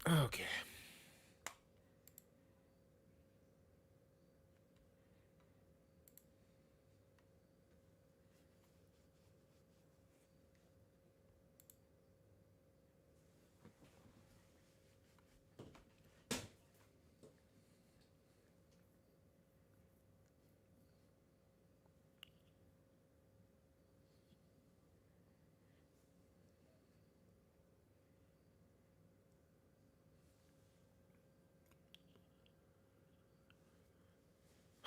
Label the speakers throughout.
Speaker 1: Okay.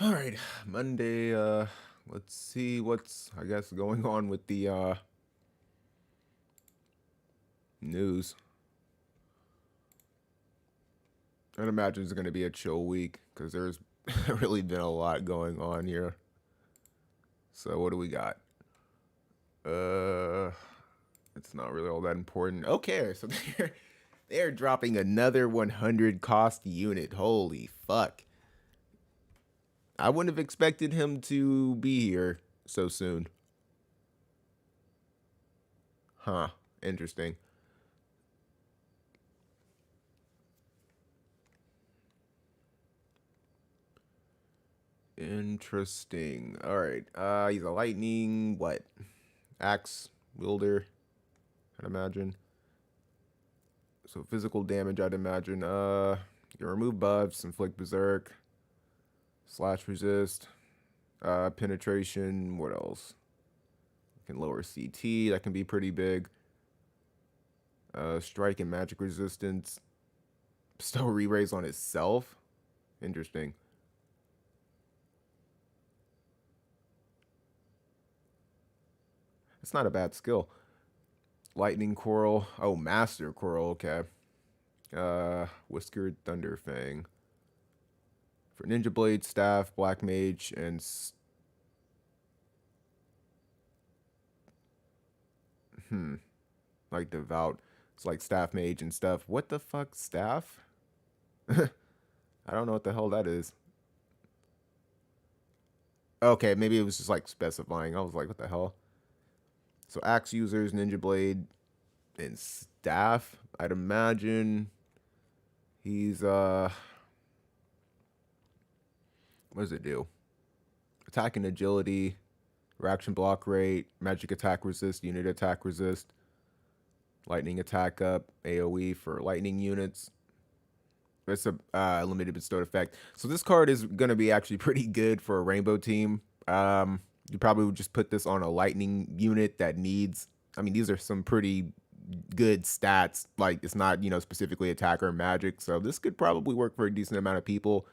Speaker 1: All right, Monday. Let's see what's I guess going on with the news. I'd imagine it's gonna be a chill week because there's really been a lot going on here. So what do we got? Uh, it's not really all that important. Okay, so they're dropping another 100 cost unit. Holy fuck! I wouldn't have expected him to be here so soon. Huh? Interesting. Interesting. All right. He's a lightning. What? Axe wielder. I'd imagine. So physical damage. I'd imagine. You can remove buffs, inflict berserk, slash resist, penetration. What else? You can lower CT. That can be pretty big. Strike and magic resistance. Bestow re-raise on itself. Interesting. It's not a bad skill. Lightning Coral. Oh, Master Coral. Okay. Whiskered Thunderfang. For Ninja Blade, Staff, Black Mage, and like Devout. It's like Staff Mage and stuff. What the fuck, Staff? I don't know what the hell that is. Okay, maybe it was just like specifying. I was like, what the hell? So Axe users, Ninja Blade, and Staff. I'd imagine he's what does it do? Attack and agility, reaction block rate, magic attack resist, unit attack resist, lightning attack up, AoE for lightning units. It's a limited bestowed effect. So this card is gonna be actually pretty good for a rainbow team. You probably would just put this on a lightning unit that needs. I mean, these are some pretty good stats. Like it's not specifically attack or magic. So this could probably work for a decent amount of people.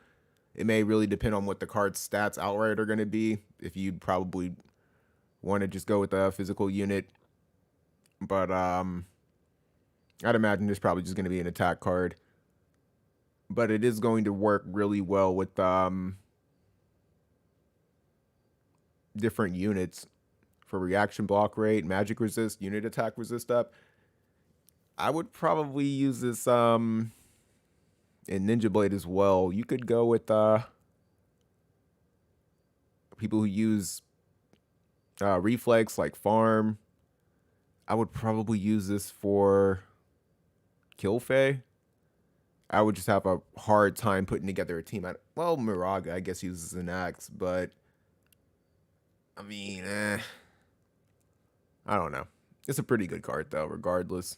Speaker 1: It may really depend on what the card's stats outright are going to be. If you'd probably want to just go with a physical unit, but I'd imagine there's probably just going to be an attack card. But it is going to work really well with different units for reaction block rate, magic resist, unit attack resist up. I would probably use this in Ninja Blade as well. You could go with people who use reflex like farm. I would probably use this for Killfay. I would just have a hard time putting together a team. Well, Miraga, I guess, uses an axe, but I mean, I don't know. It's a pretty good card though, regardless.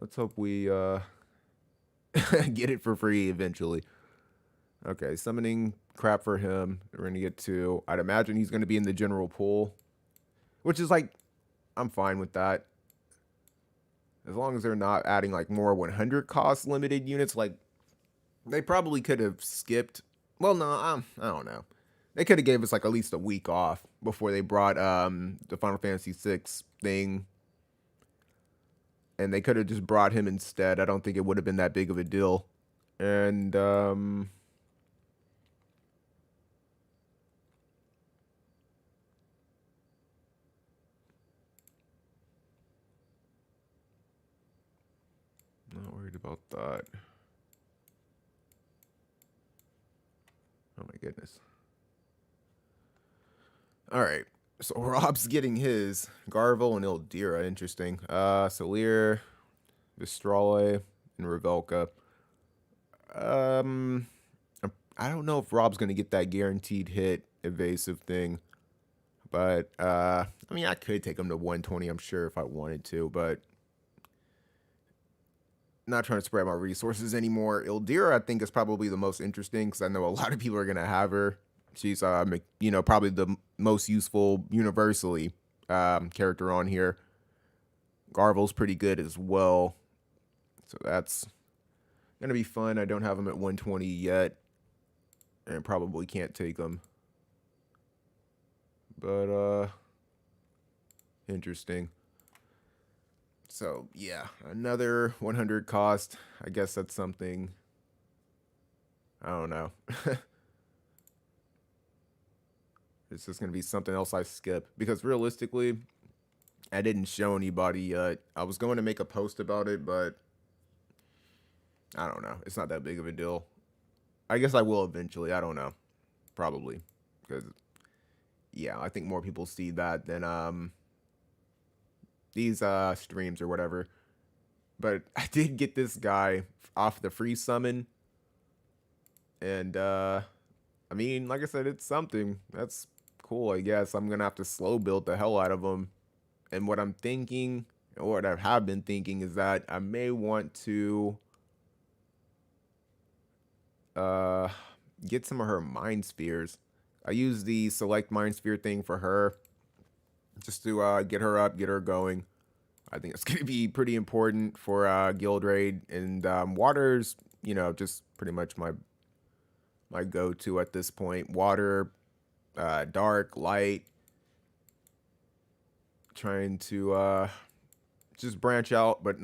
Speaker 1: Let's hope we get it for free eventually. Okay, summoning crap for him. We're gonna get two. I'd imagine he's gonna be in the general pool, which is like, I'm fine with that. As long as they're not adding like more 100 cost limited units, like they probably could have skipped. Well, no, I don't know. They could have gave us like at least a week off before they brought the Final Fantasy VI thing, and they could have just brought him instead. I don't think it would have been that big of a deal. And not worried about that. Oh my goodness. All right. So Rob's getting his Garvel and Ildira. Interesting. Solir, Vistrale, and Revelka. Um, I don't know if Rob's gonna get that guaranteed hit evasive thing, but I mean, I could take him to 120. I'm sure if I wanted to, but not trying to spread my resources anymore. Ildira, I think, is probably the most interesting because I know a lot of people are gonna have her. She's probably the most useful universally character on here. Garvel's pretty good as well, so that's gonna be fun. I don't have him at 120 yet, and probably can't take him. But interesting. So yeah, another 100 cost. I guess that's something. I don't know. It's just gonna be something else I skip because realistically, I didn't show anybody yet. I was going to make a post about it, but I don't know. It's not that big of a deal. I guess I will eventually. I don't know. Probably because yeah, I think more people see that than these streams or whatever. But I did get this guy off the free summon, and I mean, like I said, it's something. That's cool, I guess. I'm gonna have to slow build the hell out of him. And what I'm thinking, or what I have been thinking, is that I may want to get some of her mind spheres. I use the select mind sphere thing for her, just to get her up, get her going. I think it's gonna be pretty important for guild raid, and water's just pretty much my go-to at this point. Water, dark, light. Trying to just branch out, but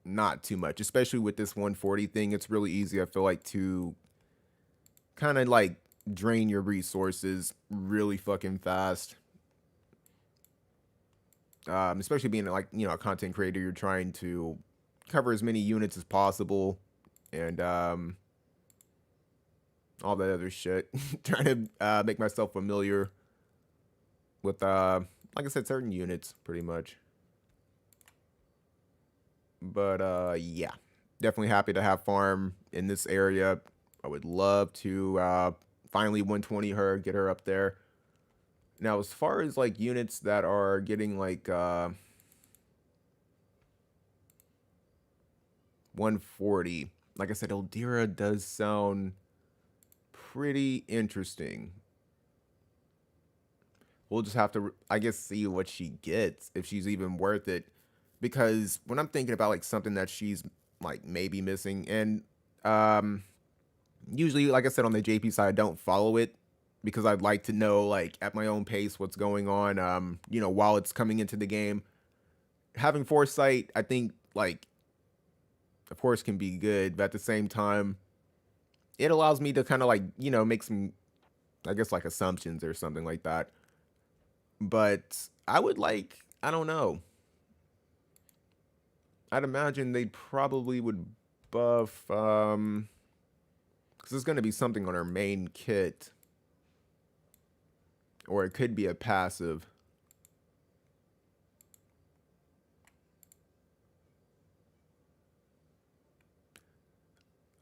Speaker 1: not too much. Especially with this 140 thing, it's really easy, I feel like, to kind of like drain your resources really fucking fast. Especially being like a content creator, you're trying to cover as many units as possible, and all that other shit. Trying to make myself familiar with like I said, certain units pretty much. But yeah, definitely happy to have farm in this area. I would love to finally 120 her, get her up there. Now, as far as like units that are getting like 140, like I said, Ildira does sound pretty interesting. We'll just have to, I guess, see what she gets, if she's even worth it. Because when I'm thinking about like something that she's like maybe missing, and usually, like I said, on the JP side, I don't follow it because I'd like to know like at my own pace what's going on, while it's coming into the game. Having foresight, I think, like, of course, can be good, but at the same time, it allows me to kind of like make some, I guess, like assumptions or something like that. But I would like, I don't know. I'd imagine they probably would buff, because there's going to be something on her main kit. Or it could be a passive.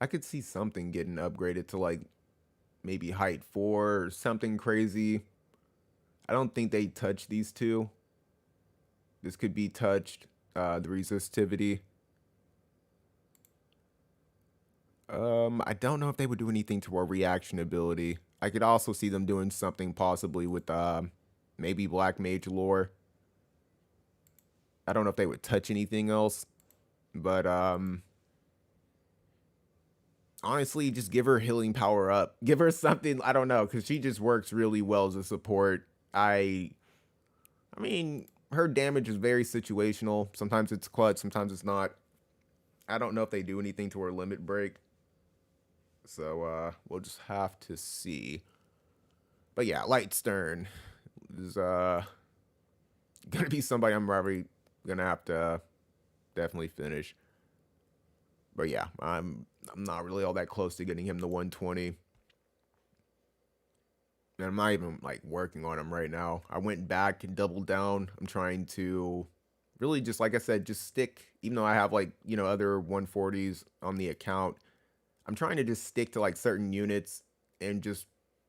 Speaker 1: I could see something getting upgraded to like maybe height 4 or something crazy. I don't think they touch these two. This could be touched. The resistivity. I don't know if they would do anything to our reaction ability. I could also see them doing something possibly with maybe Black Mage lore. I don't know if they would touch anything else, but honestly, just give her healing power up. Give her something, I don't know, because she just works really well as a support. I mean, her damage is very situational. Sometimes it's clutch, sometimes it's not. I don't know if they do anything to her limit break. So we'll just have to see. But yeah, Light Stern is gonna be somebody I'm probably gonna have to definitely finish. But yeah, I'm not really all that close to getting him to 120. And I'm not even like working on him right now. I went back and doubled down. I'm trying to really just like I said, just stick. Even though I have like other 140s on the account, I'm trying to just stick to like certain units and just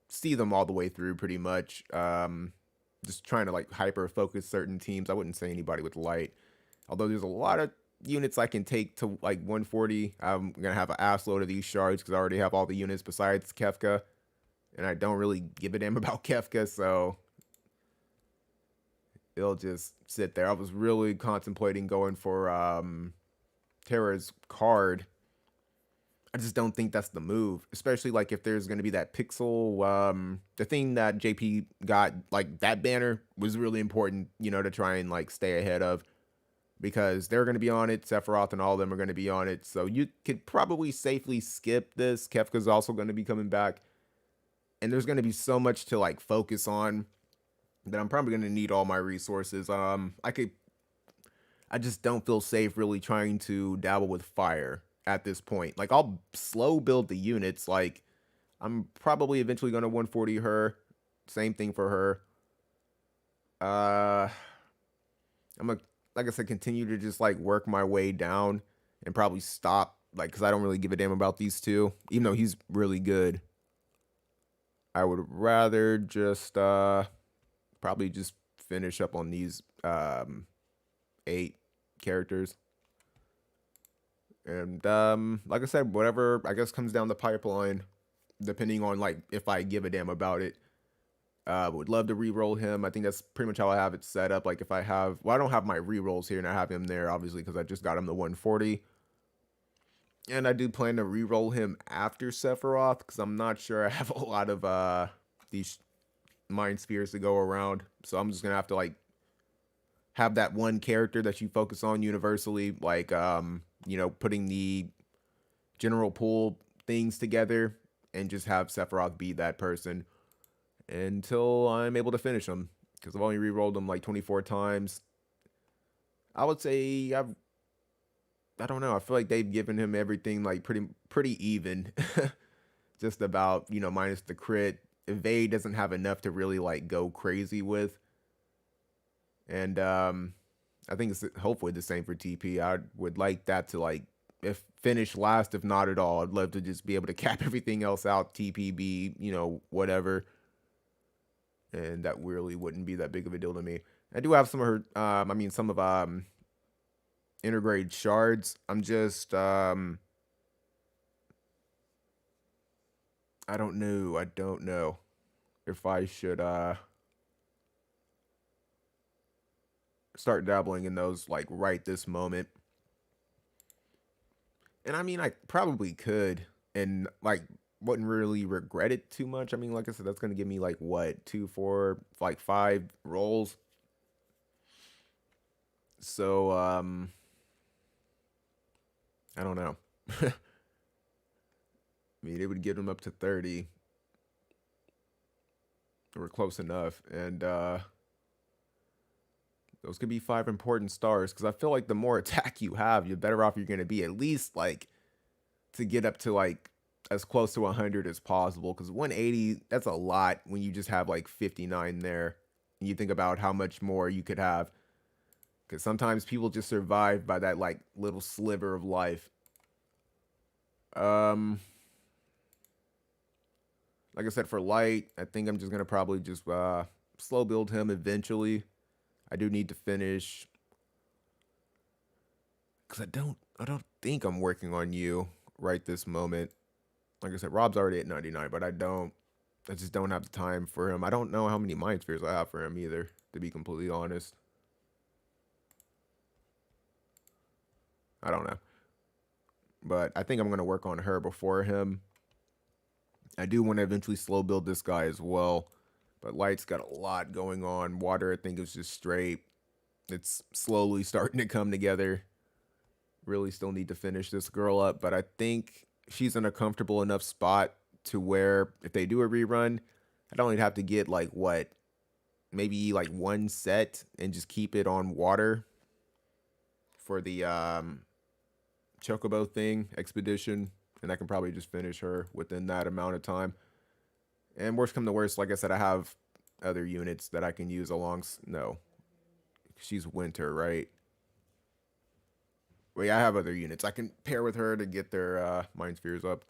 Speaker 1: see them all the way through pretty much. Just trying to like hyper focus certain teams. I wouldn't say anybody with light, although there's a lot of units I can take to like 140. I'm gonna have an ass load of these shards because I already have all the units besides Kefka, and I don't really give a damn about Kefka, so it'll just sit there. I was really contemplating going for Terra's card. I just don't think that's the move, especially like if there's going to be that pixel. The thing that JP got, like that banner, was really important, to try and like stay ahead of, because they're going to be on it. Sephiroth and all of them are going to be on it, so you could probably safely skip this. Kefka's also going to be coming back, and there's going to be so much to like focus on that I'm probably going to need all my resources. I just don't feel safe really trying to dabble with fire at this point. Like, I'll slow build the units. Like, I'm probably eventually going to 140 her. Same thing for her. I'm gonna, like I said, continue to just like work my way down and probably stop, like, because I don't really give a damn about these two, even though he's really good. I would rather just probably just finish up on these 8 characters. And like I said, whatever I guess comes down the pipeline, depending on like if I give a damn about it. Would love to re-roll him. I think that's pretty much how I have it set up. Like if I have, well, I don't have my re-rolls here and I have him there, obviously, because I just got him the 140. And I do plan to re-roll him after Sephiroth, because I'm not sure I have a lot of these Mind Spheres to go around. So I'm just going to have to like have that one character that you focus on universally, like, putting the general pool things together and just have Sephiroth be that person until I'm able to finish them, because I've only re-rolled them like 24 times. I would say I don't know. I feel like they've given him everything like pretty even, just about, minus the crit. Evade doesn't have enough to really like go crazy with, and I think it's hopefully the same for TP. I would like that to like if finish last, if not at all. I'd love to just be able to cap everything else out. TPB, whatever. And that really wouldn't be that big of a deal to me. I do have some of her, some of integrated shards. I'm just I don't know if I should start dabbling in those like right this moment. And I probably could, and like wouldn't really regret it too much. Like I said, that's gonna give me like what, 2, 4, like 5 rolls. So I don't know. It would get them up to 30. Or close enough. And those could be 5 important stars, because I feel like the more attack you have, the better off you're going to be, at least like to get up to like as close to 100 as possible, because 180, that's a lot when you just have like 59 there. And you think about how much more you could have, because sometimes people just survive by that like little sliver of life. Like I said, for light, I think I'm just gonna probably just slow build him eventually. I do need to finish, because I don't think I'm working on you right this moment. Like I said, Rob's already at 99, but I just don't have the time for him. I don't know how many Mind Spheres I have for him either, to be completely honest. I don't know. But I think I'm going to work on her before him. I do want to eventually slow build this guy as well. But Light's got a lot going on. Water, I think, is just straight. It's slowly starting to come together. Really still need to finish this girl up. But I think she's in a comfortable enough spot to where if they do a rerun, I'd only have to get like what? Maybe like 1 set and just keep it on water for the Chocobo thing, expedition, and I can probably just finish her within that amount of time. And worst come to worst, like I said, I have other units that I can use along. No, she's winter, right? Well, yeah, I have other units. I can pair with her to get their mind spheres up.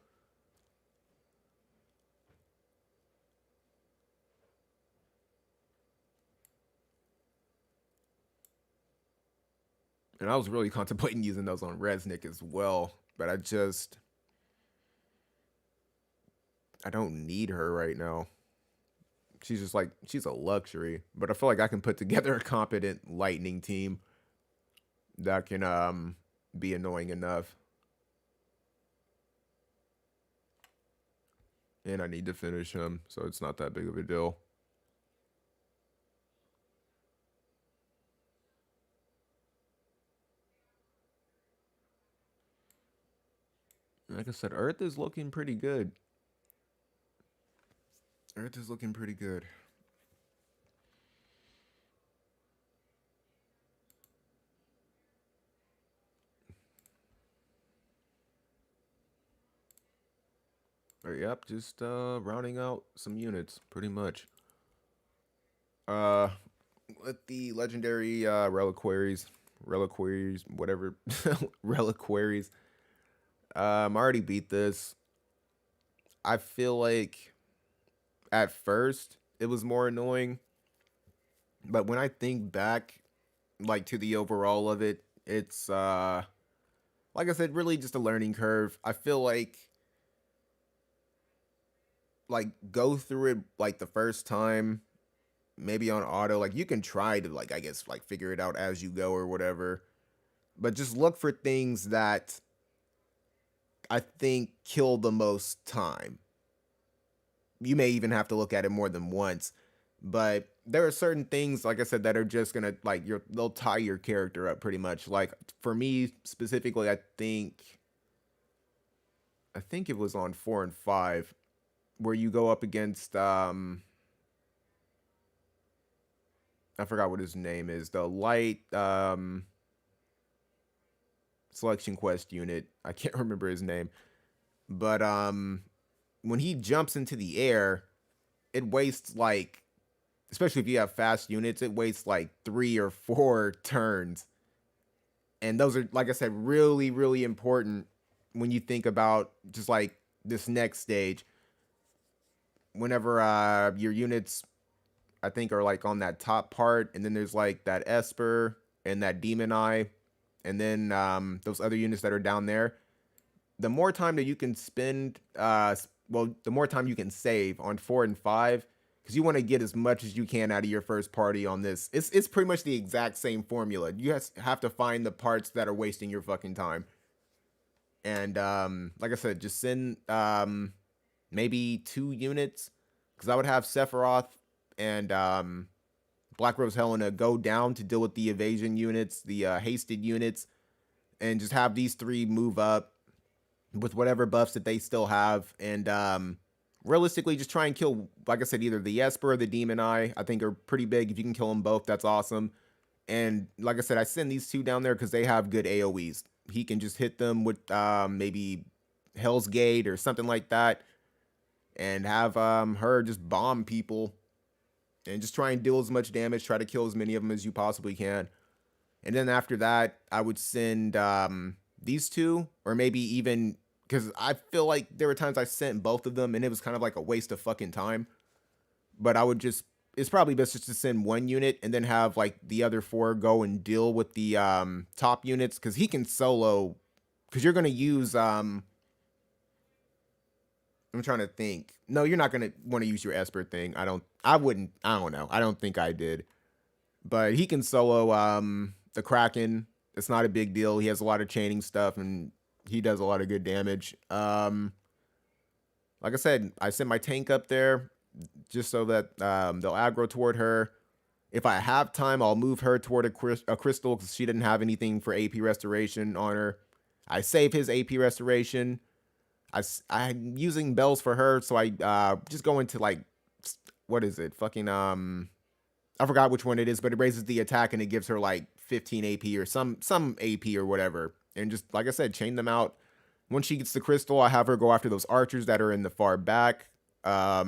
Speaker 1: And I was really contemplating using those on Resnick as well, but I don't need her right now. She's just like she's a luxury, but I feel like I can put together a competent lightning team that can be annoying enough. And I need to finish him, so it's not that big of a deal. Like I said, Earth is looking pretty good. Earth is looking pretty good. But yep, just rounding out some units, pretty much. Uh, let the legendary reliquaries, whatever, reliquaries. I already beat this. I feel like at first it was more annoying, but when I think back, like to the overall of it, it's like I said, really just a learning curve. I feel like go through it like the first time, maybe on auto. Like you can try to like I guess like figure it out as you go or whatever, but just look for things that I think kill the most time. You may even have to look at it more than once, but there are certain things like I said that are just gonna like they'll tie your character up pretty much. Like for me specifically, I think it was on 4 and 5 where you go up against I forgot what his name is, the light selection quest unit. I can't remember his name, but when he jumps into the air, it wastes like, especially if you have fast units, it wastes like 3 or 4 turns. And those are, like I said, really, really important when you think about just like this next stage. Whenever your units, I think, are like on that top part, and then there's like that Esper and that Demon Eye, and then those other units that are down there. The more time that you can spend, well, the more time you can save on 4 and 5, because you want to get as much as you can out of your first party on this. It's pretty much the exact same formula. You have to find the parts that are wasting your fucking time. And like I said, just send maybe 2 units, because I would have Sephiroth and Black Rose Helena go down to deal with the evasion units, the hasted units, and just have these 3 move up with whatever buffs that they still have, and realistically just try and kill, like I said, either the Esper or the Demon Eye. I think are pretty big. If you can kill them both, that's awesome. And like I said, I send these 2 down there because they have good AoEs. He can just hit them with maybe Hell's Gate or something like that, and have her just bomb people and just try and deal as much damage, try to kill as many of them as you possibly can. And then after that, I would send these 2, or maybe even, because I feel like there were times I sent both of them and it was kind of like a waste of fucking time. But I would just, it's probably best just to send 1 unit and then have like the other 4 go and deal with the top units, because he can solo, because you're going to use, I'm trying to think. No, you're not going to want to use your Esper thing. I don't know. I don't think I did. But he can solo the Kraken. It's not a big deal. He has a lot of chaining stuff and he does a lot of good damage. Like I said, I sent my tank up there just so that they'll aggro toward her. If I have time, I'll move her toward a crystal, because she didn't have anything for AP restoration on her. I save his AP restoration. I'm using bells for her, so I just go into like, what is it? Fucking I forgot which one it is, but it raises the attack and it gives her like 15 AP or some AP or whatever. And just like I said, chain them out. Once she gets the crystal, I have her go after those archers that are in the far back. I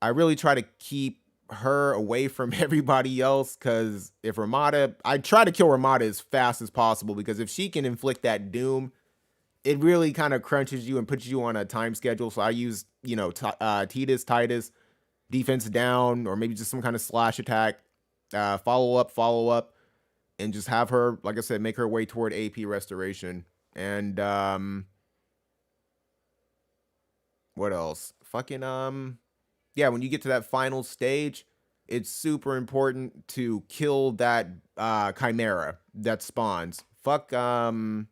Speaker 1: really try to keep her away from everybody else, because if Ramada, I try to kill Ramada as fast as possible, because if she can inflict that doom, it really kind of crunches you and puts you on a time schedule. So I use, Titus, defense down, or maybe just some kind of slash attack, follow up, and just have her, like I said, make her way toward AP restoration. And what else? Fucking yeah, when you get to that final stage, it's super important to kill that chimera that spawns. Fuck Renelle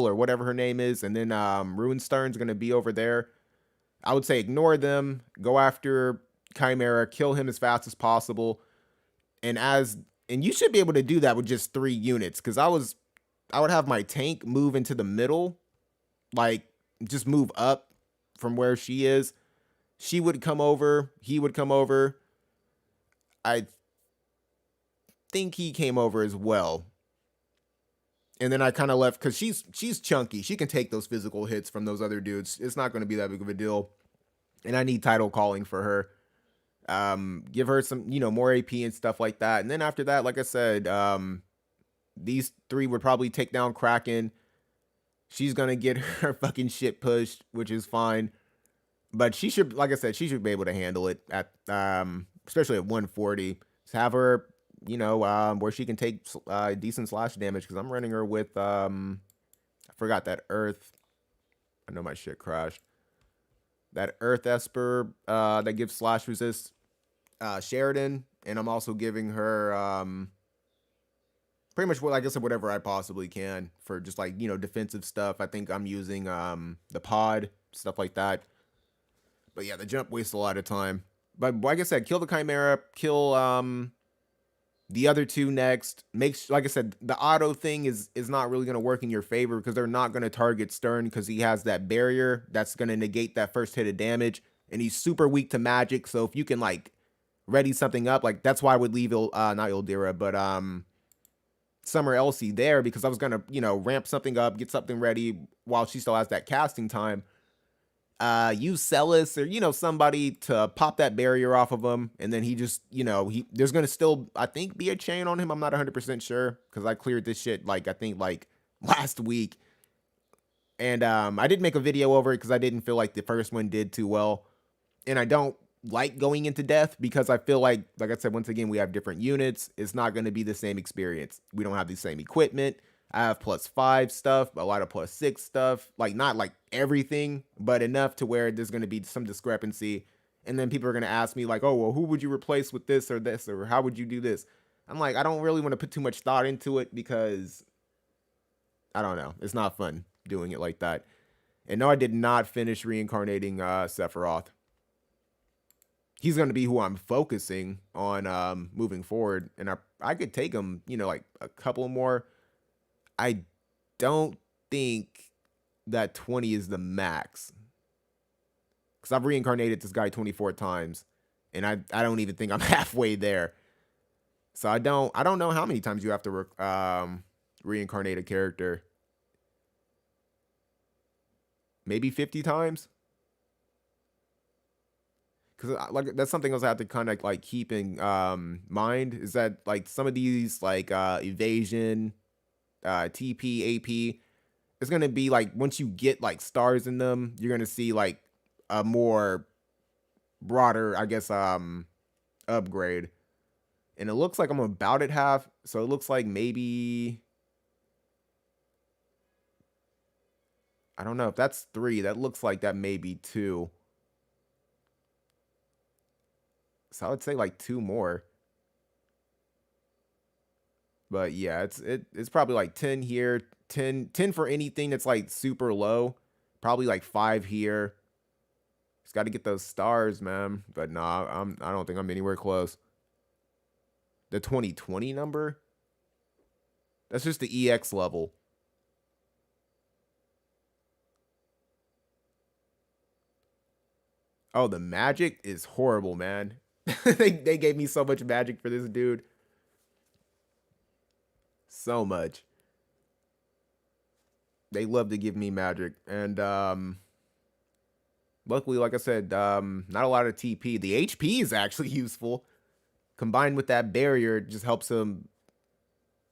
Speaker 1: or whatever her name is, and then Runestern's gonna be over there. I would say ignore them, go after Chimera, kill him as fast as possible, and you should be able to do that with just 3 units, because I would have my tank move into the middle, like just move up from where she is. She would come over, he would come over. I think he came over as well. And then I kind of left, because she's chunky. She can take those physical hits from those other dudes. It's not going to be that big of a deal. And I need title calling for her. Give her some, more AP and stuff like that. And then after that, like I said, these 3 would probably take down Kraken. She's going to get her fucking shit pushed, which is fine. But she should, like I said, she should be able to handle it at, especially at 140. Just have her, where she can take decent slash damage, because I'm running her with, I forgot that Earth. I know my shit crashed. That Earth Esper that gives slash resist, Sheridan. And I'm also giving her pretty much, like I said, whatever I possibly can for just like, defensive stuff. I think I'm using the pod, stuff like that. But yeah, the jump wastes a lot of time. But like I said, kill the Chimera, kill the other 2 next. Like I said, the auto thing is not really going to work in your favor, because they're not going to target Stern, because he has that barrier that's going to negate that first hit of damage, and he's super weak to magic. So if you can like ready something up, like that's why I would leave not Ildira, but Summer Elsie there, because I was going to, ramp something up, get something ready while she still has that casting time. Use Celis or, somebody to pop that barrier off of him. And then he just, there's going to still, I think, be a chain on him. I'm not 100% sure, because I cleared this shit, I think last week. And I did make a video over it, because I didn't feel like the first one did too well. And I don't like going into death, because I feel like I said, once again, we have different units. It's not going to be the same experience. We don't have the same equipment. I have +5 stuff, a lot of +6 stuff, not everything, but enough to where there's going to be some discrepancy. And then people are going to ask me oh, well, who would you replace with this, or how would you do this? I'm like, I don't really want to put too much thought into it, because I don't know. It's not fun doing it like that. And no, I did not finish reincarnating Sephiroth. He's going to be who I'm focusing on moving forward. And I could take him, a couple more. I don't think that 20 is the max, because I've reincarnated this guy 24 times, and I don't even think I'm halfway there. So I don't know how many times you have to reincarnate a character. Maybe 50 times, because that's something else I have to kind of keep in mind, is that some of these evasion, TP, AP, it's going to be once you get stars in them, you're going to see a more broader, I guess, upgrade. And it looks like I'm about at half, so it looks like maybe, I don't know if that's 3. That looks like that may be 2. So I would say 2 more. But yeah, it's probably 10 here, 10 for anything that's super low. Probably 5 here. Just got to get those stars, man. But nah, I don't think I'm anywhere close. The 2020 number? That's just the EX level. Oh, the magic is horrible, man. They gave me so much magic for this dude. So much. They love to give me magic. And Luckily, like I said, not a lot of TP. The HP is actually useful. Combined with that barrier, it just helps him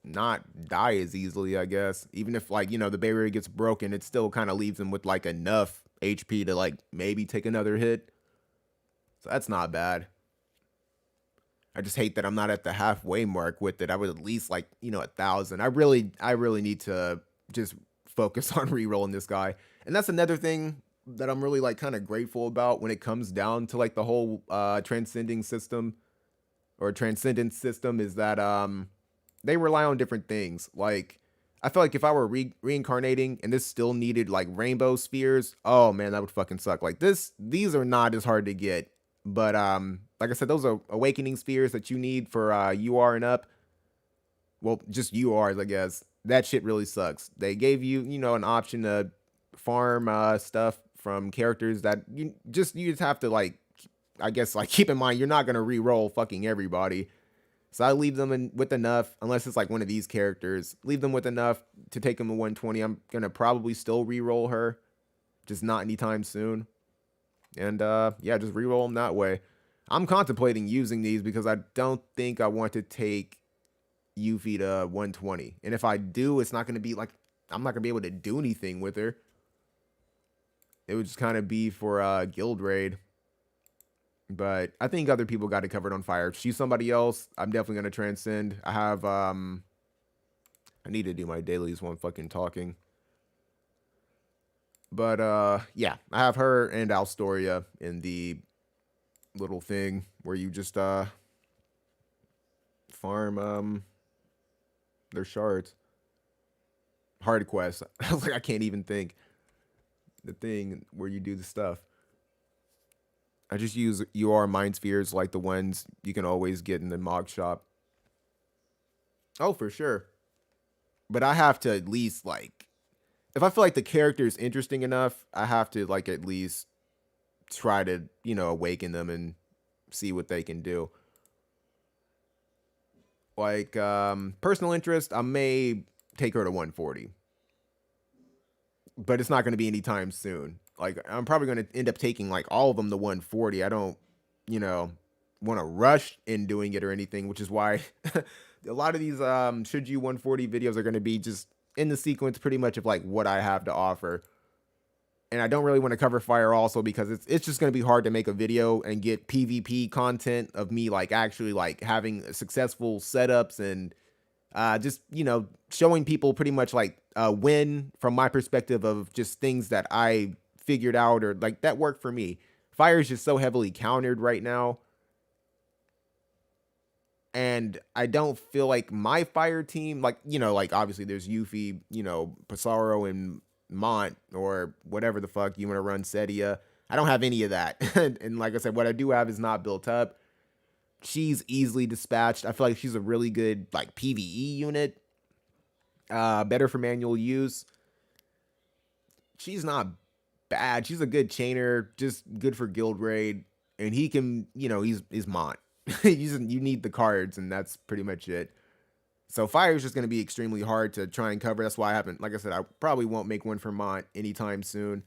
Speaker 1: not die as easily, I guess. Even if, like, the barrier gets broken, it still kind of leaves him with like enough HP to like maybe take another hit. So that's not bad. I just hate that I'm not at the halfway mark with it. I would at least like, 1,000. I really need to just focus on re-rolling this guy. And that's another thing that I'm really like kind of grateful about when it comes down to like the whole transcending system or transcendence system is that they rely on different things. Like I feel like if I were reincarnating and this still needed like rainbow spheres, oh man, that would fucking suck. Like these are not as hard to get. But like I said, those are awakening spheres that you need for UR and up. Well, just URs, I guess. That shit really sucks. They gave you, an option to farm stuff from characters that you just have to like, I guess like keep in mind you're not gonna re-roll fucking everybody. So I leave them with enough, unless it's like one of these characters. Leave them with enough to take them to 120. I'm gonna probably still re-roll her, just not anytime soon. And yeah, just re-roll them that way. I'm contemplating using these because I don't think I want to take Yuffie to 120. And if I do, it's not going to be like, I'm not going to be able to do anything with her. It would just kind of be for guild raid. But I think other people got it covered on fire. If she's somebody else, I'm definitely going to transcend. I have, I need to do my dailies while I'm fucking talking. But yeah, I have her and Alstoria in the little thing where you just farm their shards. Hard quest. I was like, I can't even think. The thing where you do the stuff. I just use UR mind spheres like the ones you can always get in the Mog shop. Oh, for sure. But I have to at least like, if I feel like the character is interesting enough, I have to like at least try to, awaken them and see what they can do. Like personal interest, I may take her to 140. But it's not going to be anytime soon. Like I'm probably going to end up taking like all of them to 140. I don't, want to rush in doing it or anything, which is why a lot of these should you 140 videos are going to be just in the sequence pretty much of like what I have to offer. And I don't really want to cover fire also because it's just going to be hard to make a video and get PvP content of me like actually like having successful setups and just, showing people pretty much like a win from my perspective of just things that I figured out or like that worked for me. Fire is just so heavily countered right now. And I don't feel like my fire team, like, like obviously there's Yuffie, Pissarro and Mont or whatever the fuck you want to run Sedia. I don't have any of that. And like I said, what I do have is not built up. She's easily dispatched. I feel like she's a really good like PvE unit. Better for manual use. She's not bad. She's a good chainer, just good for guild raid. And he can, he's Mont. You need the cards, and that's pretty much it. So fire is just going to be extremely hard to try and cover. That's why I haven't, like I said, I probably won't make one for Mont anytime soon.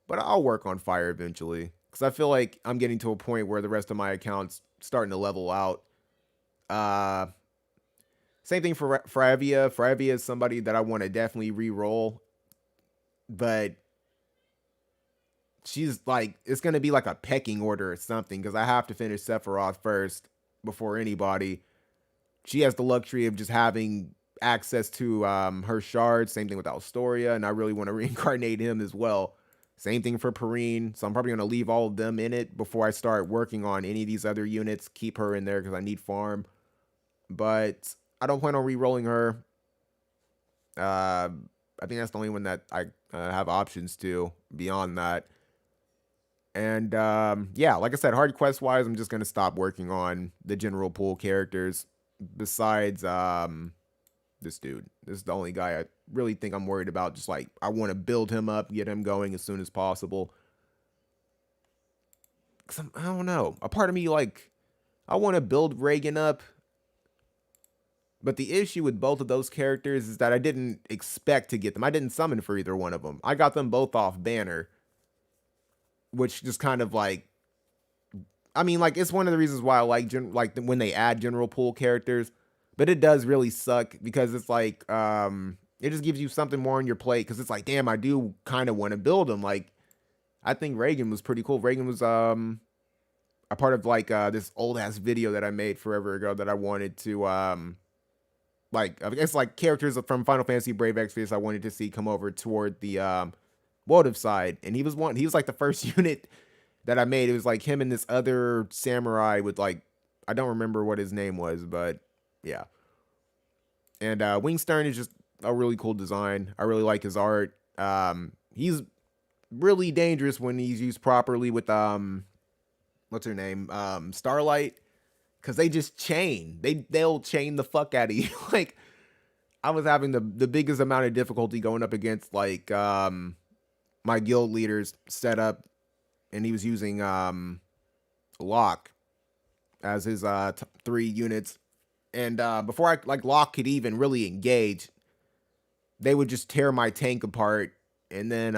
Speaker 1: But I'll work on fire eventually. Because I feel like I'm getting to a point where the rest of my accounts starting to level out. Same thing for Fravia. Fravia is somebody that I want to definitely re-roll. But she's like, it's going to be like a pecking order or something. Because I have to finish Sephiroth first before anybody. She has the luxury of just having access to her shards. Same thing with Alstoria. And I really want to reincarnate him as well. Same thing for Perrine. So I'm probably going to leave all of them in it before I start working on any of these other units. Keep her in there because I need farm. But I don't plan on re-rolling her. I think that's the only one that I have options to beyond that. And yeah, like I said, hard quest wise, I'm just going to stop working on the general pool characters. Besides this dude. This is the only guy I really think I'm worried about. Just like, I want to build him up, get him going as soon as possible. Because I don't know. A part of me, like, I want to build Reagan up. But the issue with both of those characters is that I didn't expect to get them. I didn't summon for either one of them. I got them both off banner. which just kind of like, I mean, like it's one of the reasons why I like when they add general pool characters, but it does really suck because it's like it just gives you something more on your plate because it's like, damn, I do kind of want to build them. Like I think Reagan was pretty cool. Reagan was a part of like this old ass video that I made forever ago that I wanted to like, I guess like characters from Final Fantasy Brave Exvius I wanted to see come over toward the Motive side, and he was like the first unit that I made. It was like him and this other samurai with like, I don't remember what his name was, but yeah. And Wingstern is just a really cool design. I really like his art. He's really dangerous when he's used properly with what's her name? Starlight. Cause they just chain. They'll chain the fuck out of you. Like I was having the biggest amount of difficulty going up against like my guild leader's setup, and he was using Locke as his 3 units. And before Locke could even really engage, they would just tear my tank apart. And then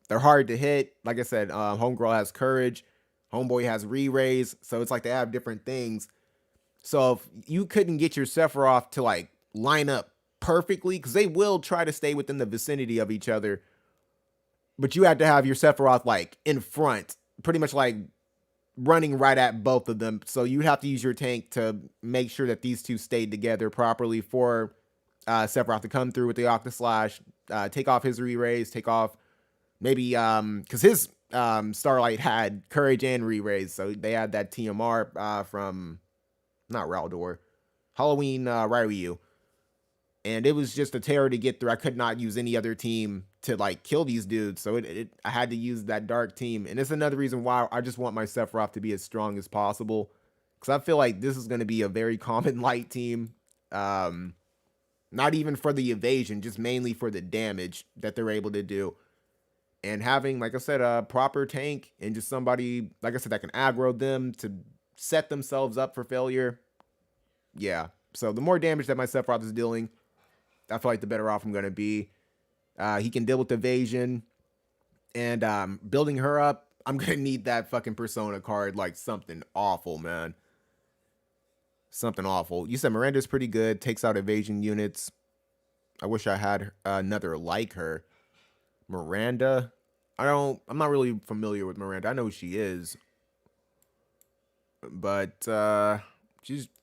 Speaker 1: they're hard to hit. Like I said, Homegirl has courage. Homeboy has re-raise. So it's like they have different things. So if you couldn't get your Sephiroth to like line up perfectly, because they will try to stay within the vicinity of each other, but you had to have your Sephiroth like in front, pretty much like running right at both of them. So you'd have to use your tank to make sure that these two stayed together properly for Sephiroth to come through with the Octaslash, take off his re-raise, take off maybe because his Starlight had courage and re-raise, so they had that TMR from not Raldor, Halloween Ryu. And it was just a terror to get through. I could not use any other team to like kill these dudes. So I had to use that dark team. And it's another reason why I just want my Sephiroth to be as strong as possible. Because I feel like this is going to be a very common light team. Not even for the evasion, just mainly for the damage that they're able to do. And having, like I said, a proper tank and just somebody, like I said, that can aggro them to set themselves up for failure. Yeah. So the more damage that my Sephiroth is dealing, I feel like the better off I'm going to be. He can deal with evasion. And building her up, I'm going to need that fucking Persona card like something awful, man. Something awful. You said Miranda's pretty good. Takes out evasion units. I wish I had another like her. Miranda. I'm not really familiar with Miranda. I know who she is. But I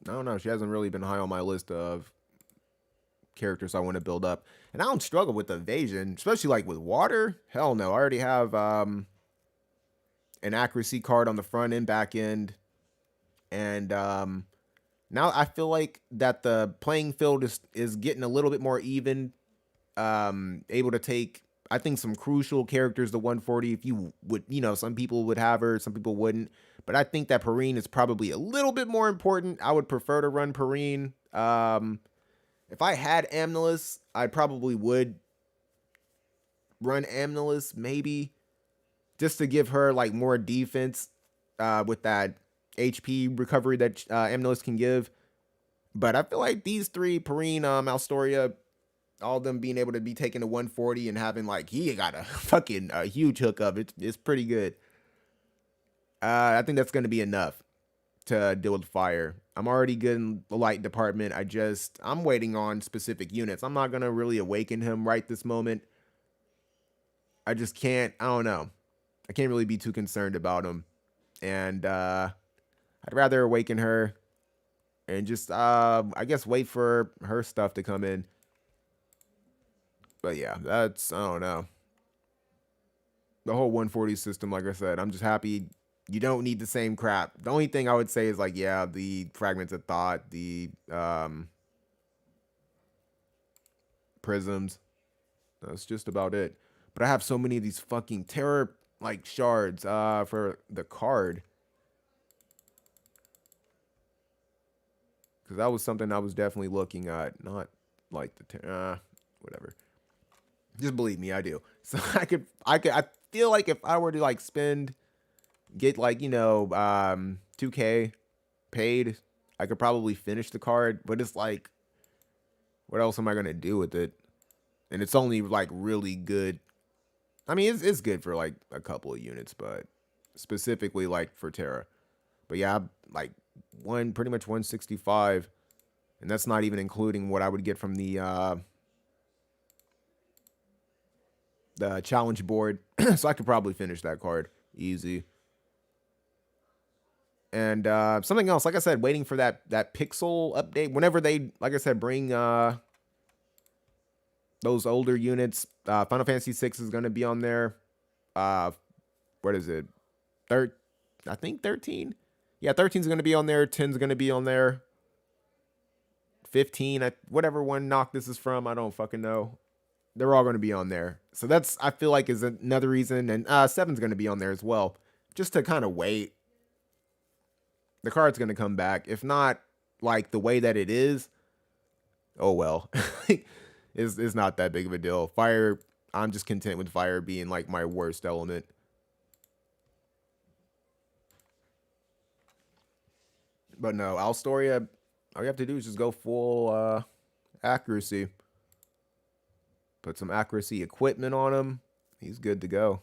Speaker 1: don't know. She hasn't really been high on my list of characters I want to build up. And I don't struggle with evasion, especially like with water. Hell no. I already have an accuracy card on the front and back end. And now I feel like that the playing field is getting a little bit more even. Able to take, I think, some crucial characters to 140. If you would, some people would have her, some people wouldn't. But I think that Perrine is probably a little bit more important. I would prefer to run Perrine. If I had Amnelis, I probably would run Amnelis, maybe. Just to give her, like, more defense with that HP recovery that Amnelis can give. But I feel like these three, Perrine, Alstoria, all of them being able to be taken to 140 and having, like, he got a fucking huge hookup. It's pretty good. I think that's going to be enough to deal with fire. I'm already good in the light department. I'm waiting on specific units. I'm not going to really awaken him right this moment. I just can't, I don't know. I can't really be too concerned about him. And I'd rather awaken her and just, I guess, wait for her stuff to come in. But yeah, I don't know. The whole 140 system, like I said, I'm just happy you don't need the same crap. The only thing I would say is, like, yeah, the fragments of thought, the prisms. That's just about it. But I have so many of these fucking terror, like, shards for the card. Because that was something I was definitely looking at. Not like the whatever. Just believe me, I do. So I feel like if I were to, like, get, like, 2K paid, I could probably finish the card. But it's like, what else am I going to do with it? And it's only, like, really good I mean, it's good for like a couple of units, but specifically like for Terra. But yeah, like one pretty much 165, and that's not even including what I would get from the challenge board. So I could probably finish that card easy. And something else, like I said, waiting for that pixel update. Whenever they, like I said, bring those older units, Final Fantasy 6 is going to be on there. What is it? Third, I think 13. Yeah, 13 is going to be on there. 10 is going to be on there. 15, whatever one knock this is from, I don't fucking know. They're all going to be on there. So that's, I feel like, is another reason. And 7's going to be on there as well. Just to kind of wait. The card's going to come back. If not, like, the way that it is, oh well. It's not that big of a deal. Fire, I'm just content with fire being, like, my worst element. But no, Alstoria, all you have to do is just go full accuracy. Put some accuracy equipment on him. He's good to go.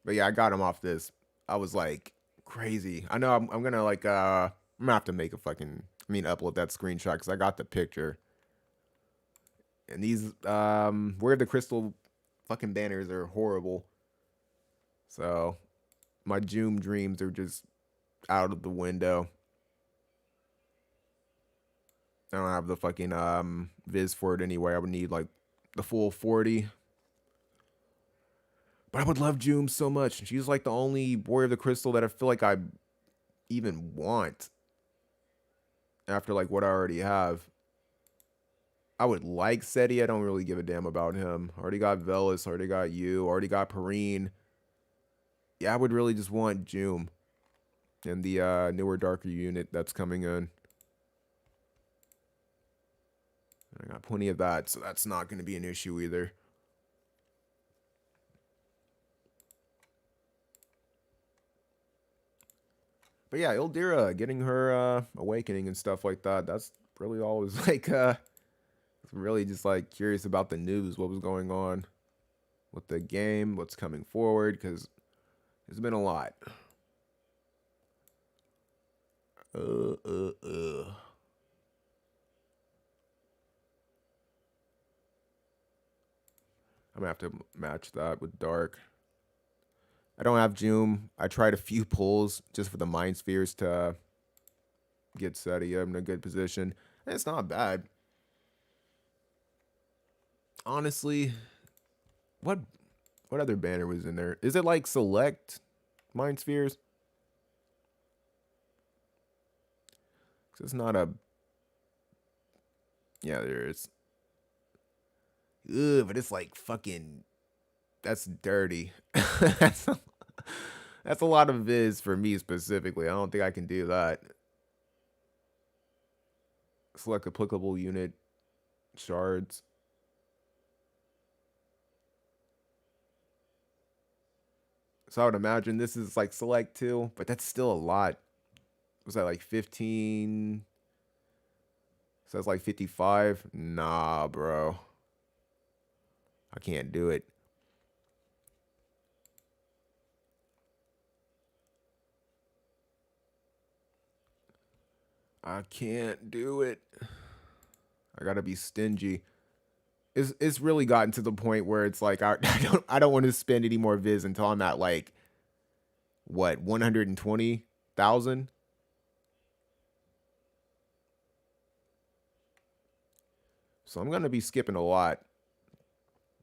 Speaker 1: But yeah, I got him off this. I was like crazy. I know I'm gonna like I'm gonna have to make a fucking upload that screenshot because I got the picture. And these where the crystal fucking banners are horrible. So my Joom dreams are just out of the window. I don't have the fucking viz for it anyway. I would need like the full 40. But I would love Joom so much. She's like the only Warrior of the Crystal that I feel like I even want. After like what I already have. I would like Seti. I don't really give a damn about him. Already got Velis. Already got you. Already got Perrine. Yeah, I would really just want Joom. And the newer, darker unit that's coming in. I got plenty of that, so that's not going to be an issue either. But yeah, Ildira getting her awakening and stuff like that. That's really always like really just like curious about the news, what was going on with the game, what's coming forward, because there's been a lot. I'm gonna have to match that with Dark. I don't have Joom. I tried a few pulls just for the Mind Spheres to get Seti in a good position. And it's not bad. Honestly, what other banner was in there? Is it like select Mind Spheres? Cause it's not a. Yeah, there is. Ugh, but it's like fucking. That's dirty. that's a lot of viz for me specifically. I don't think I can do that. Select applicable unit shards. So I would imagine this is like select too, but that's still a lot. Was that like 15? So that's like 55? Nah, bro. I can't do it. I can't do it. I gotta be stingy. It's really gotten to the point where it's like I don't want to spend any more viz until I'm at like what 120,000. So I'm gonna be skipping a lot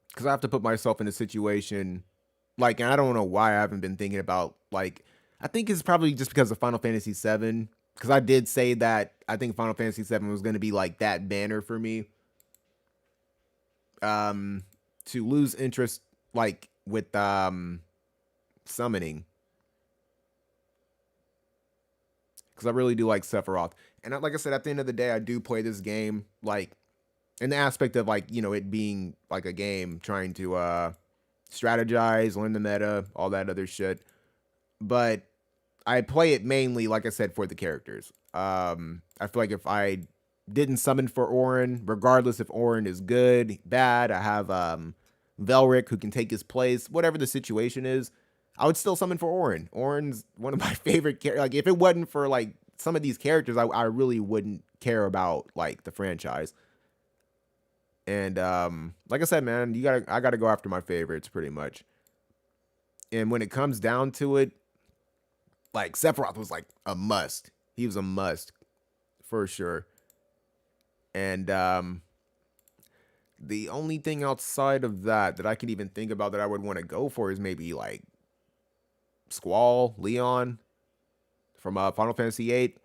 Speaker 1: because I have to put myself in a situation like, and I don't know why I haven't been thinking about like. I think it's probably just because of Final Fantasy VII. Because I did say that I think Final Fantasy VII was going to be like that banner for me. To lose interest like with summoning. Because I really do like Sephiroth. And like I said, at the end of the day, I do play this game like in the aspect of like, you know, it being like a game, trying to strategize, learn the meta, all that other shit. But I play it mainly, like I said, for the characters. I feel like if I didn't summon for Orin, regardless if Orin is good, bad. I have Velric who can take his place, whatever the situation is. I would still summon for Orin. Orin's one of my favorite characters. Like if it wasn't for like some of these characters, I really wouldn't care about like the franchise. And like I said, man, I gotta go after my favorites pretty much. And when it comes down to it, like Sephiroth was like a must. He was a must for sure. And the only thing outside of that I could even think about that I would want to go for is maybe like Squall, Leon from Final Fantasy VIII.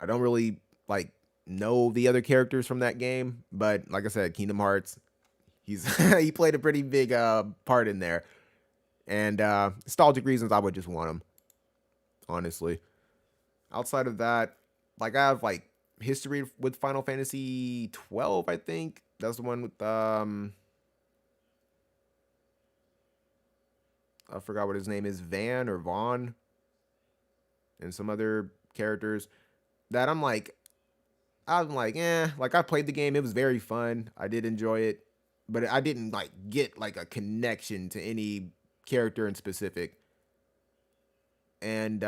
Speaker 1: I don't really like know the other characters from that game, but like I said, Kingdom Hearts, he played a pretty big part in there. And nostalgic reasons, I would just want him, honestly. Outside of that, like I have like history with Final Fantasy 12, I think. That's the one with I forgot what his name is, Van or Vaughn, and some other characters that I'm like, like I played the game, it was very fun. I did enjoy it, but I didn't like get like a connection to any character in specific. And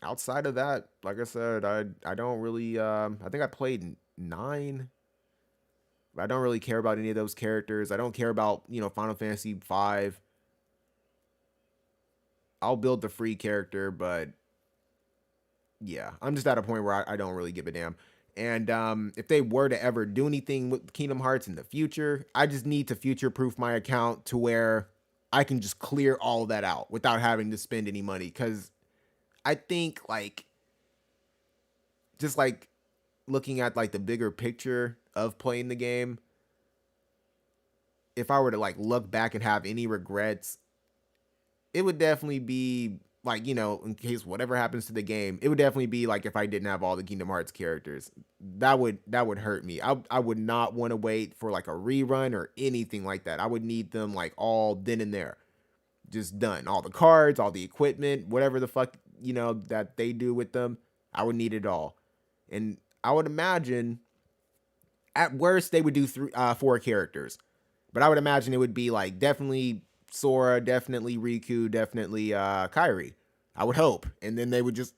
Speaker 1: outside of that, like I said, I don't really I think I played 9. I don't really care about any of those characters. I don't care about, Final Fantasy 5. I'll build the free character, but yeah, I'm just at a point where I don't really give a damn. And if they were to ever do anything with Kingdom Hearts in the future, I just need to future-proof my account to where I can just clear all that out without having to spend any money. Because I think, like, just like looking at like the bigger picture of playing the game, if I were to like look back and have any regrets, it would definitely be like, in case whatever happens to the game, it would definitely be like if I didn't have all the Kingdom Hearts characters. That would hurt me. I would not want to wait for like a rerun or anything like that. I would need them like all then and there. Just done. All the cards, all the equipment, whatever the fuck, that they do with them, I would need it all. And I would imagine at worst they would do 4 characters. But I would imagine it would be like definitely Sora, definitely Riku, definitely Kairi. I would hope. And then they would just,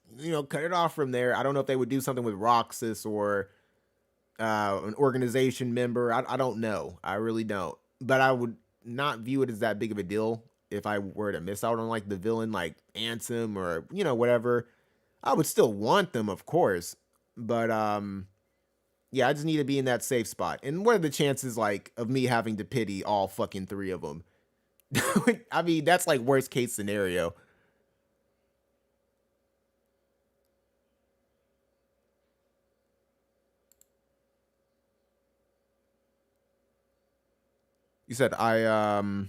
Speaker 1: cut it off from there. I don't know if they would do something with Roxas or an organization member. I don't know. I really don't. But I would not view it as that big of a deal if I were to miss out on like the villain like Ansem or, whatever. I would still want them, of course. But yeah, I just need to be in that safe spot. And what are the chances like of me having to pity all fucking 3 of them? I mean, that's like worst case scenario. You said oh,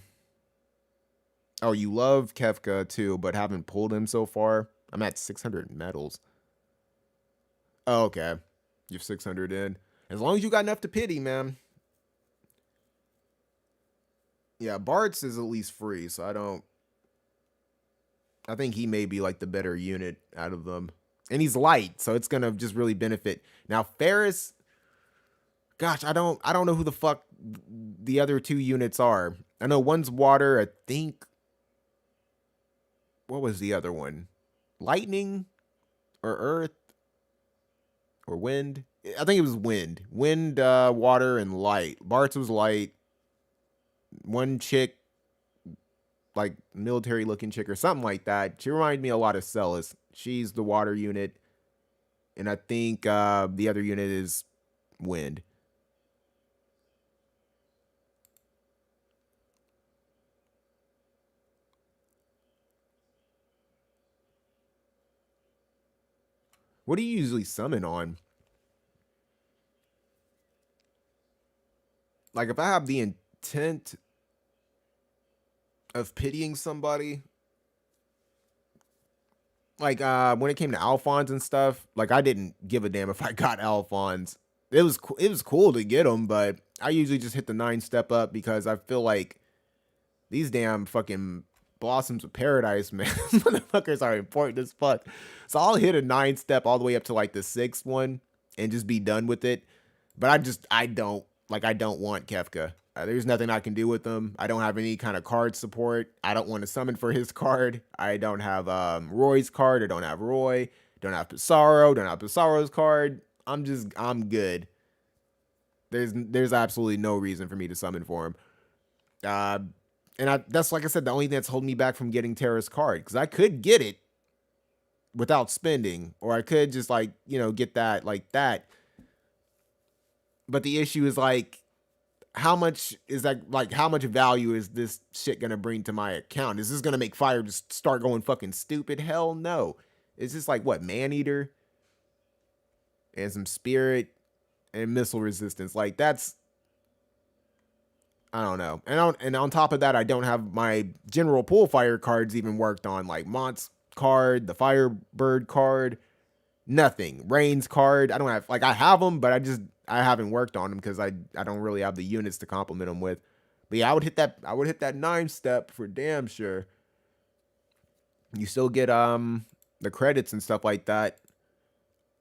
Speaker 1: you love Kefka too, but haven't pulled him so far. I'm at 600 medals. Oh, okay. You're 600 in. As long as you got enough to pity, man. Yeah, Bart's is at least free, so I think he may be like the better unit out of them. And he's light, so it's gonna just really benefit. Now Ferris, gosh, I don't know who the fuck the other 2 units are. I know one's water, I think. What was the other one? Lightning or earth or wind? I think it was wind. Wind, water, and light. Bart's was light. One chick, like military looking chick or something like that. She reminded me a lot of Celis. She's the water unit. And I think the other unit is wind. What do you usually summon on? Like if I have the intent of pitying somebody, like when it came to Alphonse and stuff, like I didn't give a damn if I got Alphonse. It was cool to get them, but I usually just hit the 9 step up because I feel like these damn fucking Blossoms of Paradise, man, motherfuckers are important as fuck. So I'll hit a 9 step all the way up to like the 6th one, and just be done with it. But I don't want Kefka. There's nothing I can do with him. I don't have any kind of card support. I don't want to summon for his card. I don't have Roy's card. I don't have Roy. Don't have Pissarro. Don't have Pissarro's card. I'm good. There's absolutely no reason for me to summon for him. That's like I said, the only thing that's holding me back from getting Terra's card, because I could get it without spending, or I could just get that like that. But the issue is how much is that? Like, how much value is this shit gonna bring to my account? Is this gonna make fire just start going fucking stupid? Hell no. It's just what, Maneater and some spirit and missile resistance. That's, I don't know. And on top of that, I don't have my general pool fire cards even worked on, like Mont's card, the Firebird card, nothing. Rain's card, I don't have, I have them, but I haven't worked on them because I don't really have the units to complement them with. But yeah, I would hit that 9-step for damn sure. You still get the credits and stuff like that.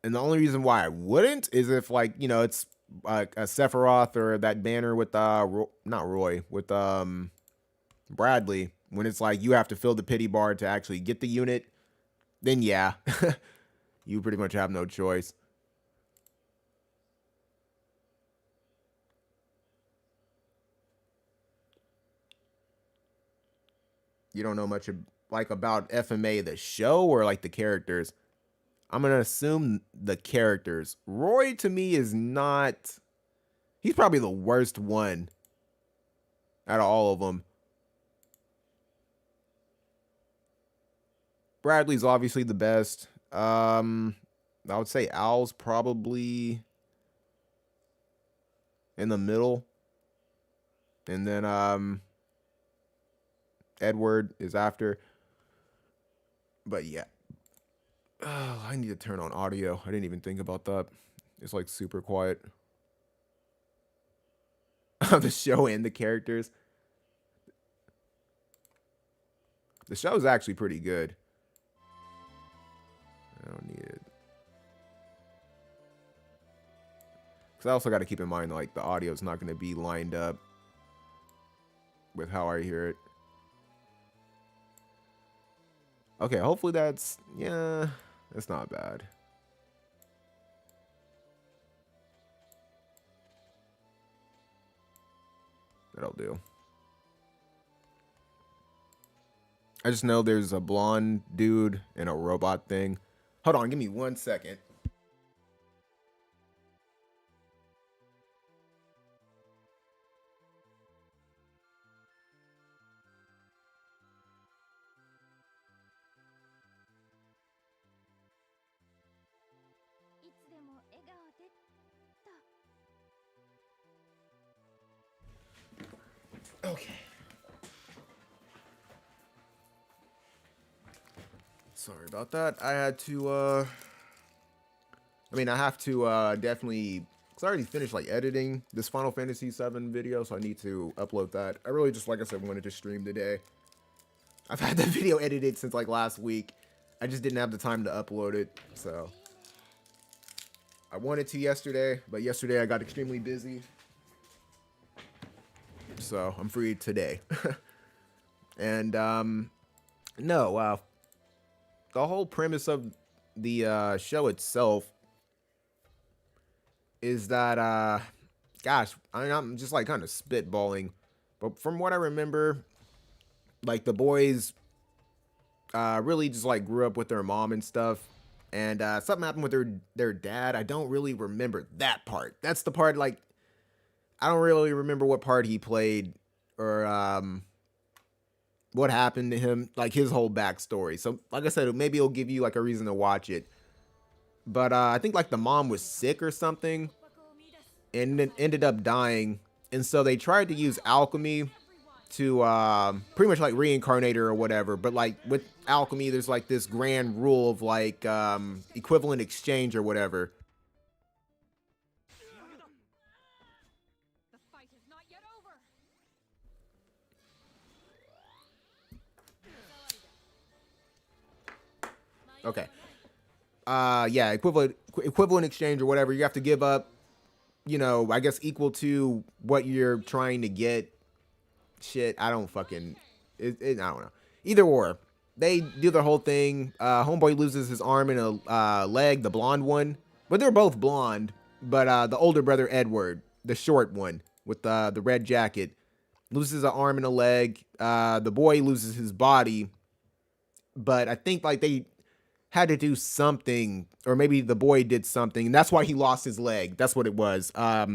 Speaker 1: And the only reason why I wouldn't is if it's a Sephiroth or that banner with not Roy, with Bradley, when it's you have to fill the pity bar to actually get the unit, then yeah, you pretty much have no choice. You don't know much about FMA the show or the characters. I'm gonna assume the characters. Roy to me is not. He's probably the worst one out of all of them. Bradley's obviously the best. I would say Al's probably in the middle. And then Edward is after. But yeah. Oh, I need to turn on audio. I didn't even think about that. It's super quiet. The show and the characters. The show is actually pretty good. I don't need it. Because I also got to keep in mind, the audio is not going to be lined up with how I hear it. Okay, hopefully that's not bad. That'll do. I just know there's a blonde dude and a robot thing. Hold on, give me 1 second. Okay. Sorry about that. I had to, I have to, definitely, because I already finished, editing this Final Fantasy VII video, so I need to upload that. I really just, like I said, wanted to stream today. I've had the video edited since, last week. I just didn't have the time to upload it, so. I wanted to yesterday, but yesterday I got extremely busy. So, I'm free today. And, no, the whole premise of the show itself is that, gosh, I'm just kind of spitballing, but from what I remember, the boys really just grew up with their mom and stuff, and something happened with their dad. I don't really remember that part. That's the part I don't really remember what part he played or what happened to him, his whole backstory. So, like I said, maybe it'll give you a reason to watch it. But I think the mom was sick or something, and then ended up dying. And so they tried to use alchemy to pretty much reincarnate her or whatever. But with alchemy, there's this grand rule of equivalent exchange or whatever. Okay. Yeah, equivalent equivalent exchange or whatever. You have to give up, you know, I guess equal to what you're trying to get. Shit, I don't fucking, I don't know. Either or, they do their whole thing. Homeboy loses his arm and a leg, the blonde one, but they're both blonde. But the older brother Edward, the short one with the red jacket, loses an arm and a leg. The boy loses his body, but I think like they had to do something, or maybe the boy did something, and that's why he lost his leg. That's what it was. I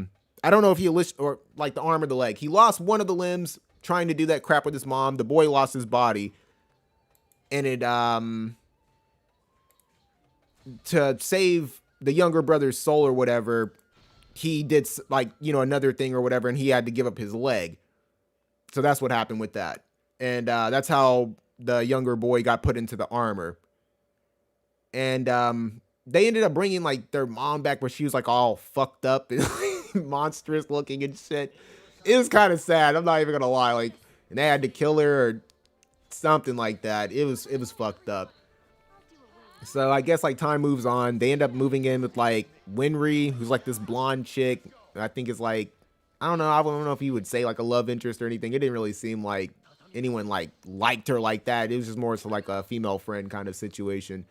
Speaker 1: don't know if he or like the arm or the leg. He lost one of the limbs trying to do that crap with his mom. The boy lost his body, and it to save the younger brother's soul or whatever, he did like, you know, another thing or whatever, and he had to give up his leg. So that's what happened with that, and that's how the younger boy got put into the armor. And they ended up bringing like their mom back, but she was like all fucked up and monstrous looking and shit. It was kind of sad. I'm not even gonna lie. Like, and they had to kill her or something like that. It was fucked up. So I guess like time moves on. They end up moving in with like Winry, who's like this blonde chick. I think is like, I don't know. I don't know if you would say like a love interest or anything. It didn't really seem like anyone like liked her like that. It was just more so like a female friend kind of situation.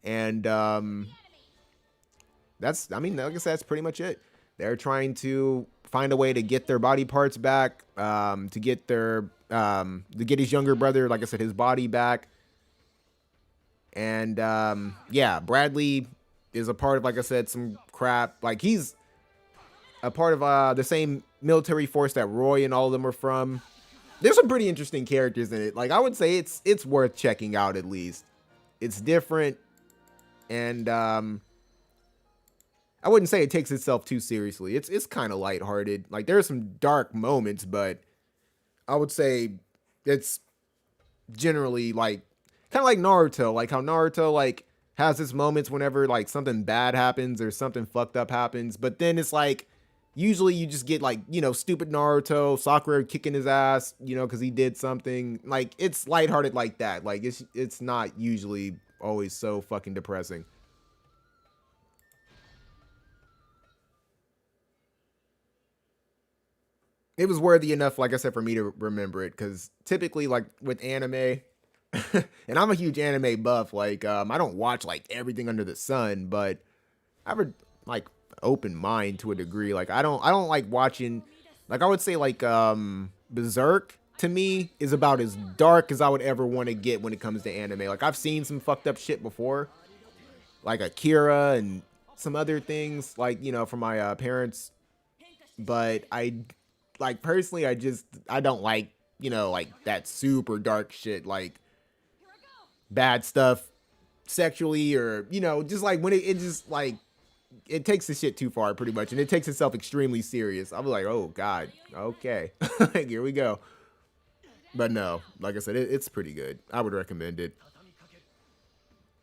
Speaker 1: And that's, I mean, like I said, that's pretty much it. They're trying to find a way to get their body parts back, to get his younger brother, like I said, his body back. And yeah, Bradley is a part of, like I said, some crap. Like, he's a part of the same military force that Roy and all of them are from. There's some pretty interesting characters in it. Like, I would say it's worth checking out at least. It's different. And I wouldn't say it takes itself too seriously. It's kind of lighthearted. Like, there are some dark moments, but I would say it's generally like kind of like Naruto. Like how Naruto like has its moments whenever like something bad happens or something fucked up happens, but then it's like usually you just get like, you know, stupid Naruto, Sakura kicking his ass, you know, because he did something. Like, it's lighthearted like that. Like, it's not usually always so fucking depressing. It was worthy enough, like I said, for me to remember it, because typically, like with anime, and I'm a huge anime buff. Like, I don't watch like everything under the sun, but I have a like open mind to a degree. Like, I don't like watching. Like, I would say like Berserk to me is about as dark as I would ever want to get when it comes to anime. Like, I've seen some fucked up shit before, like Akira and some other things, like, you know, from my parents. But I, like, personally, I don't like, you know, like that super dark shit, like bad stuff sexually, or, you know, just like when it just like, it takes the shit too far pretty much, and it takes itself extremely serious. I'll be like, oh God, okay. Here we go. But no, like I said, it's pretty good. I would recommend it.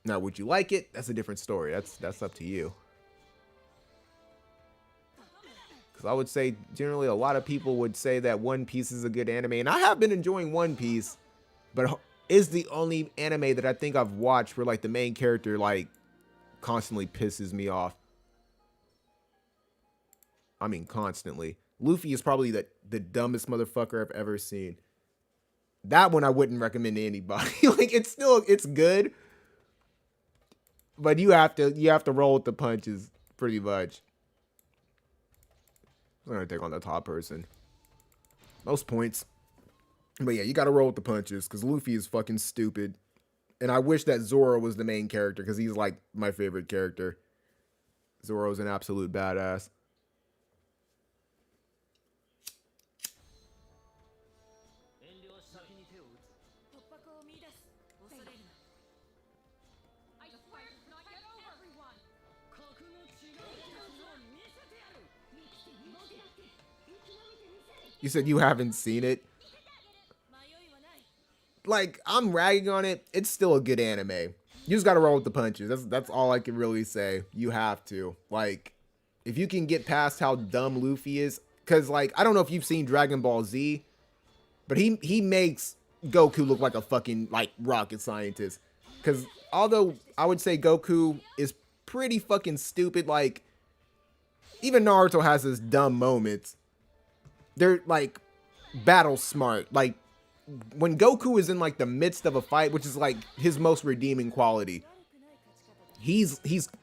Speaker 1: Now, would you like it? That's a different story. That's up to you. Because I would say generally a lot of people would say that One Piece is a good anime, and I have been enjoying One Piece, but is the only anime that I think I've watched where like the main character like constantly pisses me off. I mean, constantly. Luffy is probably the dumbest motherfucker I've ever seen. That one I wouldn't recommend to anybody. Like, it's good, but you have to roll with the punches pretty much. I'm gonna take on the top person. Most points. But yeah, you gotta roll with the punches, because Luffy is fucking stupid. And I wish that Zoro was the main character, because he's like my favorite character. Zoro's an absolute badass. You said you haven't seen it? Like, I'm ragging on it. It's still a good anime. You just gotta roll with the punches. That's all I can really say. You have to. Like, if you can get past how dumb Luffy is, because, like, I don't know if you've seen Dragon Ball Z, but he makes Goku look like a fucking, like, rocket scientist. Because although I would say Goku is pretty fucking stupid. Like, even Naruto has his dumb moments. They're like battle smart. Like, when Goku is in like the midst of a fight, which is like his most redeeming quality, he's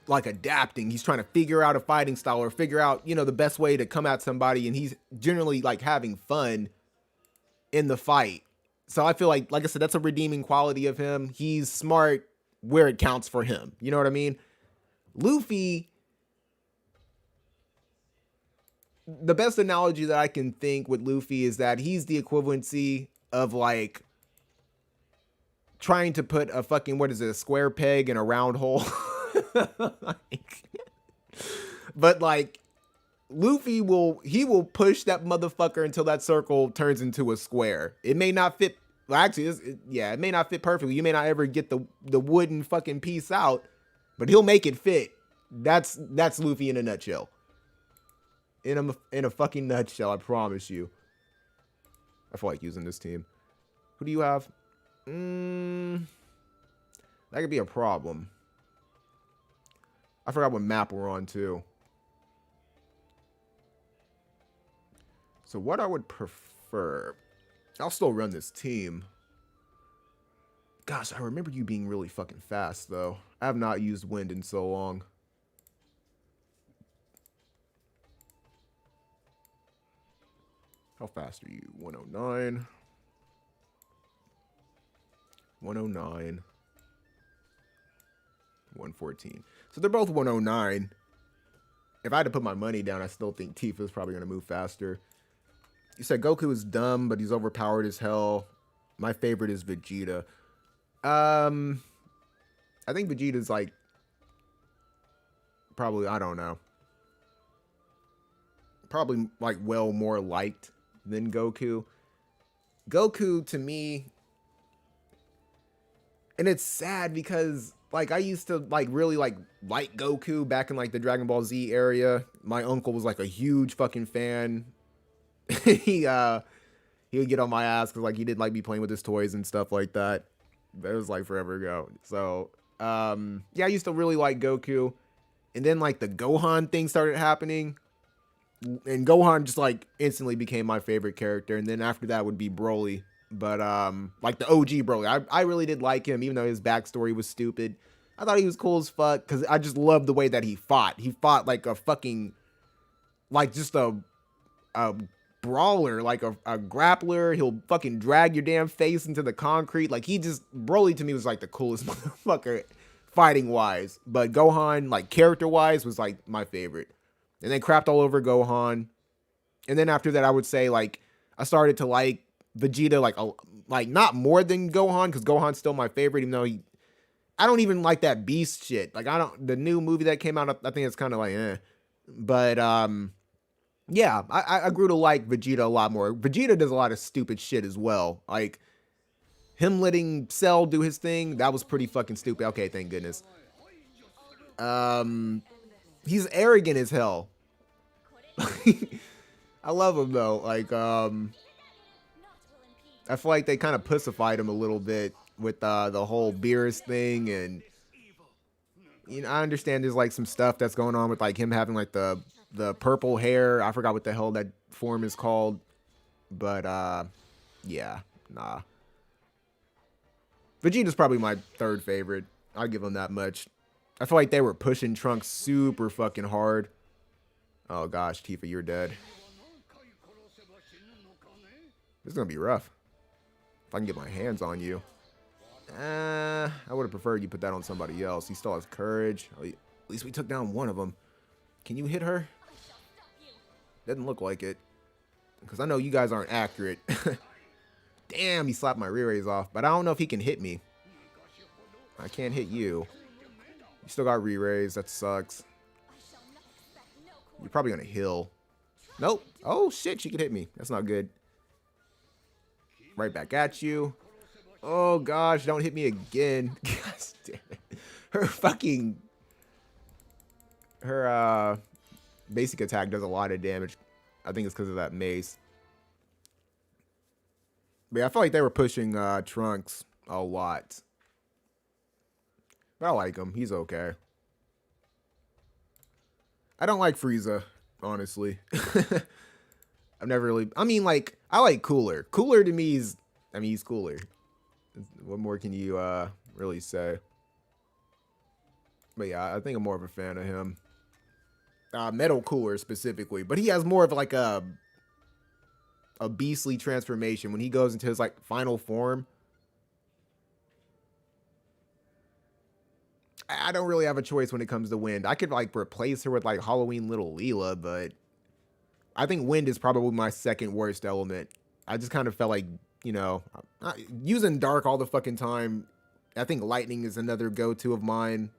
Speaker 1: like adapting. He's trying to figure out a fighting style or figure out, you know, the best way to come at somebody, and he's generally like having fun in the fight. So I feel like I said, that's a redeeming quality of him. He's smart where it counts for him. You know what I mean? Luffy, the best analogy that I can think with Luffy is that he's the equivalency of like trying to put a fucking, what is it, a square peg in a round hole. But like, Luffy will push that motherfucker until that circle turns into a square. It may not fit. Well, actually, it may not fit perfectly. You may not ever get the wooden fucking piece out, but he'll make it fit. That's Luffy in a nutshell. In a fucking nutshell, I promise you. I feel like using this team. Who do you have? That could be a problem. I forgot what map we're on too. So what I would prefer, I'll still run this team. Gosh, I remember you being really fucking fast though. I have not used wind in so long. How fast are you? 109. 109. 114. So they're both 109. If I had to put my money down, I still think Tifa's probably going to move faster. You said Goku is dumb, but he's overpowered as hell. My favorite is Vegeta. I think Vegeta's like probably, I don't know. Probably like well more liked than Goku. Goku to me, and it's sad because like I used to like really like Goku back in like the Dragon Ball Z area. My uncle was like a huge fucking fan. he would get on my ass because like he didn't like me playing with his toys and stuff like that. It was like forever ago. So yeah, I used to really like Goku, and then like the Gohan thing started happening, and Gohan just like instantly became my favorite character. And then after that would be Broly. But like the OG Broly, I really did like him, even though his backstory was stupid. I thought he was cool as fuck because I just loved the way that he fought. He fought like a fucking, like just a brawler, like a grappler. He'll fucking drag your damn face into the concrete. Like Broly to me was like the coolest motherfucker fighting wise. But Gohan, like character wise, was like my favorite. And then crapped all over Gohan. And then after that, I would say like I started to like Vegeta like not more than Gohan, because Gohan's still my favorite, even though I don't even like that Beast shit. Like the new movie that came out, I think it's kind of like But yeah, I grew to like Vegeta a lot more. Vegeta does a lot of stupid shit as well. Like him letting Cell do his thing, that was pretty fucking stupid. Okay, thank goodness. He's arrogant as hell. I love him though. Like I feel like they kind of pussified him a little bit with the whole Beerus thing, and you know, I understand there's like some stuff that's going on with like him having like the purple hair. I forgot what the hell that form is called, but yeah, nah. Vegeta's probably my third favorite. I'll give him that much. I feel like they were pushing Trunks super fucking hard. Oh gosh, Tifa, you're dead. This is gonna be rough. If I can get my hands on you. I would have preferred you put that on somebody else. He still has courage. At least we took down one of them. Can you hit her? Doesn't look like it. Because I know you guys aren't accurate. Damn, he slapped my re-raise off. But I don't know if he can hit me. I can't hit you. You still got re-raise. That sucks. You're probably going to heal. Nope. Oh, shit. She could hit me. That's not good. Right back at you. Oh, gosh. Don't hit me again. God damn it. Her basic attack does a lot of damage. I think it's because of that mace. But yeah, I feel like they were pushing Trunks a lot. But I like him. He's okay. I don't like Frieza, honestly. I've never really. I mean, like, I like Cooler. Cooler to me is. I mean, he's cooler. What more can you really say? But yeah, I think I'm more of a fan of him. Metal Cooler specifically, but he has more of like a beastly transformation when he goes into his like final form. I don't really have a choice when it comes to Wind. I could like replace her with like Halloween Little Leela, but I think Wind is probably my second worst element. I just kind of felt like, you know, using Dark all the fucking time. I think Lightning is another go-to of mine,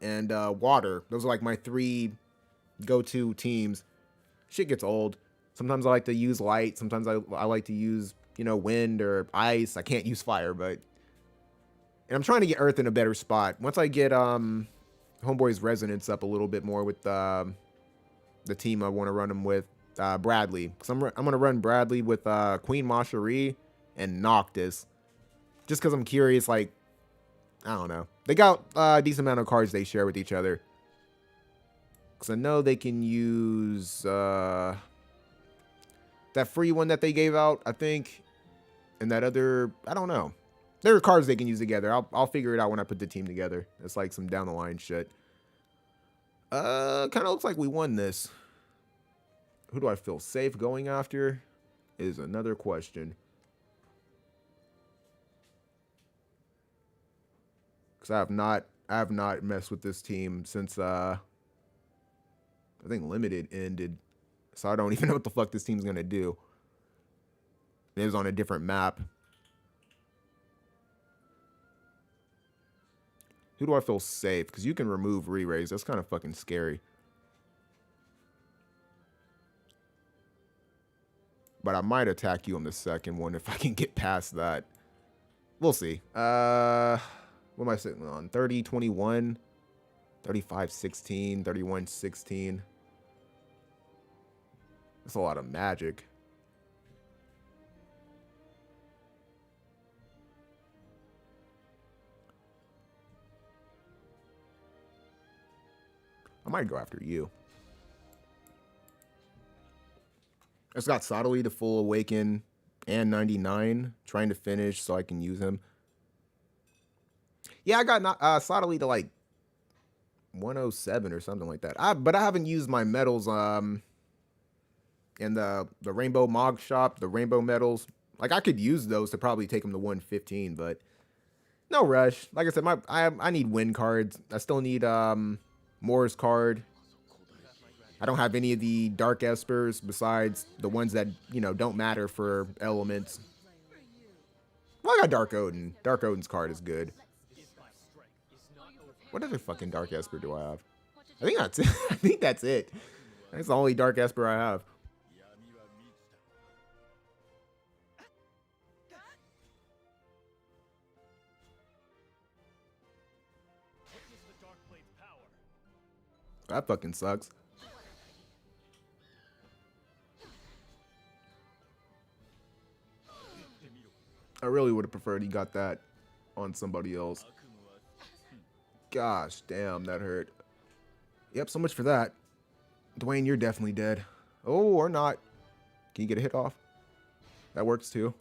Speaker 1: and Water. Those are like my three go-to teams. Shit gets old. Sometimes I like to use Light. Sometimes I like to use, you know, Wind or Ice. I can't use Fire, but... And I'm trying to get Earth in a better spot. Once I get Homeboy's Resonance up a little bit more with the team I want to run him with, Bradley. Because I'm going to run Bradley with Queen Macherie and Noctis. Just because I'm curious, like, I don't know. They got a decent amount of cards they share with each other. Because I know they can use that free one that they gave out, I think. And that other, I don't know. There are cards they can use together. I'll figure it out when I put the team together. It's like some down the line shit. Kind of looks like we won this. Who do I feel safe going after? Is another question. Because I have not messed with this team since I think Limited ended. So I don't even know what the fuck this team's gonna do. It was on a different map. Who do I feel safe? Because you can remove re-raise. That's kind of fucking scary. But I might attack you on the second one if I can get past that. We'll see. What am I sitting on? 30, 21, 35, 16, 31, 16. That's a lot of magic. I might go after you. It's got Sottily to full awaken and 99 trying to finish so I can use him. Yeah, I got Sottily to like 107 or something like that. But I haven't used my medals in the Rainbow Mog shop, the Rainbow medals. Like I could use those to probably take them to 115, but no rush. Like I said, I need win cards. I still need Moore's card. I don't have any of the Dark Espers besides the ones that, you know, don't matter for elements. Well, I got Dark Odin. Dark Odin's card is good. What other fucking Dark Esper do I have? I think that's it. I think that's it. That's the only Dark Esper I have. That fucking sucks. I really would have preferred he got that on somebody else. Gosh, damn, that hurt. Yep, so much for that. Dwayne, you're definitely dead. Oh, or not. Can you get a hit off? That works too.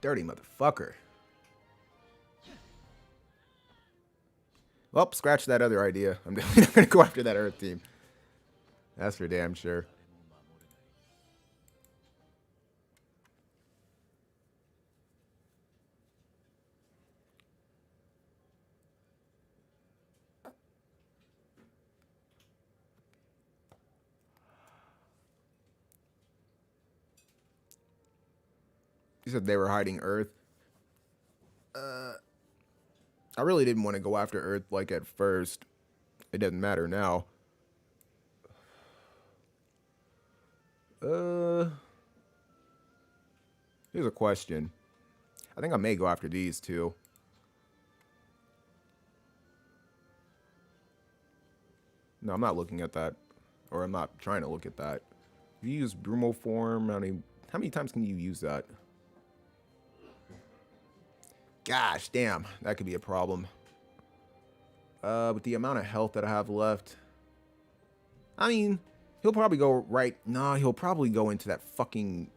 Speaker 1: Dirty motherfucker. Well, scratch that other idea. I'm definitely not going to go after that Earth team. That's for damn sure. You said they were hiding Earth. I really didn't want to go after Earth like at first. It doesn't matter now. Here's a question. I think I may go after these two. No, I'm not looking at that. Or I'm not trying to look at that. If you use Brumo form, how many times can you use that? Gosh, damn. That could be a problem. With the amount of health that I have left. I mean, he'll probably go right. Nah, he'll probably go into that fucking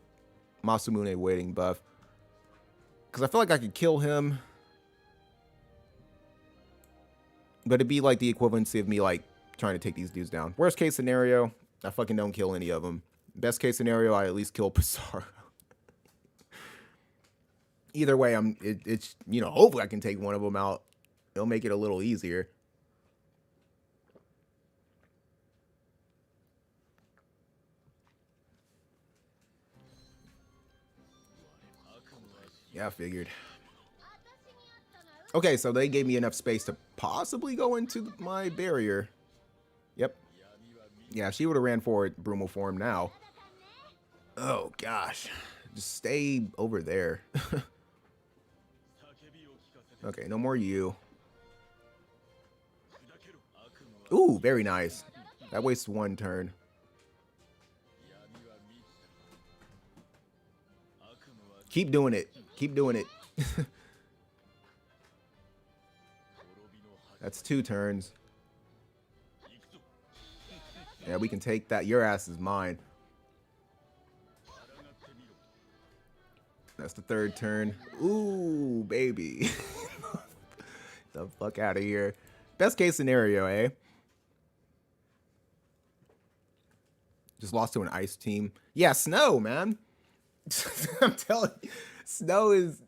Speaker 1: Masamune waiting buff. Because I feel like I could kill him. But it'd be like the equivalency of me, like, trying to take these dudes down. Worst case scenario, I fucking don't kill any of them. Best case scenario, I at least kill Pizarro. Either way, it's, you know, hopefully I can take one of them out. It'll make it a little easier. Yeah, I figured. Okay, so they gave me enough space to possibly go into my barrier. Yep. Yeah, she would have ran forward Brumal form now. Oh, gosh. Just stay over there. Okay, no more you. Ooh, very nice. That wastes one turn. Keep doing it. Keep doing it. That's 2 turns. Yeah, we can take that. Your ass is mine. That's the 3rd turn. Ooh, baby. The fuck out of here. Best case scenario, eh? Just lost to an ice team. Yeah, Snow, man. I'm telling you. Snow is...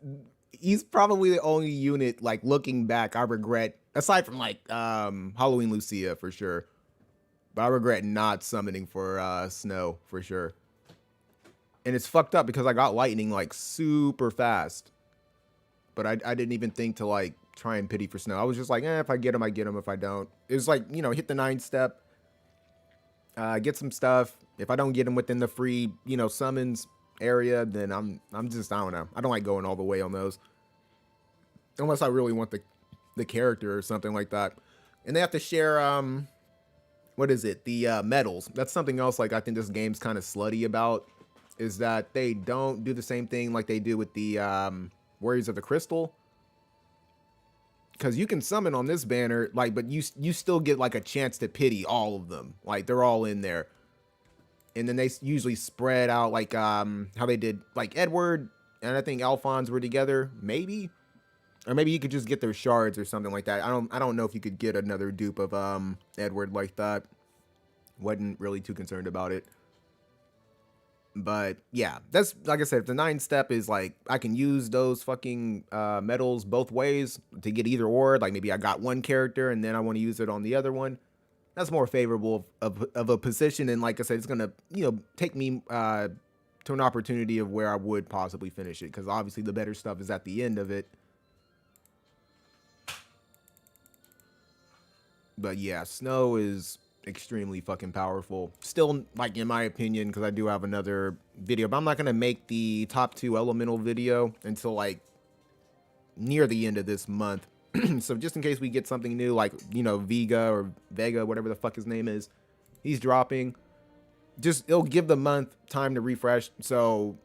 Speaker 1: He's probably the only unit, like, looking back, I regret... Aside from, like, Halloween Lucia, for sure. But I regret not summoning for Snow, for sure. And it's fucked up because I got Lightning, like, super fast. But I didn't even think to, like, try and pity for Snow. I was just like, if I get him, I get him. If I don't. It was like, you know, hit the 9-step. Get some stuff. If I don't get him within the free, you know, summons area, then I'm just, I don't know. I don't like going all the way on those. Unless I really want the character or something like that. And they have to share, what is it? The medals. That's something else, like, I think this game's kind of slutty about. Is that they don't do the same thing like they do with the Warriors of the Crystal. Because you can summon on this banner, like, but you still get, like, a chance to pity all of them. Like, they're all in there. And then they usually spread out, like, how they did, like, Edward and I think Alphonse were together, maybe? Or maybe you could just get their shards or something like that. I don't know if you could get another dupe of Edward like that. Wasn't really too concerned about it. But yeah, that's, like I said, if the 9-step is like, I can use those fucking medals both ways to get either or. Like, maybe I got one character and then I want to use it on the other one. That's more favorable of a position. And like I said, it's going to, you know, take me to an opportunity of where I would possibly finish it. Because obviously the better stuff is at the end of it. But yeah, Snow is extremely fucking powerful. Still, like, in my opinion, because I do have another video, but I'm not going to make the top 2 elemental video until, like, near the end of this month. So just in case we get something new, like, you know, Vega, whatever the fuck his name is, he's dropping. Just, it'll give the month time to refresh. So,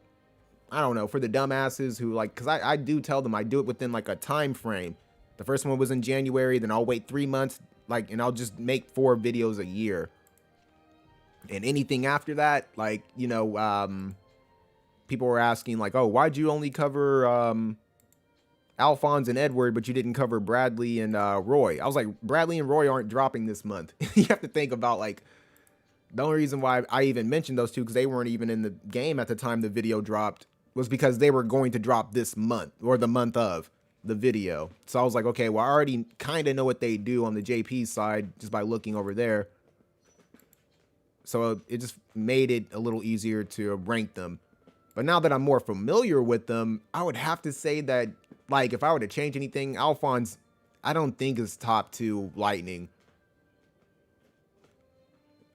Speaker 1: I don't know, for the dumbasses who, like, because I do tell them I do it within, like, a time frame. The first one was in January, then I'll wait 3 months, like, and I'll just make 4 videos a year. And anything after that, like, you know, people were asking, like, oh, why'd you only cover Alphonse and Edward, but you didn't cover Bradley and Roy? I was like, Bradley and Roy aren't dropping this month. You have to think about, like, the only reason why I even mentioned those two, because they weren't even in the game at the time the video dropped, was because they were going to drop this month, or the month of the video. So I was like, okay, well, I already kind of know what they do on the JP side just by looking over there. So it just made it a little easier to rank them. But now that I'm more familiar with them, I would have to say that, like, if I were to change anything, Alphonse, I don't think is top 2 Lightning.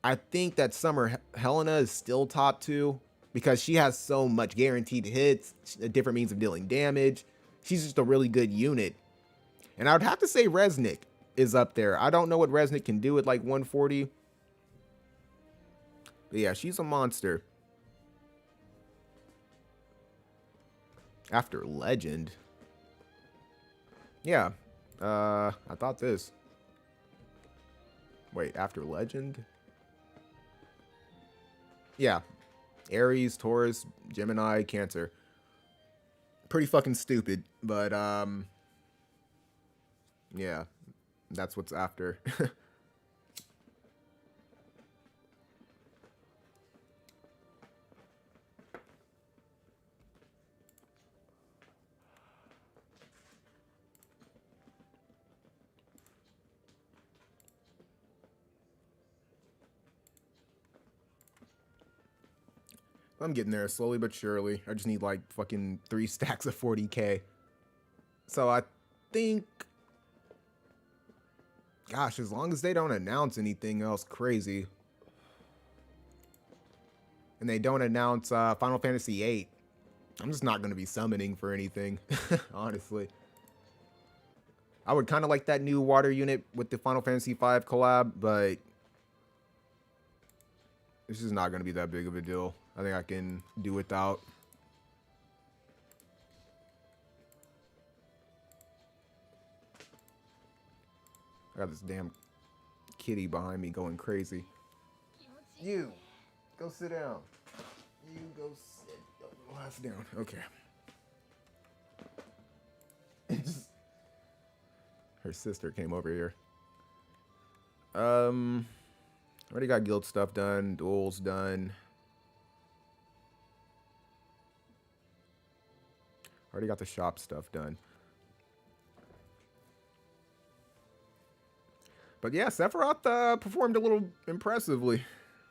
Speaker 1: I think that Summer Helena is still top 2 because she has so much guaranteed hits, different means of dealing damage. She's just a really good unit. And I would have to say Resnick is up there. I don't know what Resnick can do at like 140. But yeah, she's a monster. After Legend. Yeah. I thought this. Wait, after Legend? Yeah. Aries, Taurus, Gemini, Cancer. Pretty fucking stupid, but yeah, that's what's after. I'm getting there slowly but surely. I just need like fucking 3 stacks of 40k. So I think, gosh, as long as they don't announce anything else crazy, and they don't announce Final Fantasy VIII, I'm just not going to be summoning for anything, honestly. I would kind of like that new water unit with the Final Fantasy V collab, but this is not going to be that big of a deal. I think I can do without. I got this damn kitty behind me going crazy. You, go sit down. You go sit. Last down. Okay. Her sister came over here. Already got guild stuff done. Duels done. Already got the shop stuff done. But yeah, Sephiroth performed a little impressively.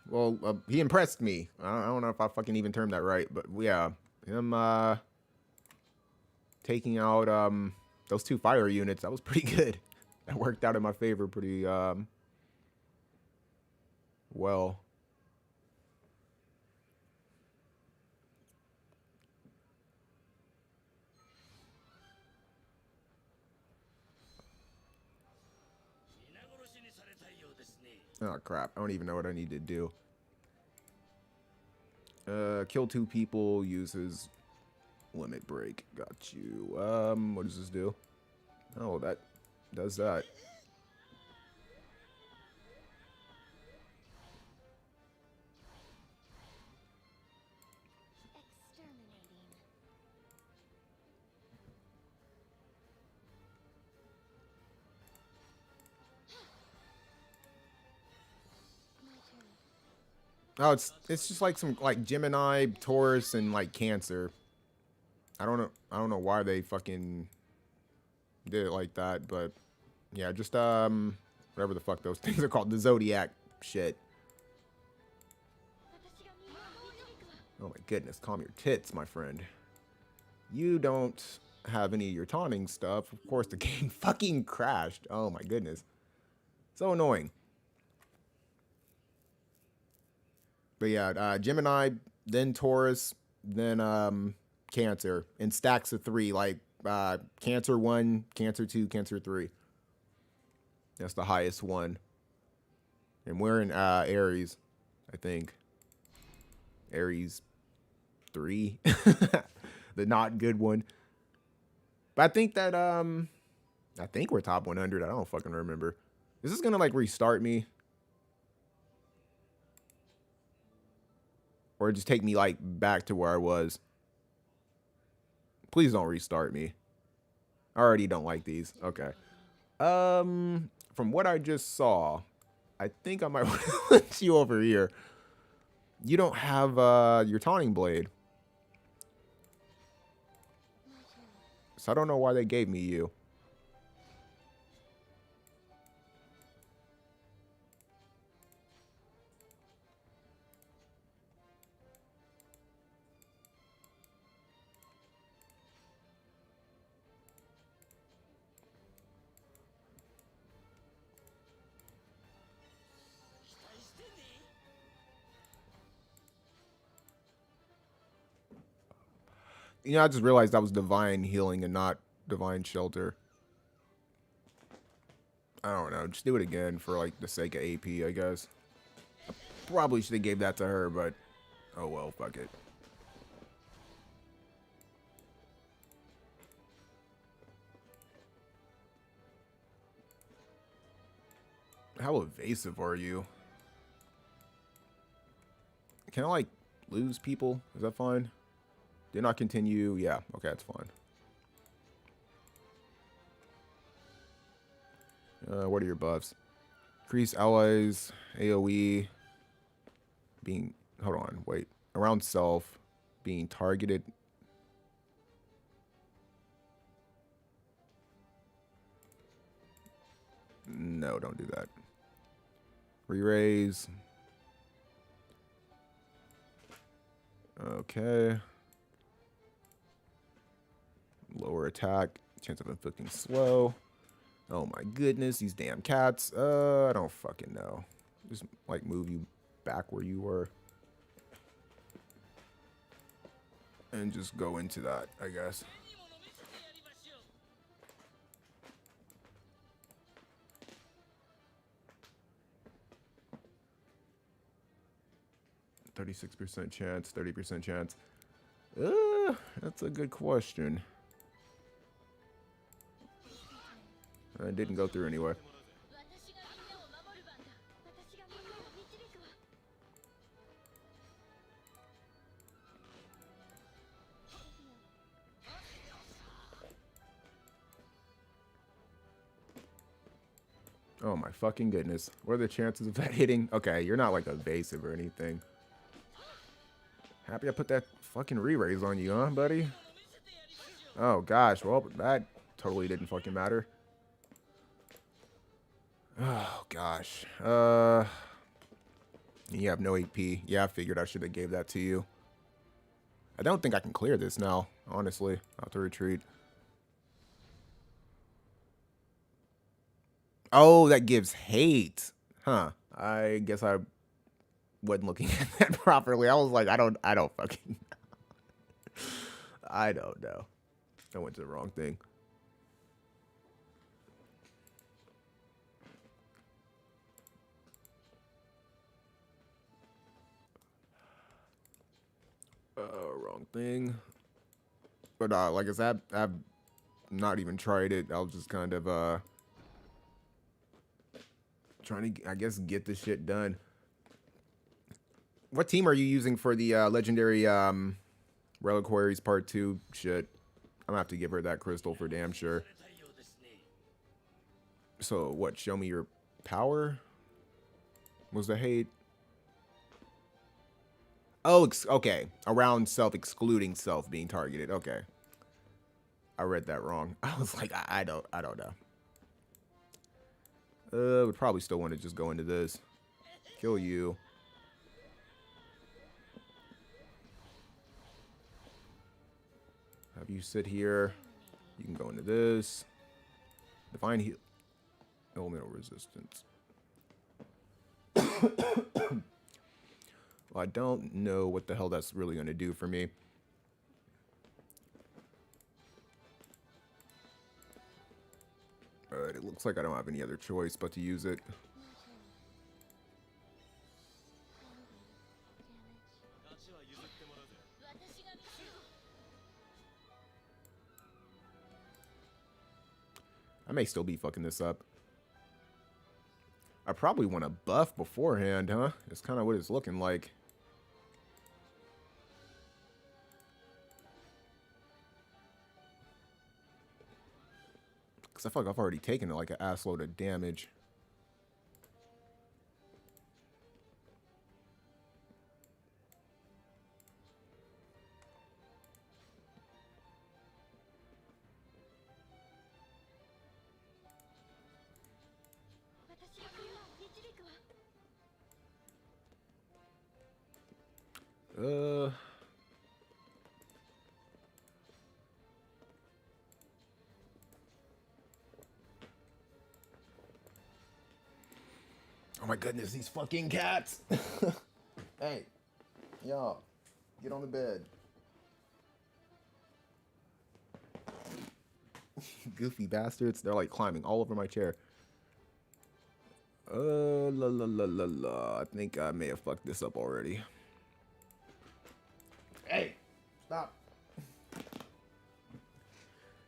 Speaker 1: Well, he impressed me. I don't know if I fucking even termed that right, but yeah, him taking out those 2 fire units, that was pretty good. That worked out in my favor pretty well. Oh crap, I don't even know what I need to do. Kill 2 people, uses limit break. Got you. What does this do? Oh, that does that. Oh, it's just like some like Gemini, Taurus, and like Cancer. I don't know why they fucking did it like that, but yeah, just whatever the fuck those things are called, the Zodiac shit. Oh my goodness, calm your tits, my friend. You don't have any of your taunting stuff. Of course, the game fucking crashed. Oh my goodness, so annoying. But yeah, Gemini, then Taurus, then Cancer, in stacks of 3, like Cancer 1, Cancer 2, Cancer 3. That's the highest one. And we're in Aries, I think. Aries 3. The not good one. But I think that I think we're top 100. I don't fucking remember. Is this gonna like restart me? Or just take me like back to where I was? Please don't restart me. I already don't like these. Okay. From what I just saw, I think I might want to let you over here. You don't have your taunting blade. So I don't know why they gave me you. You know, I just realized that was divine healing and not divine shelter. I don't know. Just do it again for like the sake of AP, I guess. Probably should have gave that to her, but oh well, fuck it. How evasive are you? Can I, like, lose people? Is that fine? Did not continue. Yeah, okay, that's fine. What are your buffs? Increase allies, AoE, being... Hold on, wait. Around self, being targeted. No, don't do that. Re-raise. Okay. Lower attack. Chance of inflicting slow. Oh my goodness, these damn cats. I don't fucking know. Just like move you back where you were. And just go into that, I guess. %36 chance, 30% chance. That's a good question. It didn't go through anywhere. Oh my fucking goodness. What are the chances of that hitting? Okay, you're not like evasive or anything. Happy I put that fucking re-raise on you, huh, buddy? Oh gosh, well, that totally didn't fucking matter. Oh gosh. You have no AP. Yeah, I figured I should have gave that to you. I don't think I can clear this now, honestly. I'll have to retreat. Oh, that gives hate. Huh. I guess I wasn't looking at that properly. I was like, I don't fucking know. I don't know. I went to the wrong thing. Wrong thing. But like I said, I've not even tried it. I was just kind of trying to, I guess, get this shit done. What team are you using for the legendary Reliquaries Part 2 shit? I'm gonna have to give her that crystal for damn sure. So what? Show me your power? Was the hate? Oh, okay. Around self, excluding self being targeted. Okay. I read that wrong. I was like, I don't know. Would probably still want to just go into this. Kill you. Have you sit here. You can go into this. Divine heal. Elemental resistance. Well, I don't know what the hell that's really going to do for me. Alright, it looks like I don't have any other choice but to use it. I may still be fucking this up. I probably want to buff beforehand, huh? It's kind of what it's looking like. Because I feel like I've already taken like an assload of damage. Oh my goodness, these fucking cats. Hey, y'all, get on the bed. Goofy bastards. They're like climbing all over my chair. La la la la la. I think I may have fucked this up already. Hey, stop.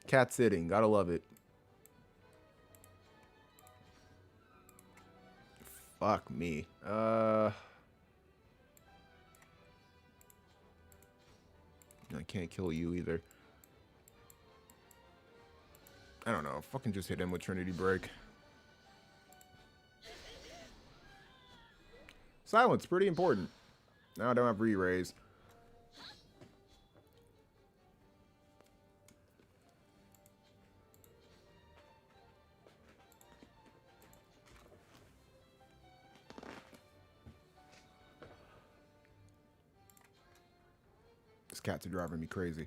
Speaker 1: Cat sitting, gotta love it. Fuck me. I can't kill you either. I don't know. Fucking just hit him with Trinity Break. Silence, pretty important. Now I don't have re-raise. These cats are driving me crazy.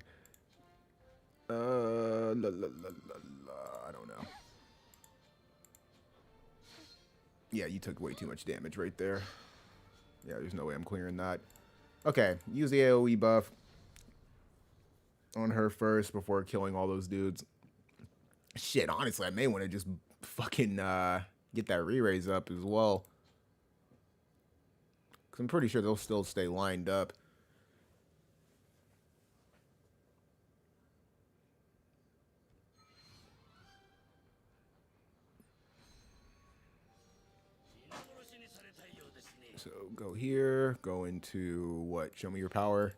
Speaker 1: I don't know. Yeah, you took way too much damage right there. Yeah, there's no way I'm clearing that. Okay, use the AoE buff on her first before killing all those dudes. Shit, honestly, I may want to just fucking get that re-raise up as well. Because I'm pretty sure they'll still stay lined up. So go here, go into what? Show me your power.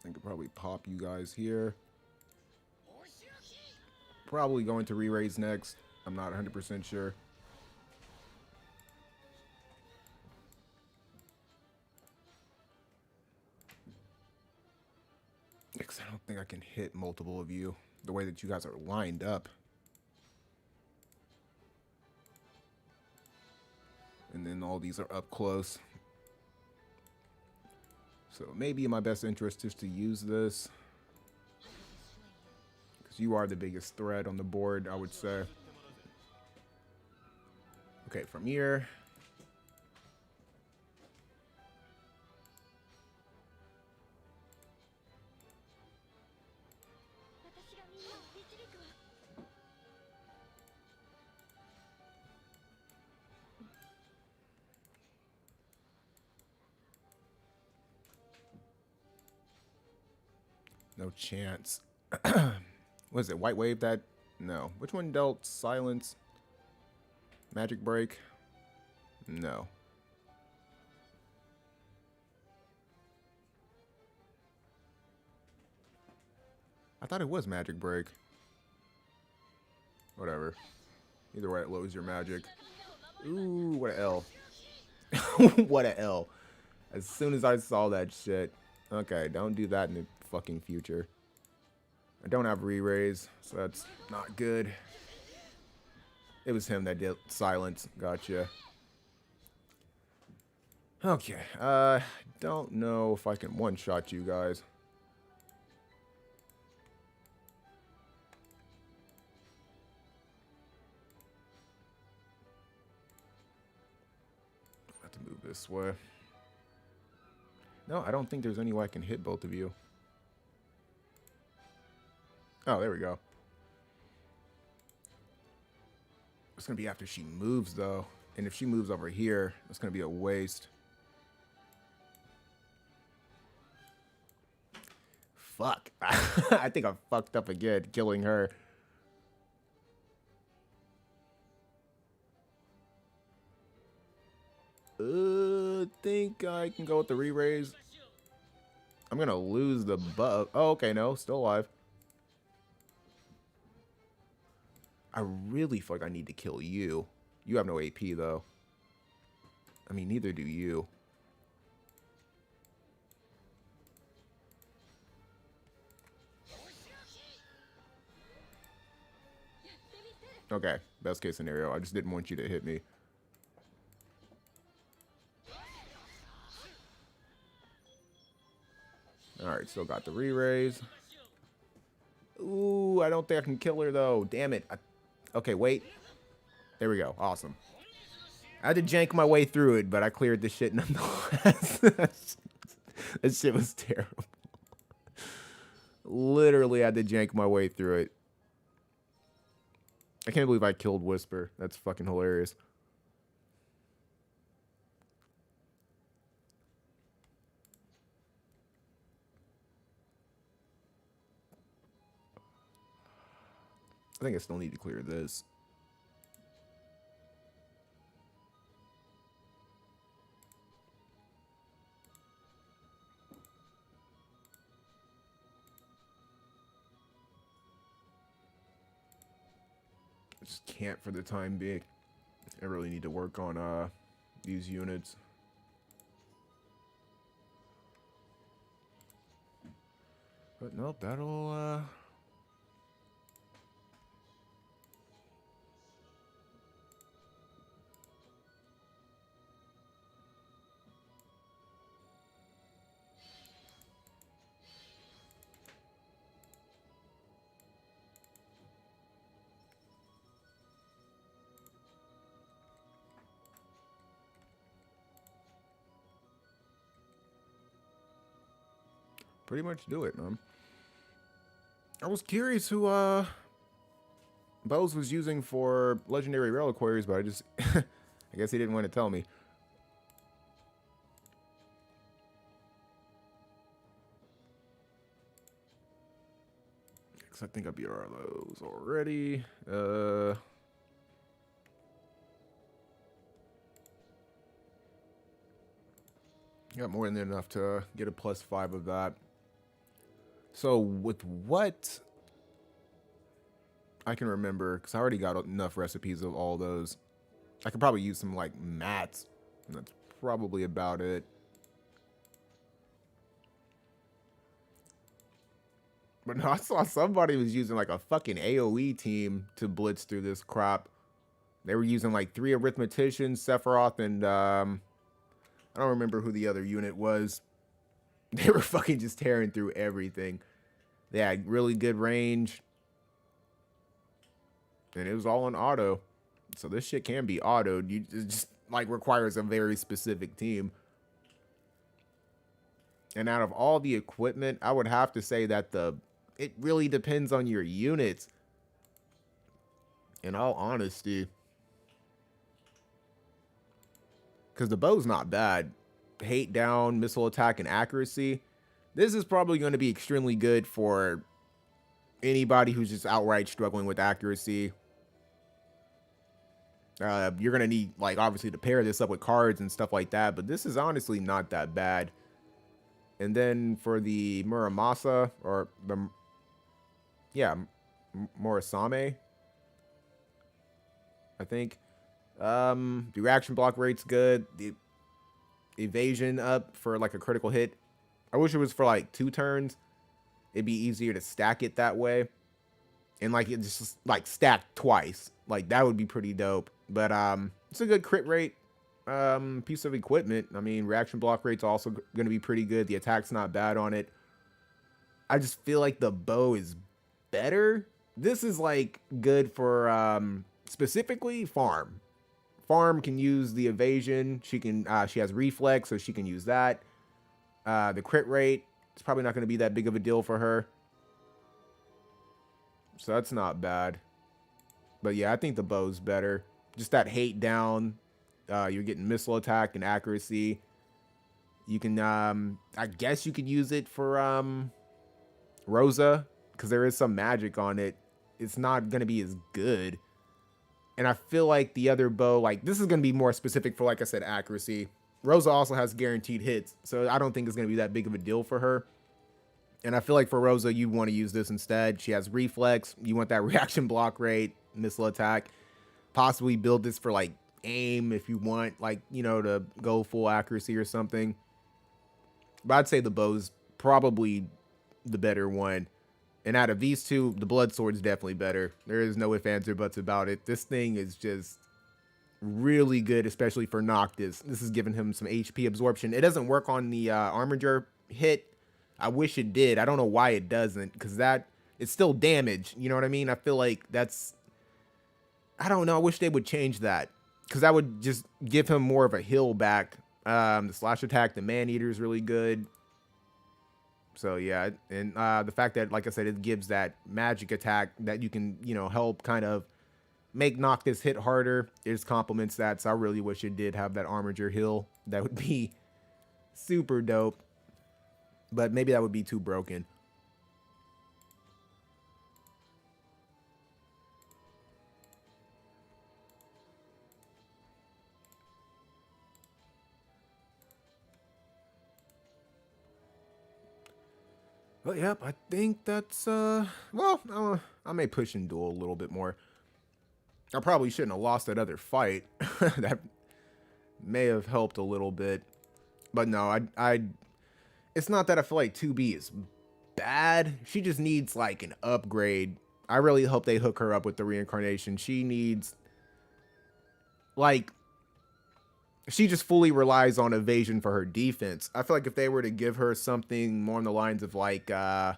Speaker 1: I could probably pop you guys here. Probably going to re-raise next. I'm not 100% sure. Because I don't think I can hit multiple of you the way that you guys are lined up. And then all these are up close. So maybe in my best interest is to use this. Because you are the biggest threat on the board, I would say. Okay, from here. No chance. What is it? White Wave that? No. Which one dealt silence? Magic Break? No. I thought it was Magic Break. Whatever. Either way, it lowers your magic. Ooh, what a L. What a L. As soon as I saw that shit. Okay, don't do that in the fucking future. I don't have re-raise, so that's not good. It was him that did silence. Gotcha. Okay, don't know if I can one-shot you guys. I have to move this way. No, I don't think there's any way I can hit both of you. Oh, there we go. It's going to be after she moves, though. And if she moves over here, it's going to be a waste. Fuck. I think I fucked up again, killing her. Think I can go with the re-raise. I'm going to lose the buff. Oh, okay, no. Still alive. I really feel like I need to kill you. You have no AP, though. I mean, neither do you. Okay, best case scenario. I just didn't want you to hit me. Alright, still got the re-raise. Ooh, I don't think I can kill her, though. Damn it. Okay, wait. There we go. Awesome. I had to jank my way through it, but I cleared the shit nonetheless. This shit was terrible. Literally had to jank my way through it. I can't believe I killed Whisper. That's fucking hilarious. I think I still need to clear this. I just can't for the time being. I really need to work on these units. But nope, that'll pretty much do it, man. I was curious who Bose was using for legendary reliquaries, but I just I guess he didn't want to tell me. Cause I think I beat all those already. Got more than enough to get a +5 of that. So with what I can remember, because I already got enough recipes of all those, I could probably use some like mats. And that's probably about it. But no, I saw somebody was using like a fucking AoE team to blitz through this crop. They were using like 3 arithmeticians, Sephiroth, and I don't remember who the other unit was. They were fucking just tearing through everything. They had really good range. And it was all on auto. So this shit can be autoed. It just like requires a very specific team. And out of all the equipment, I would have to say that it really depends on your units. In all honesty. Because the bow's not bad. Hate down, missile attack, and accuracy. This is probably going to be extremely good for anybody who's just outright struggling with accuracy. You're going to need, like, obviously to pair this up with cards and stuff like that. But this is honestly not that bad. And then for the Muramasa, or the, yeah, Murasame, I think. The reaction block rate's good. The evasion up for like a critical hit. I wish it was for like 2 turns. It'd be easier to stack it that way. And like it just like stacked twice. Like that would be pretty dope. But it's a good crit rate piece of equipment. I mean, reaction block rate's also going to be pretty good. The attack's not bad on it. I just feel like the bow is better. This is like good for specifically farm. Farm can use the evasion. She has reflex, so she can use that. The crit rate, it's probably not going to be that big of a deal for her. So that's not bad. But yeah, I think the bow's better. Just that hate down. You're getting missile attack and accuracy. You can, I guess you could use it for Rosa, because there is some magic on it. It's not going to be as good. And I feel like the other bow, like, this is going to be more specific for, like I said, accuracy. Rosa also has guaranteed hits, so I don't think it's going to be that big of a deal for her. And I feel like for Rosa, you want to use this instead. She has reflex. You want that reaction block rate, missile attack. Possibly build this for, like, aim if you want, like, you know, to go full accuracy or something. But I'd say the bow's probably the better one. And out of these two, the blood sword's definitely better. There is no ifs, ands, or buts about it. This thing is just really good, especially for Noctis. This is giving him some HP absorption. It doesn't work on the Armiger hit. I wish it did. I don't know why it doesn't, because it's still damage. You know what I mean? I feel like that's... I don't know. I wish they would change that, because that would just give him more of a heal back. The slash attack, the man-eater is really good. So yeah, and the fact that, like I said, it gives that magic attack that you can, you know, help kind of make Noctis hit harder. It just complements that. So I really wish it did have that Armiger heal. That would be super dope. But maybe that would be too broken. But yep, I think that's I may push and duel a little bit more. I probably shouldn't have lost that other fight. That may have helped a little bit. But no, I it's not that I feel like 2B is bad. She just needs like an upgrade. I really hope they hook her up with the reincarnation. She needs like she just fully relies on evasion for her defense. I feel like if they were to give her something more on the lines of like and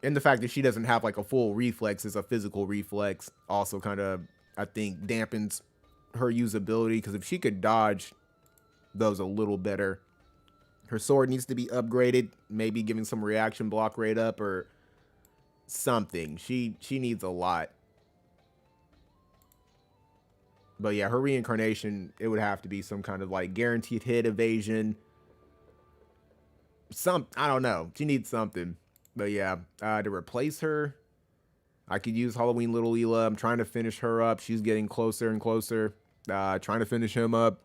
Speaker 1: the fact that she doesn't have like a full reflex as a physical reflex also kind of I think dampens her usability, because if she could dodge those a little better. Her sword needs to be upgraded, maybe giving some reaction block rate up or something. She needs a lot. But yeah, her reincarnation, it would have to be some kind of like guaranteed hit evasion. I don't know. She needs something. But yeah, to replace her, I could use Halloween Little Leela. I'm trying to finish her up. She's getting closer and closer. Trying to finish him up.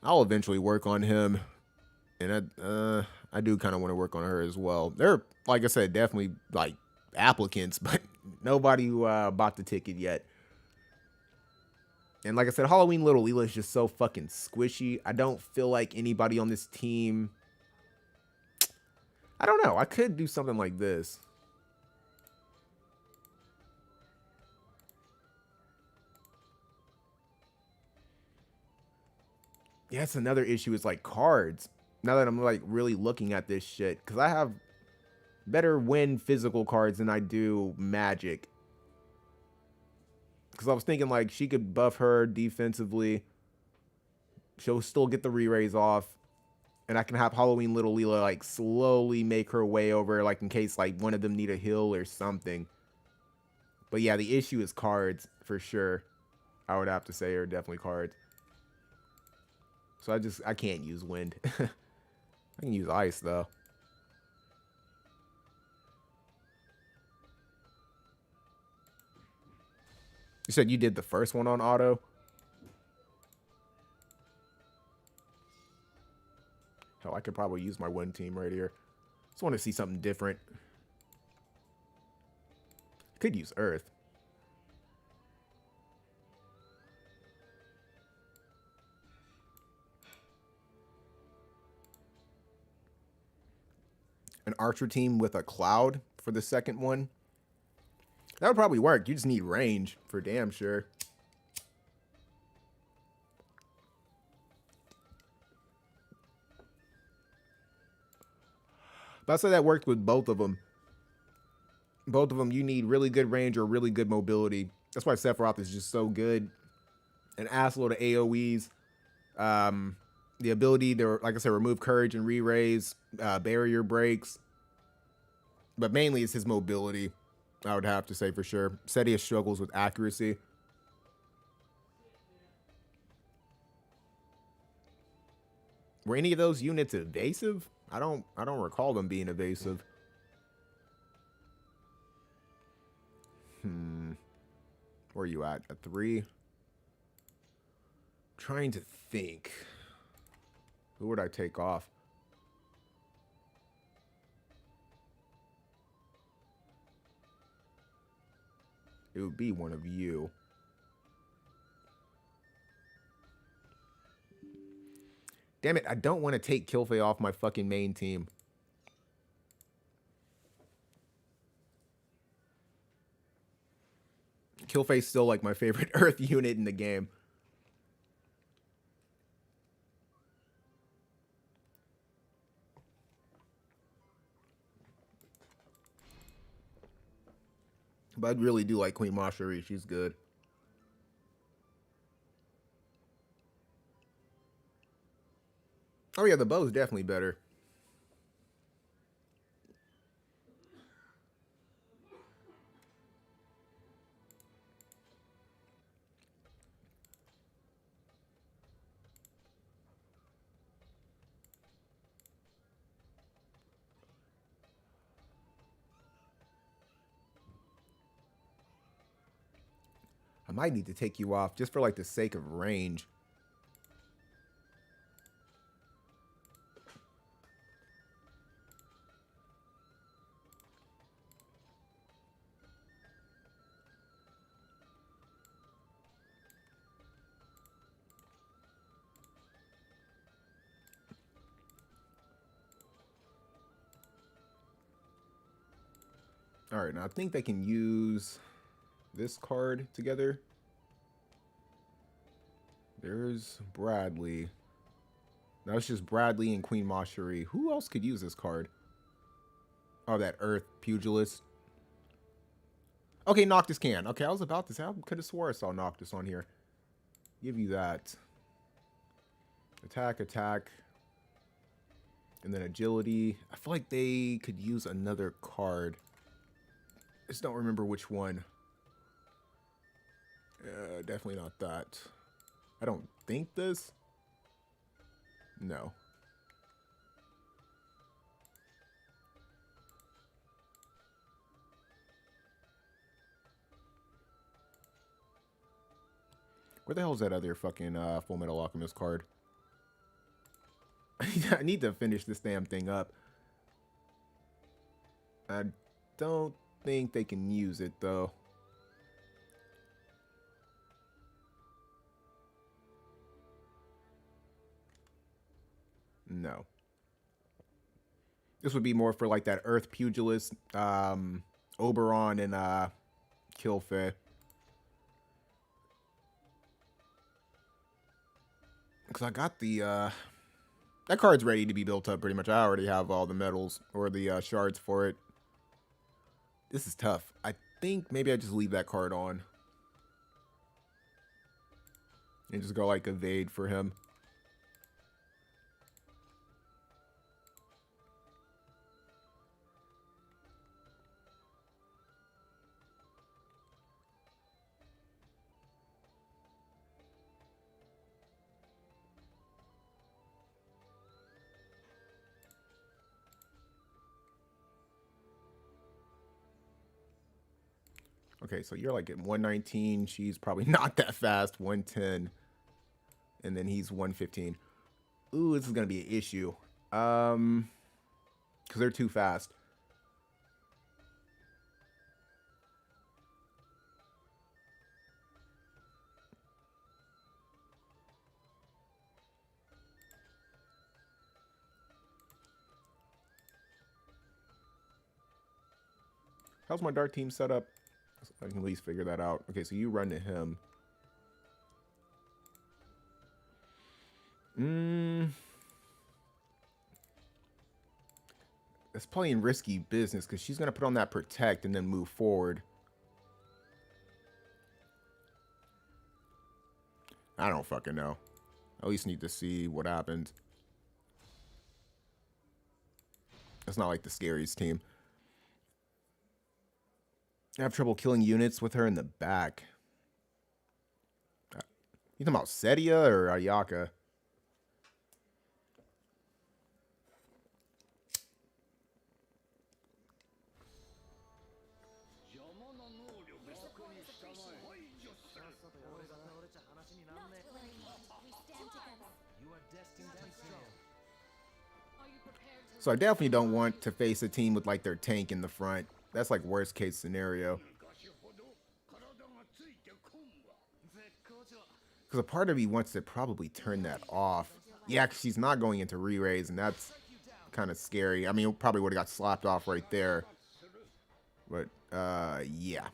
Speaker 1: I'll eventually work on him. And I do kind of want to work on her as well. They're, like I said, definitely like applicants, but nobody who bought the ticket yet. And like I said, Halloween Little Leela is just so fucking squishy. I don't feel like anybody on this team. I don't know. I could do something like this. Yeah, that's another issue is like cards. Now that I'm like really looking at this shit, because I have better win physical cards than I do magic. Because I was thinking like she could buff her defensively. She'll still get the re-raise off. And I can have Halloween Little Leela like slowly make her way over, like in case like one of them need a heal or something. But yeah, the issue is cards for sure. I would have to say, are definitely cards. So I can't use wind. I can use ice though. You said you did the first one on auto? Hell, I could probably use my wind team right here. Just want to see something different. Could use earth. An archer team with a cloud for the second one. That would probably work. You just need range for damn sure. But I'd say that worked with both of them. Both of them, you need really good range or really good mobility. That's why Sephiroth is just so good. An assload of AoEs. The ability to, like I said, remove courage and re-raise, barrier breaks. But mainly it's his mobility, I would have to say for sure. Setius struggles with accuracy. Were any of those units evasive? I don't recall them being evasive. Where are you at? A 3? Trying to think. Who would I take off? It would be one of you. Damn it, I don't want to take Kilfei off my fucking main team. Kilfei's still like my favorite Earth unit in the game. But I really do like Queen Mashari. She's good. Oh yeah, the bow's definitely better. I might need to take you off just for like the sake of range. Alright, now I think they can use this card together. There's Bradley. Now it's just Bradley and Queen Macherie. Who else could use this card? Oh, that Earth Pugilist. Okay, Noctis can. Okay, I was about to say, I could have swore I saw Noctis on here. Give you that. Attack, attack. And then agility. I feel like they could use another card. I just don't remember which one. Definitely not that. I don't think this. No. Where the hell is that other fucking Full Metal Alchemist card? I need to finish this damn thing up. I don't think they can use it, though. No. This would be more for like that Earth Pugilist, Oberon and Kilfe. Because I got the that card's ready to be built up pretty much. I already have all the medals or the shards for it. This is tough. I think maybe I just leave that card on. And just go like evade for him. Okay, so you're like at 119. She's probably not that fast. 110. And then he's 115. Ooh, this is going to be an issue. Because they're too fast. How's my dark team set up? So I can at least figure that out. Okay, so you run to him. It's playing risky business because she's going to put on that protect and then move forward. I don't fucking know. I at least need to see what happens. It's not like the scariest team. I have trouble killing units with her in the back. You talking about Setia or Ayaka? So I definitely don't want to face a team with like their tank in the front. That's like worst case scenario. Because a part of me wants to probably turn that off. Yeah, cause she's not going into re-raise, and that's kind of scary. I mean, it probably would have got slapped off right there. But, yeah.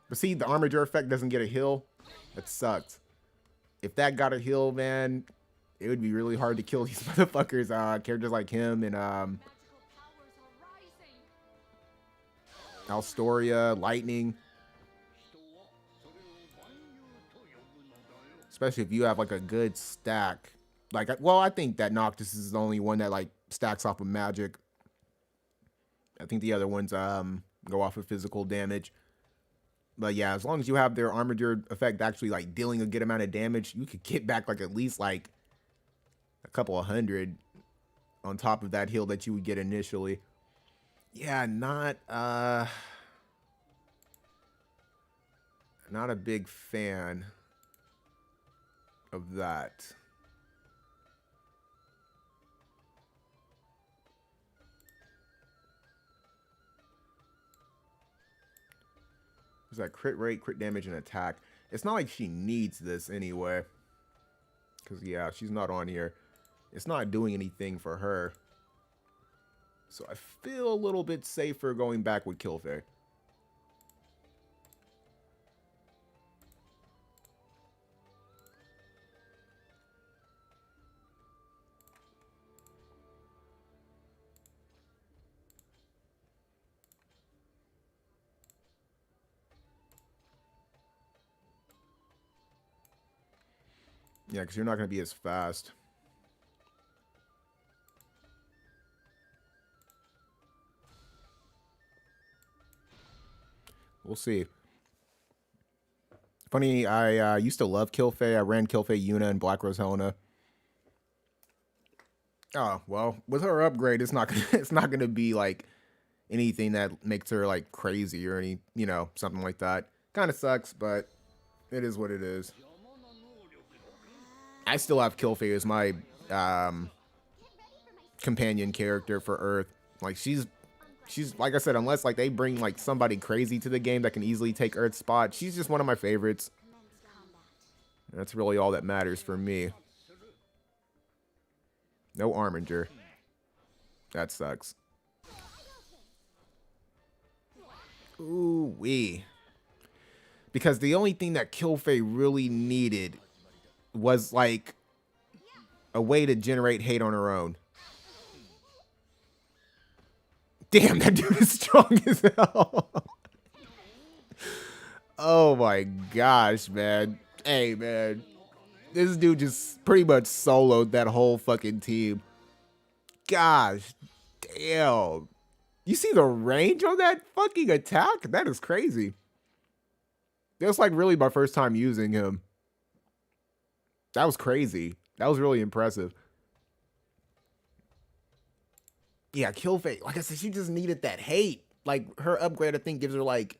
Speaker 1: But see, the Armiger effect doesn't get a heal. That sucks. If that got a heal, man, it would be really hard to kill these motherfuckers. Characters like him and, Alstoria, Lightning. Especially if you have like a good stack. Like, well, I think that Noctis is the only one that like stacks off of magic. I think the other ones go off of physical damage. But yeah, as long as you have their Armiger effect actually like dealing a good amount of damage, you could get back like at least like a couple of hundred on top of that heal that you would get initially. Yeah, not a big fan of that. There's that crit rate, crit damage, and attack. It's not like she needs this anyway. Because, yeah, she's not on here. It's not doing anything for her. So I feel a little bit safer going back with Killfay. Yeah, because you're not going to be as fast. We'll see. Funny, I used to love Killfay. I ran Killfay Yuna and Black Rose Helena. Oh well, with her upgrade, it's not gonna it's not gonna be like anything that makes her like crazy or any something like that. Kind of sucks, but it is what it is. I still have Killfay as my um, companion character for Earth. Like she's like I said, unless like they bring like somebody crazy to the game that can easily take Earth's spot, she's just one of my favorites. That's really all that matters for me. No Arminger. That sucks. Ooh wee. Because the only thing that Killfay really needed was like a way to generate hate on her own. Damn, that dude is strong as hell. Oh my gosh, man. Hey, man. This dude just pretty much soloed that whole fucking team. Gosh, damn. You see the range on that fucking attack? That is crazy. That was like really my first time using him. That was crazy. That was really impressive. Yeah, Killfay. Like I said, she just needed that hate. Like her upgrade, I think, gives her like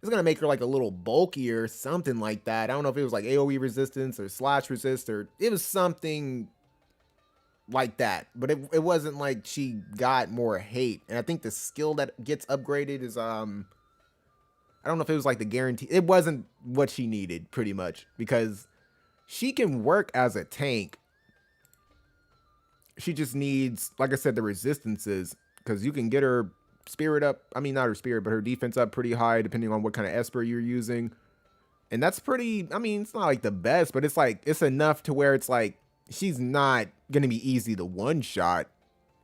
Speaker 1: it's gonna make her like a little bulkier, something like that. I don't know if it was like AoE resistance or slash resist or it was something like that. But it wasn't like she got more hate. And I think the skill that gets upgraded is I don't know if it was like the guarantee. It wasn't what she needed, pretty much, because she can work as a tank. She just needs, like I said, the resistances, because you can get her spirit up. I mean, not her spirit, but her defense up pretty high, depending on what kind of Esper you're using. And that's pretty, I mean, it's not like the best, but it's like, it's enough to where it's like, she's not going to be easy to one-shot.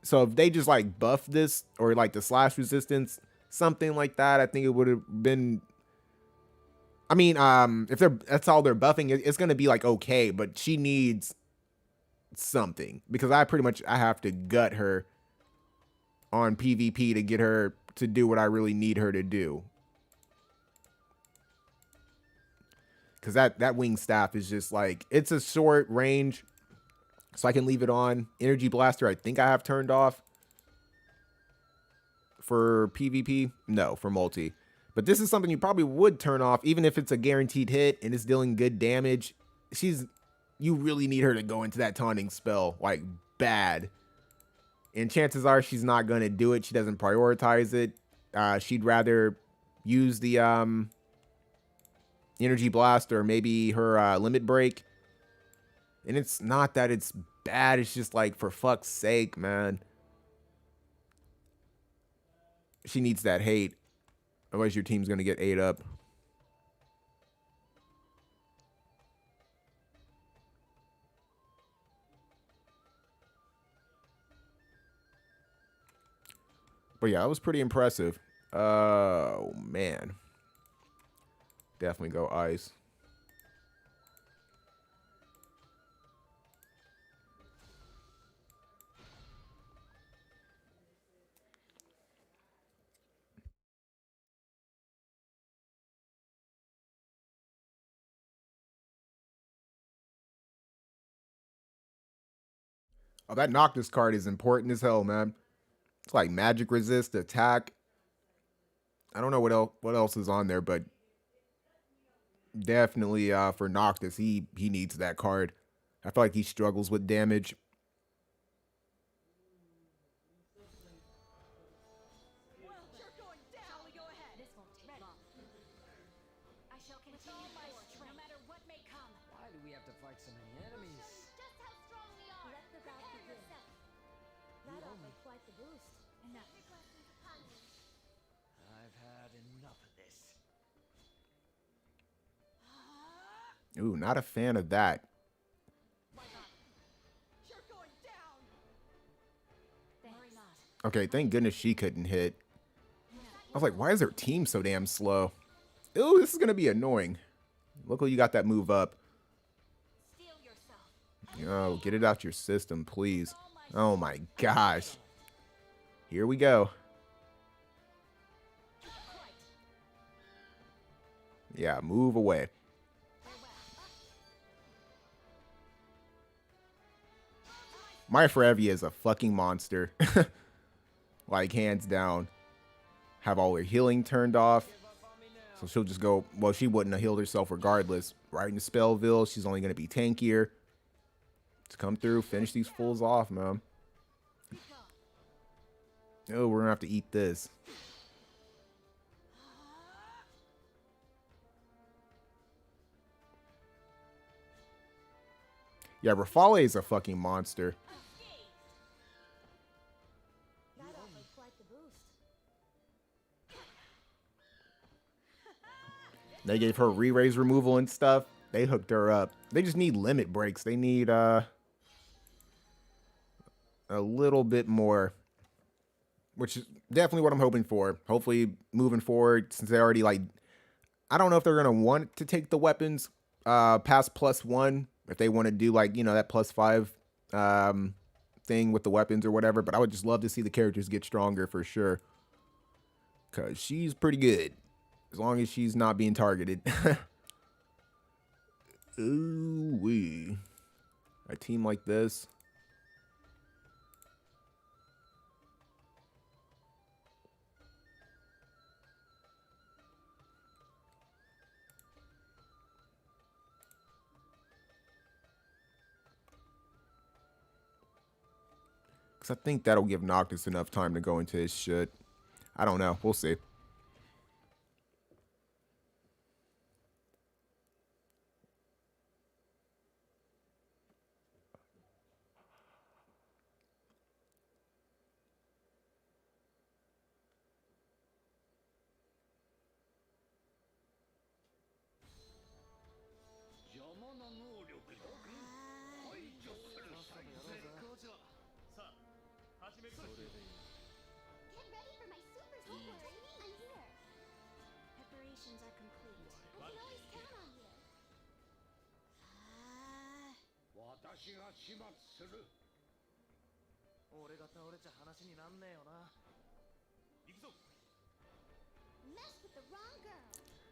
Speaker 1: So if they just like buff this, or like the slash resistance, something like that, I think it would have been, I mean, if that's all they're buffing, it's going to be like okay, but she needs something, because I have to gut her on PvP to get her to do what I really need her to do. Because that wing staff is just like, it's a short range, so I can leave it on. Energy Blaster, I think I have turned off for PvP. No, for multi. But this is something you probably would turn off, even if it's a guaranteed hit and it's dealing good damage. You really need her to go into that taunting spell, like, bad. And chances are she's not going to do it. She doesn't prioritize it. She'd rather use the Energy Blast or maybe her Limit Break. And it's not that it's bad. It's just like, for fuck's sake, man. She needs that hate. Otherwise your team's going to get ate up. But yeah, it was pretty impressive. Oh, man. Definitely go ice. Oh, that Noctis card is important as hell, man. It's like magic resist, attack. I don't know what else is on there, but definitely for Noctis, he needs that card. I feel like he struggles with damage.
Speaker 2: I've had enough of this.
Speaker 1: Ooh, not a fan of that.
Speaker 2: You're going down.
Speaker 1: Okay, thank goodness she couldn't hit. I was like, why is her team so damn slow? Ooh, this is going to be annoying. Look who you got that move up. Oh, get it out your system, please. Oh my gosh. Here we go. Yeah, move away. My Ferevia is a fucking monster. Like, hands down. Have all her healing turned off. So she'll just go, well, she wouldn't have healed herself regardless. Right into Spellville, she's only going to be tankier. To come through, finish these fools off, man. Oh, we're going to have to eat this. Yeah, Rafale is a fucking monster. They gave her re-raise removal and stuff. They hooked her up. They just need limit breaks. They need a little bit more, which is definitely what I'm hoping for. Hopefully, moving forward, since they already, like, I don't know if they're going to want to take the weapons past +1, if they want to do, like, you know, that +5 thing with the weapons or whatever, but I would just love to see the characters get stronger for sure. Because she's pretty good. As long as she's not being targeted. Ooh-wee. A team like this. Because I think that'll give Noctis enough time to go into his shit. I don't know. We'll see.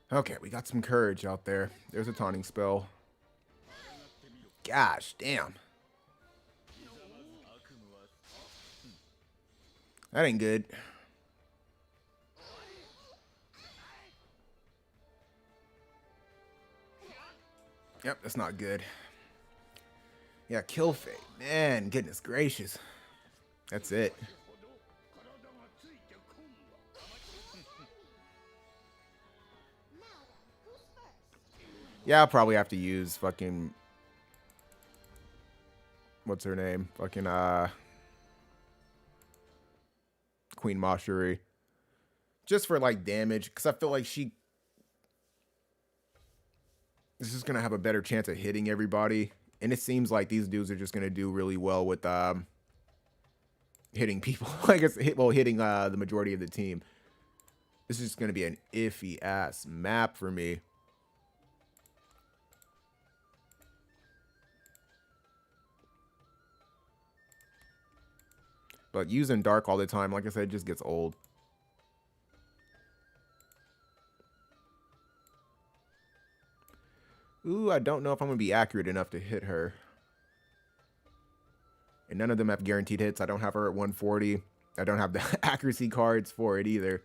Speaker 1: Okay, we got some courage out there. There's a taunting spell. Gosh, damn. That ain't good. Yep, that's not good. Yeah, kill fate. Man, goodness gracious. That's it. Yeah, I'll probably have to use fucking... What's her name? Fucking, Queen Mashuri. Just for, like, damage. Because I feel like she... This is going to have a better chance of hitting everybody. And it seems like these dudes are just going to do really well with, hitting people. I guess, hitting, the majority of the team. This is going to be an iffy-ass map for me. But using Dark all the time, like I said, it just gets old. Ooh, I don't know if I'm going to be accurate enough to hit her. And none of them have guaranteed hits. I don't have her at 140. I don't have the accuracy cards for it either.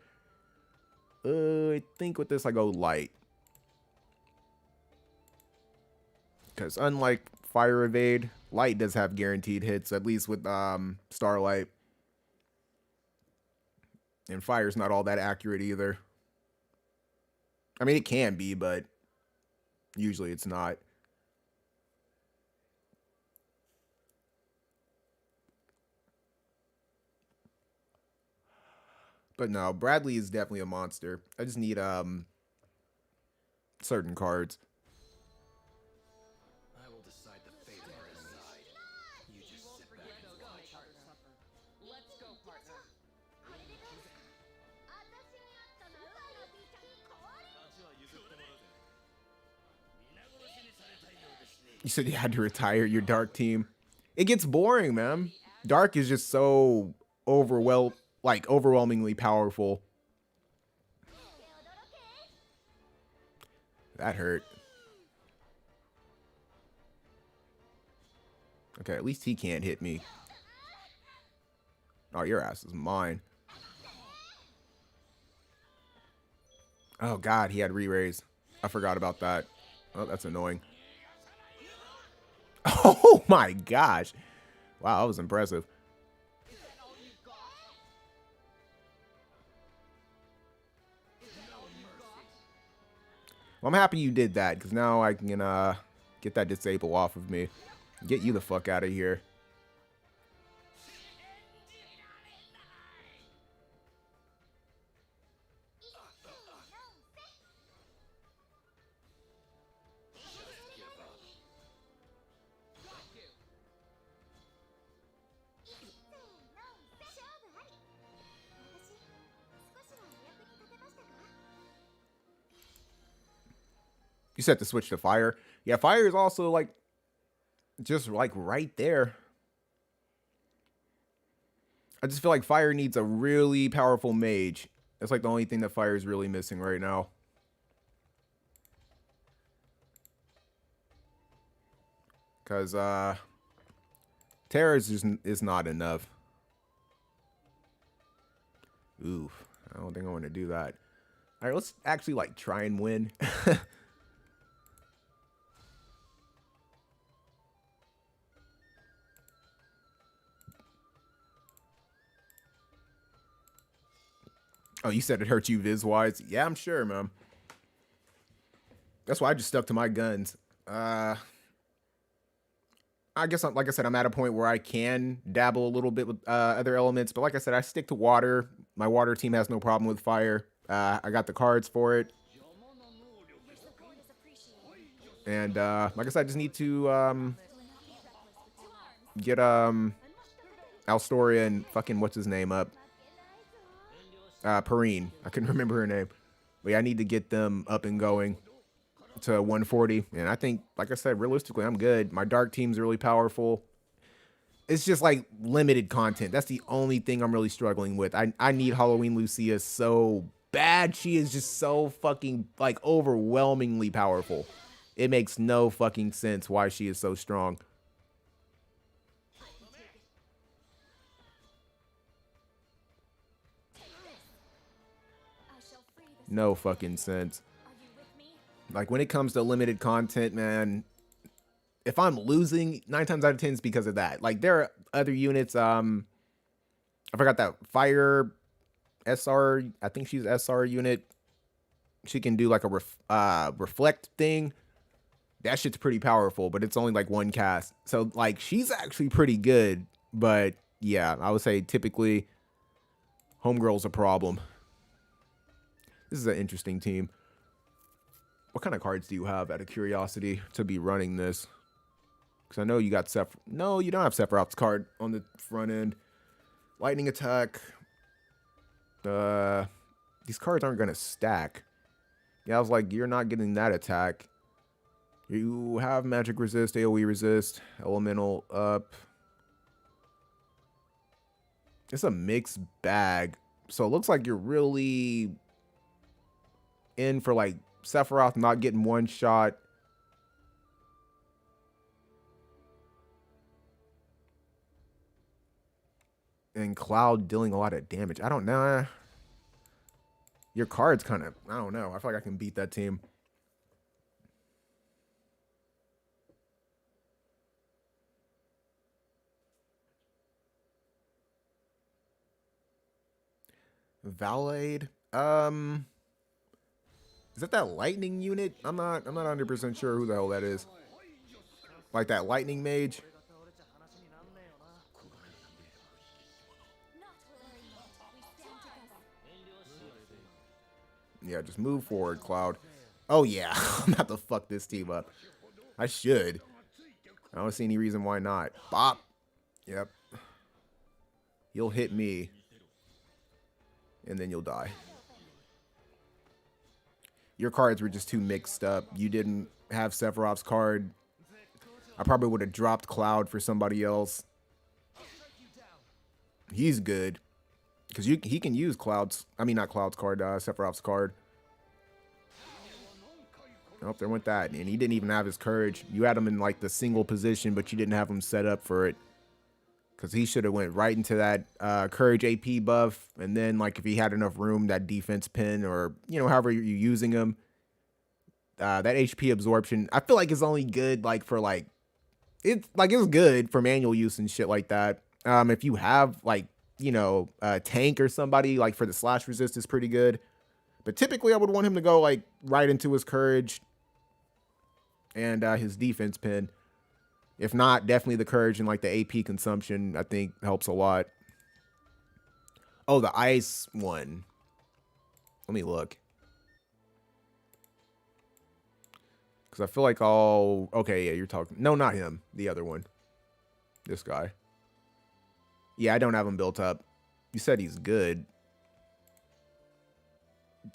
Speaker 1: I think with this I go light. Because unlike Fire Evade, Light does have guaranteed hits, at least with Starlight. And Fire's not all that accurate either. I mean, it can be, but usually it's not. But no, Bradley is definitely a monster. I just need certain cards.
Speaker 2: I will decide the fate of our enemies. You just sit back and watch.
Speaker 3: Let's go, partner.
Speaker 1: You said you had to retire your dark team. It gets boring, man. Dark is just so overwhelmingly powerful. That hurt. Okay, at least he can't hit me. Oh, your ass is mine. Oh, God, he had re-raise. I forgot about that. Oh, that's annoying. Oh, my gosh. Wow, that was impressive. Well, I'm happy you did that, because now I can get that disable off of me. Get you the fuck out of here. You set the switch to fire. Yeah, fire is also like just like right there. I just feel like fire needs a really powerful mage. That's like the only thing that fire is really missing right now. Because Terra is not enough. Oof. I don't think I want to do that. All right, let's actually like try and win. Oh, you said it hurt you viz-wise? Yeah, I'm sure, man. That's why I just stuck to my guns. I guess, like I said, I'm at a point where I can dabble a little bit with other elements. But like I said, I stick to water. My water team has no problem with fire. I got the cards for it. And like I said, I just need to get Alstoria and fucking what's his name up. Perrine. I couldn't remember her name. But yeah, I need to get them up and going to 140. And I think, like I said, realistically, I'm good. My dark team's really powerful. It's just like limited content. That's the only thing I'm really struggling with. I need Halloween Lucia so bad. She is just so fucking like overwhelmingly powerful. It makes no fucking sense why she is so strong. No fucking sense. Like when it comes to limited content, man, if I'm losing 9 times out of 10 is because of that. Like there are other units. I forgot that fire SR. I think she's SR unit. She can do like a reflect thing. That shit's pretty powerful, but it's only like one cast. So like she's actually pretty good. But yeah, I would say typically Homegirl's a problem. This is an interesting team. What kind of cards do you have out of curiosity to be running this? Because I know you got Sephiroth. No, you don't have Sephiroth's card on the front end. Lightning attack. These cards aren't going to stack. Yeah, I was like, you're not getting that attack. You have magic resist, AoE resist, elemental up. It's a mixed bag. So it looks like you're really in for like Sephiroth not getting one shot. And Cloud dealing a lot of damage. I don't know. Your card's kind of, I don't know. I feel like I can beat that team. Valade. Is that lightning unit? I'm not 100% sure who the hell that is. Like that lightning mage. Yeah, just move forward, Cloud. Oh, yeah. I'm about to fuck this team up. I should. I don't see any reason why not. Bop. Yep. You'll hit me. And then you'll die. Your cards were just too mixed up. You didn't have Sephiroth's card. I probably would have dropped Cloud for somebody else. He's good. Because he can use Cloud's... I mean, not Cloud's card, Sephiroth's card. Oh, there went that. And he didn't even have his courage. You had him in, like, the single position, but you didn't have him set up for it. Because he should have went right into that courage AP buff. And then, like, if he had enough room, that defense pin or, you know, however you're using him. That HP absorption, I feel like it's only good, like, for, like... It's good for manual use and shit like that. If you have, like, you know, a tank or somebody, like, for the slash resist is pretty good. But typically I would want him to go, like, right into his courage and his defense pin. If not, definitely the courage and, like, the AP consumption, I think, helps a lot. Oh, the ice one. Let me look. Because I feel like all... Okay, yeah, you're talking... No, not him. The other one. This guy. Yeah, I don't have him built up. You said he's good.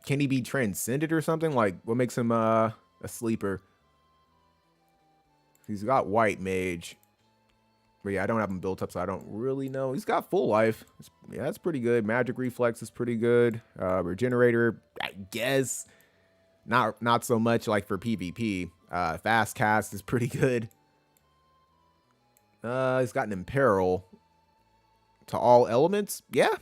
Speaker 1: Can he be transcended or something? Like, what makes him a sleeper? He's got white mage. But yeah, I don't have him built up, so I don't really know. He's got full life. Yeah, that's pretty good. Magic reflex is pretty good. Regenerator, I guess. Not so much like for PvP. Fast cast is pretty good. He's got an imperil to all elements. Yeah.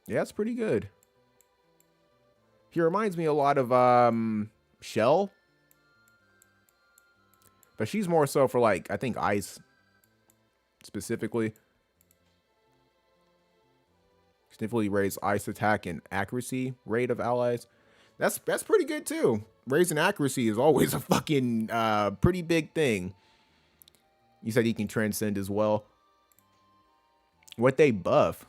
Speaker 1: Yeah, it's pretty good. He reminds me a lot of Shell. But she's more so for, like, I think ice specifically. Significantly raise ice attack and accuracy rate of allies. That's pretty good too. Raising accuracy is always a fucking pretty big thing. You said he can transcend as well. What they buff?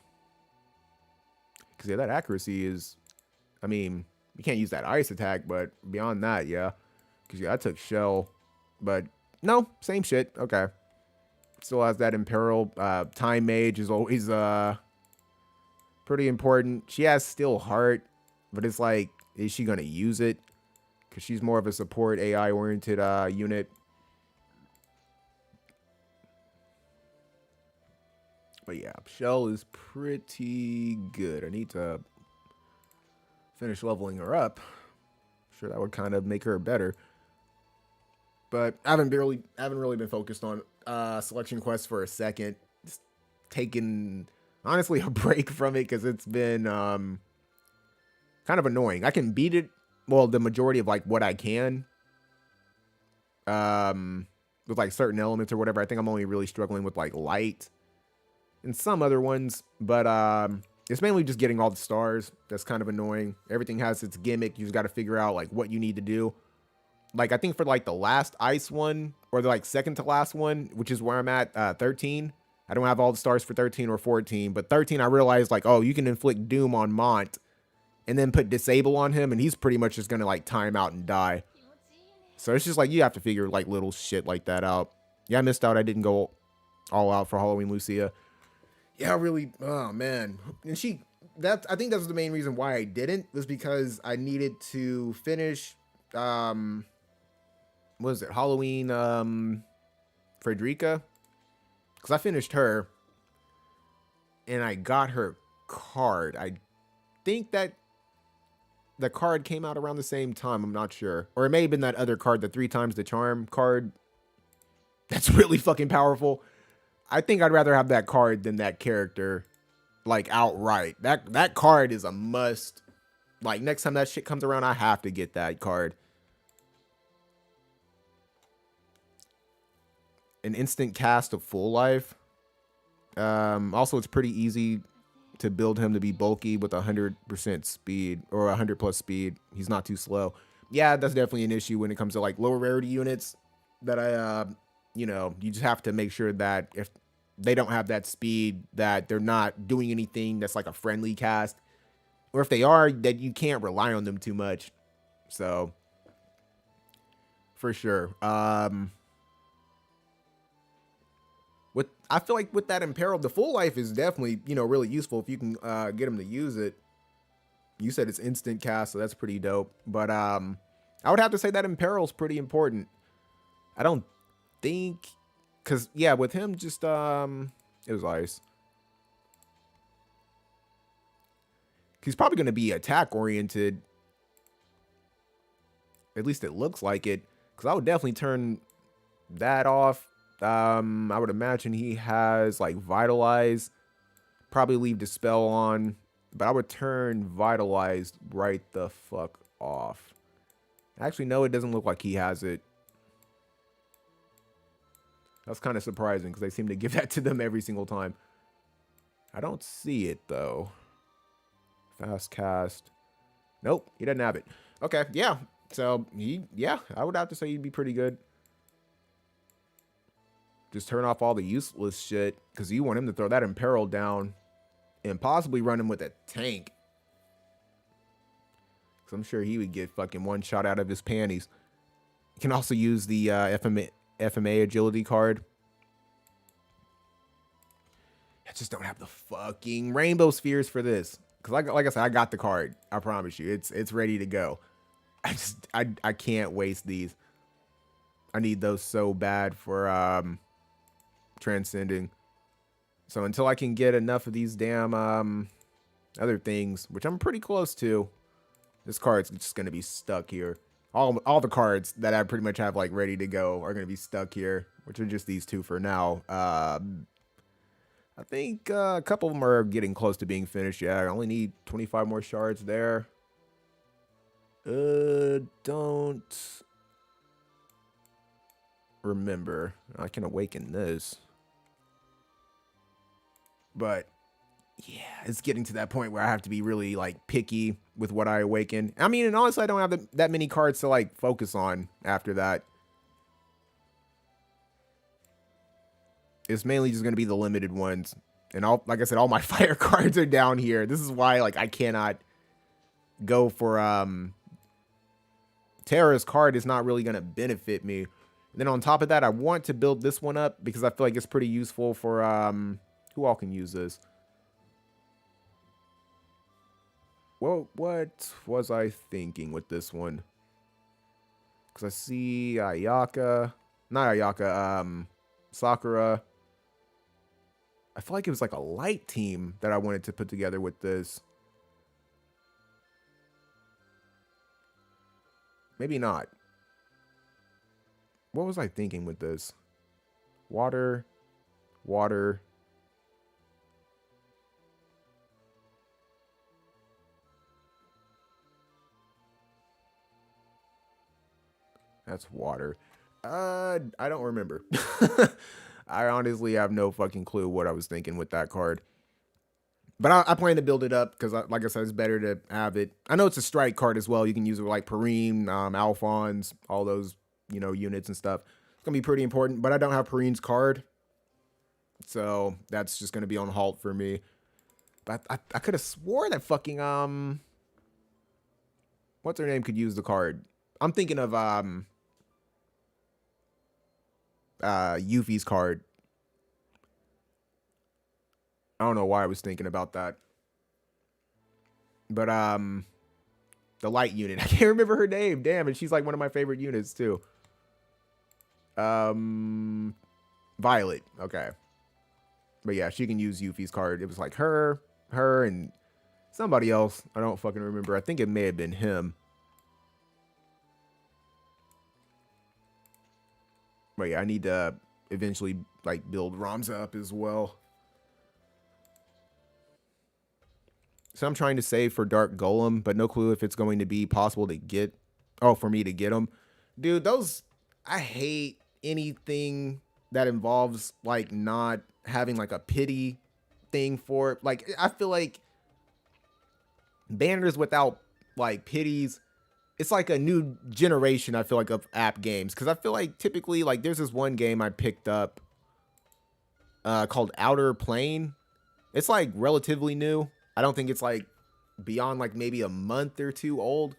Speaker 1: Because yeah, that accuracy is... I mean, you can't use that ice attack, but beyond that, yeah. Because yeah, I took Shell. But no, same shit. Okay. Still has that Imperil. Time Mage is always... pretty important. She has Steel Heart, but it's like, is she gonna use it? Because she's more of a support AI oriented unit. But yeah, Shell is pretty good. I need to finish leveling her up. Sure, that would kind of make her better. But I haven't really been focused on selection quests for a second. Just taking honestly a break from it because it's been kind of annoying. I can beat it, well, the majority of like what I can with like certain elements or whatever. I think I'm only really struggling with like light and some other ones, but it's mainly just getting all the stars. That's kind of annoying. Everything has its gimmick. You just got to figure out like what you need to do. Like I think for like the last ice one or the like second to last one, which is where I'm at, 13. I don't have all the stars for 13 or 14, but 13 I realized like, oh, you can inflict doom on Mont and then put disable on him and he's pretty much just gonna like time out and die. So it's just like you have to figure like little shit like that out. Yeah, I missed out. I didn't go all out for Halloween Lucia. Yeah, really. Oh man. And I think that was the main reason why I didn't, was because I needed to finish what was it? Halloween Frederica. Because I finished her and I got her card. I think that the card came out around the same time. I'm not sure. Or it may have been that other card, the 3 times the charm card. That's really fucking powerful. I think I'd rather have that card than that character, like, outright. That card is a must. Like, next time that shit comes around, I have to get that card. An instant cast of full life. Also, it's pretty easy to build him to be bulky with 100% speed or 100 plus speed. He's not too slow. Yeah, that's definitely an issue when it comes to like lower rarity units that you know, you just have to make sure that if they don't have that speed, that they're not doing anything that's like a friendly cast. or if they are, that you can't rely on them too much. So for sure. With I feel like with that Imperil, the full life is definitely, you know, really useful if you can get them to use it. You said it's instant cast, so that's pretty dope. But I would have to say that Imperil's pretty important. I don't think, cause yeah, with him just it was ice. He's probably gonna be attack oriented. At least it looks like it. Cause I would definitely turn that off. I would imagine he has like Vitalize. Probably leave Dispel on. But I would turn Vitalized right the fuck off. Actually, no, it doesn't look like he has it. That's kind of surprising because they seem to give that to them every single time. I don't see it though. Fast cast. Nope, he doesn't have it. Okay, yeah. So yeah, I would have to say he'd be pretty good. Just turn off all the useless shit because you want him to throw that Imperil down and possibly run him with a tank. Because I'm sure he would get fucking one shot out of his panties. You can also use the FMA agility card. I just don't have the fucking rainbow spheres for this. Because like I said, I got the card. I promise you. It's ready to go. I can't waste these. I need those so bad for transcending. So until I can get enough of these damn other things, which I'm pretty close to, this card's just gonna be stuck here. All the cards that I pretty much have like ready to go are gonna be stuck here, which are just these two for now. I think a couple of them are getting close to being finished. Yeah, I only need 25 more shards there. Don't remember. I can awaken this. But yeah, it's getting to that point where I have to be really like picky with what I awaken. I mean, and honestly, I don't have that many cards to like focus on after that. It's mainly just going to be the limited ones. And like I said, all my fire cards are down here. This is why like I cannot go for Terra's card is not really going to benefit me. And then on top of that, I want to build this one up because I feel like it's pretty useful for who all can use this. Well, what was I thinking with this one? Because I see Ayaka, not Ayaka, Sakura. I feel like it was like a light team that I wanted to put together with this. Maybe not. What was I thinking with this? Water, water. That's water. I don't remember. I honestly have no fucking clue what I was thinking with that card. But I plan to build it up because, like I said, it's better to have it. I know it's a strike card as well. You can use it with like Perrine, Alphonse, all those, you know, units and stuff. It's going to be pretty important. But I don't have Perrine's card. So that's just going to be on halt for me. But I could have swore that fucking, what's her name could use the card. I'm thinking of, Yuffie's card. I don't know why I was thinking about that. But the light unit. I can't remember her name. Damn, and she's like one of my favorite units too. Violet. Okay. But yeah, she can use Yuffie's card. It was like her, and somebody else. I don't fucking remember. I think it may have been him. But yeah, I need to eventually like build Ramza up as well. So I'm trying to save for Dark Golem, but no clue if it's going to be possible to get. Oh, for me to get them. Dude, those. I hate anything that involves like not having like a pity thing for it. Like, I feel like banners without like pities, it's like a new generation, I feel like, of app games. Because I feel like typically, like, there's this one game I picked up called Outerplane. It's like relatively new. I don't think it's like beyond like maybe a month or two old.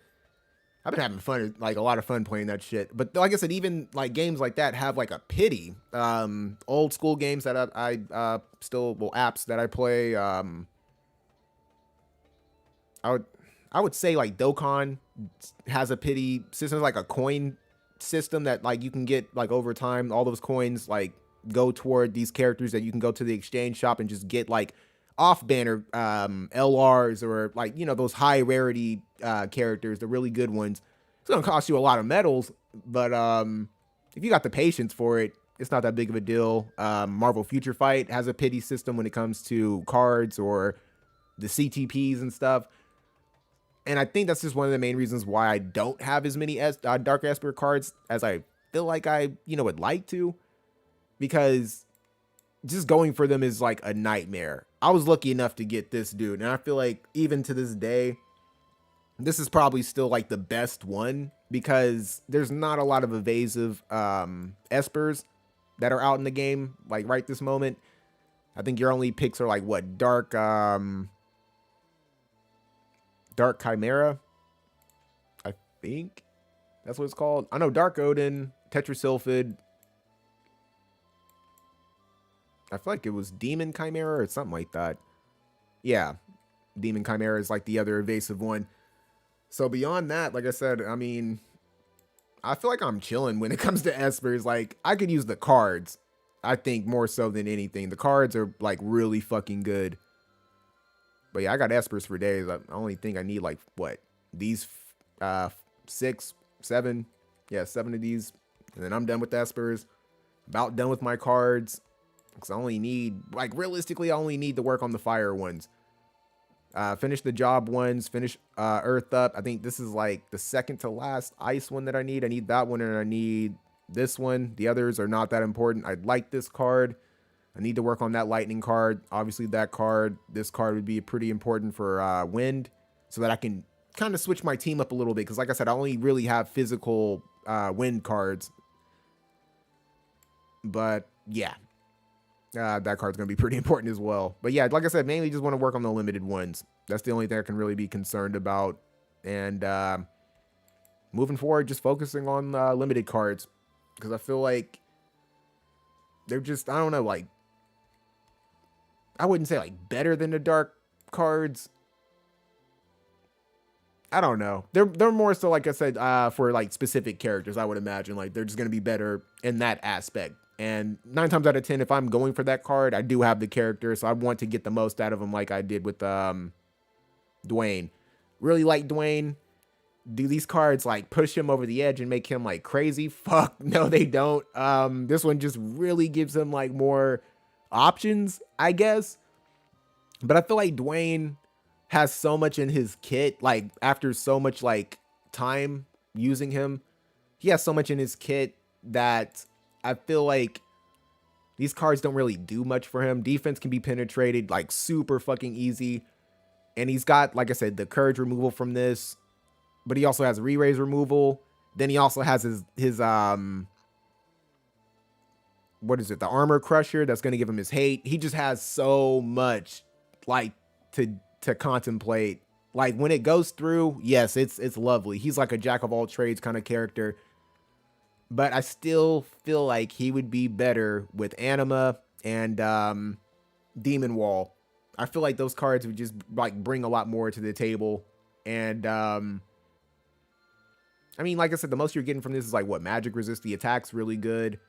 Speaker 1: I've been having fun, like a lot of fun playing that shit. But like I said, even like games like that have like a pity. Old school games that I still, well, apps that I play. I would I would say like Dokkan has a pity system, like a coin system that like you can get like over time. All those coins like go toward these characters that you can go to the exchange shop and just get like off banner LRs or like those high rarity characters, the really good ones. It's gonna cost you a lot of medals, but if you got the patience for it, it's not that big of a deal. Marvel Future Fight has a pity system when it comes to cards or the CTPs and stuff. And I think that's just one of the main reasons why I don't have as many Dark Esper cards as I feel like I would like to, because just going for them is like a nightmare. I was lucky enough to get this dude, and I feel like even to this day, this is probably still like the best one, because there's not a lot of evasive Espers that are out in the game like right this moment. I think your only picks are like what, Dark Chimera, I think that's what it's called. I know Dark Odin, Tetrasylphid. I feel like it was Demon Chimera or something like that. Yeah, Demon Chimera is like the other evasive one. So beyond that, like I said, I mean, I feel like I'm chilling when it comes to Espers. Like, I could use the cards, I think, more so than anything. The cards are like really fucking good. But yeah, I got Espers for days. I only think I need like what, these 6, 7, yeah, 7 of these, and then I'm done with Espers. About done with my cards, because I only need, like, realistically, I only need to work on the fire ones. Finish the job ones. Finish Earth Up. I think this is like the second to last ice one that I need. I need that one, and I need this one. The others are not that important. I like this card. I need to work on that lightning card. Obviously, that card, this card would be pretty important for wind, so that I can kind of switch my team up a little bit. Because like I said, I only really have physical wind cards. But yeah, that card's going to be pretty important as well. But yeah, like I said, mainly just want to work on the limited ones. That's the only thing I can really be concerned about. And moving forward, just focusing on limited cards. Because I feel like they're just, I don't know, like, I wouldn't say like better than the dark cards. I don't know. They're more so, like I said, for like specific characters, I would imagine. Like, they're just going to be better in that aspect. And 9 times out of 10, if I'm going for that card, I do have the character, so I want to get the most out of him, like I did with Dwayne. Really like Dwayne. Do these cards like push him over the edge and make him like crazy? Fuck, no, they don't. This one just really gives him like more options, I guess. But I feel like Dwayne has so much in his kit, like after so much like time using him, he has so much in his kit that I feel like these cards don't really do much for him. Defense can be penetrated like super fucking easy. And he's got, like I said, the courage removal from this, but he also has re-raise removal. Then he also has his what is it? The armor crusher that's going to give him his hate. He just has so much like to contemplate. Like when it goes through, yes, it's lovely. He's like a jack of all trades kind of character. But I still feel like he would be better with Anima and Demon Wall. I feel like those cards would just like bring a lot more to the table. And I mean, like I said, the most you're getting from this is like what, magic resist. The attack's really good.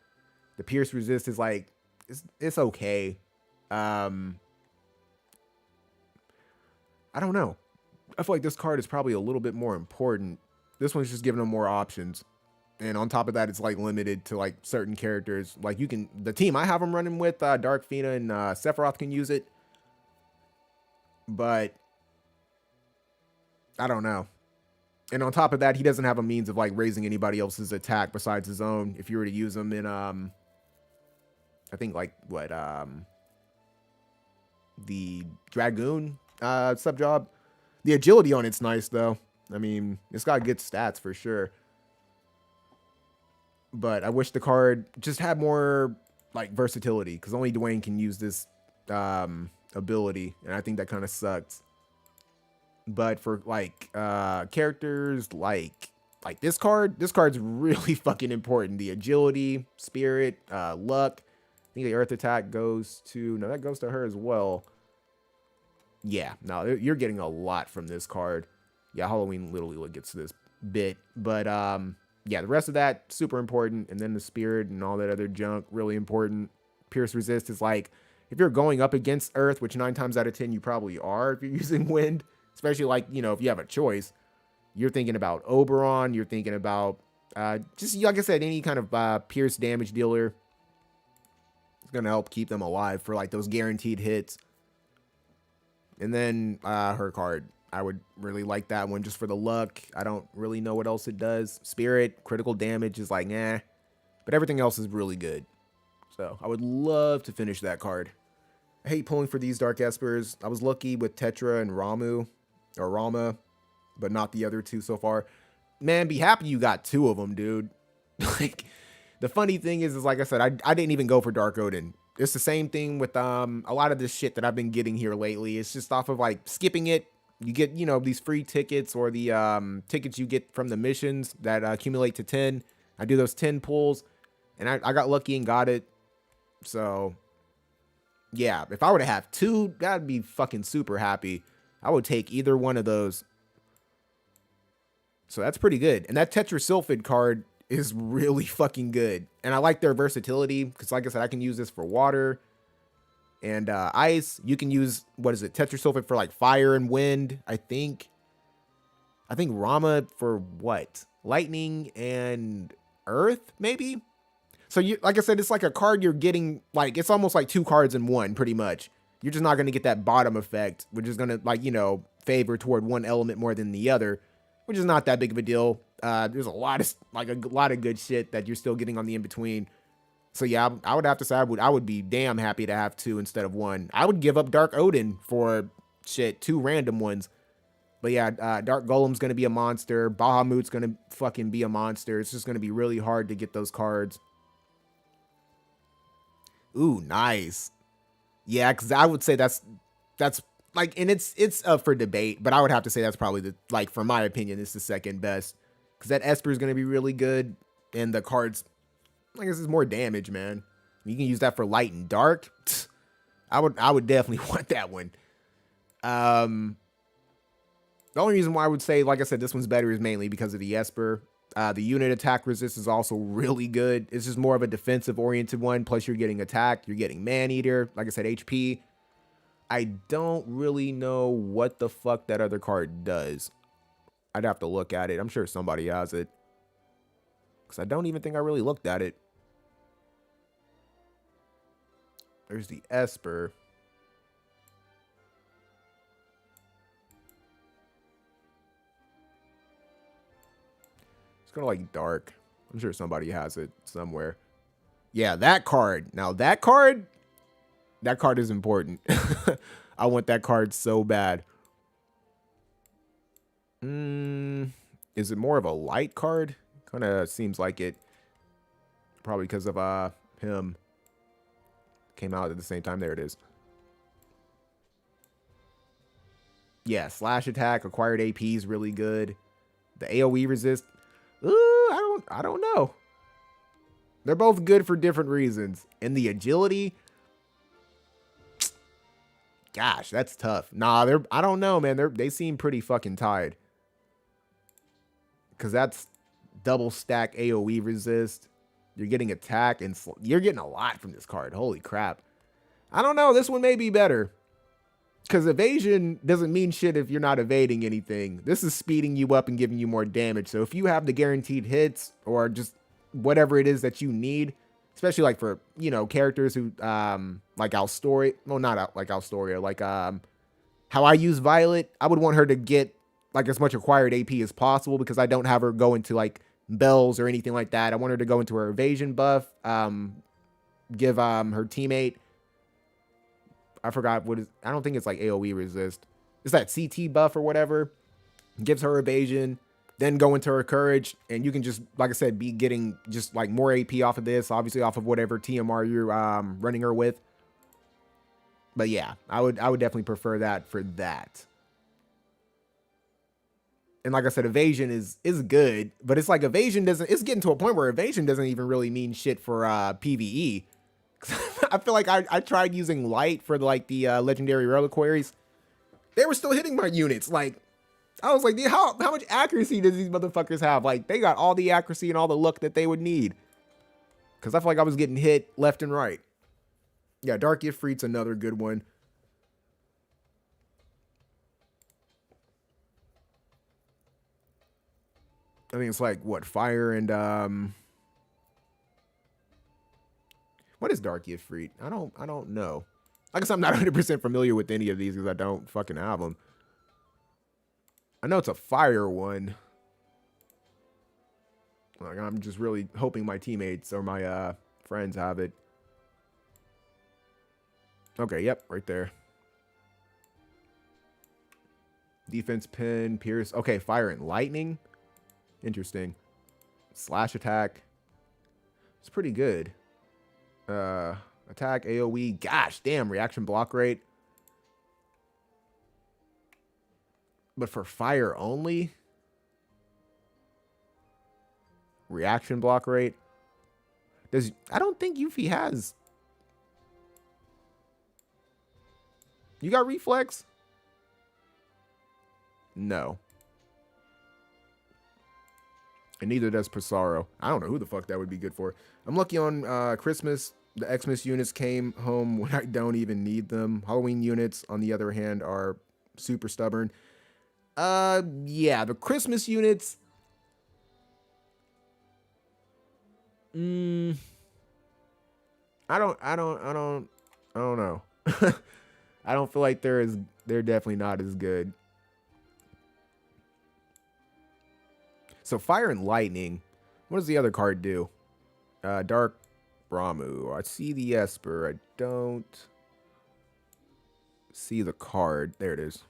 Speaker 1: The pierce resist is like it's okay. I don't know. I feel like this card is probably a little bit more important. This one's just giving them more options. And on top of that, it's like limited to like certain characters. Like you can, the team I have them running with, Dark Fina and Sephiroth can use it. But I don't know. And on top of that, he doesn't have a means of like raising anybody else's attack besides his own. If you were to use them in, I think like what, the Dragoon sub job. The agility on it's nice though. I mean, it's got good stats for sure. But I wish the card just had more like versatility, because only Dwayne can use this ability, and I think that kind of sucks. But for like characters like this card's really fucking important. The agility, spirit, luck. I think the earth attack goes to, no, that goes to her as well. Yeah, no, you're getting a lot from this card. Yeah, Halloween Little Leela gets this bit, but yeah, the rest of that super important, and then the spirit and all that other junk really important. Pierce resist is like, if you're going up against Earth, which 9 times out of 10 you probably are if you're using Wind, especially like, you know, if you have a choice, you're thinking about Oberon, you're thinking about just like I said, any kind of Pierce damage dealer. It's gonna help keep them alive for like those guaranteed hits. And then her card, I would really like that one just for the luck. I don't really know what else it does. Spirit, critical damage is like, nah. But everything else is really good. So I would love to finish that card. I hate pulling for these Dark Espers. I was lucky with Tetra and Ramu, or Rama, but not the other two so far. Man, be happy you got 2 of them, dude. Like, the funny thing is like I said, I didn't even go for Dark Odin. It's the same thing with a lot of this shit that I've been getting here lately. It's just off of like skipping it. You get, you know, these free tickets or the tickets you get from the missions that accumulate to 10. I do those 10 pulls, and I got lucky and got it. So, yeah, if I were to have 2, that'd be fucking super happy. I would take either one of those. So that's pretty good. And that Tetrasulfid card is really fucking good. And I like their versatility because, like I said, I can use this for water and ice. You can use, what is it, Tetrasulfid for like fire and wind, I think. I think Rama for what? Lightning and earth, maybe? So, you, like I said, it's like a card you're getting, like, it's almost like 2 cards in one, pretty much. You're just not going to get that bottom effect, which is going to, like, you know, favor toward one element more than the other, which is not that big of a deal. There's a lot of good shit that you're still getting on the in-between. So, yeah, I would have to say I would be damn happy to have 2 instead of 1. I would give up Dark Odin for, shit, 2 random ones. But, yeah, Dark Golem's going to be a monster. Bahamut's going to fucking be a monster. It's just going to be really hard to get those cards. Ooh, nice. Yeah, because I would say that's like, and it's up for debate, but I would have to say that's probably the, like, for my opinion, it's the second best. Because that Esper is going to be really good, and the cards, I guess, is more damage, man. You can use that for light and dark. I would definitely want that one. The only reason why I would say, like I said, this one's better is mainly because of the Esper. The unit attack resist is also really good. It's just more of a defensive-oriented one. Plus, you're getting attack. You're getting Man-Eater. Like I said, HP. I don't really know what the fuck that other card does. I'd have to look at it. I'm sure somebody has it. Because I don't even think I really looked at it. There's the Esper. It's kind of like dark. I'm sure somebody has it somewhere. Yeah, that card. Now, that card is important. I want that card so bad. Is it more of a light card? Kind of seems like it. Probably because of him. Came out at the same time. There it is. Yeah, slash attack, acquired AP is really good. The AoE resist. Ooh, I don't know. They're both good for different reasons. And the agility, gosh, that's tough. Nah, I don't know, man. They seem pretty fucking tied. Cause that's double stack AoE resist. You're getting attack and you're getting a lot from this card. Holy crap. I don't know. This one may be better. Because evasion doesn't mean shit if you're not evading anything. This is speeding you up and giving you more damage. So if you have the guaranteed hits or just whatever it is that you need, especially like for, you know, characters who, like Alstoria, well, not like Alstoria, like, how I use Violet, I would want her to get like as much acquired AP as possible because I don't have her go into like bells or anything like that. I want her to go into her evasion buff, give, her teammate, I forgot what is, I don't think it's like AoE resist. It's that CT buff or whatever. Gives her evasion, then go into her courage, and you can just, like I said, be getting just like more AP off of this, obviously off of whatever TMR you're running her with. But yeah, I would definitely prefer that for that. And like I said, evasion is good, but it's like evasion doesn't. It's getting to a point where evasion doesn't even really mean shit for PVE. I feel like I tried using light for like the legendary reliquaries. They were still hitting my units. Like I was like, dude, how much accuracy does these motherfuckers have? Like they got all the accuracy and all the luck that they would need. Because I feel like I was getting hit left and right. Yeah, Dark Ifrit's another good one. I think it's like what, fire and what is Dark Ifrit? I don't know. I guess I'm not 100% familiar with any of these because I don't fucking have them. I know it's a fire one. Like I'm just really hoping my teammates or my friends have it. Okay, yep, right there. Defense pin, pierce. Okay, fire and lightning. Interesting. Slash attack. It's pretty good. Attack, AoE. Gosh, damn, reaction block rate. But for fire only? Reaction block rate? I don't think Yuffie has. You got reflex? No. And neither does Pissarro. I don't know who the fuck that would be good for. I'm lucky on Christmas. The Xmas units came home when I don't even need them. Halloween units, on the other hand, are super stubborn. Yeah, the Christmas units. I don't know. I don't feel like they're definitely not as good. So fire and lightning. What does the other card do? Dark Brahmu. I see the Esper. I don't see the card. There it is.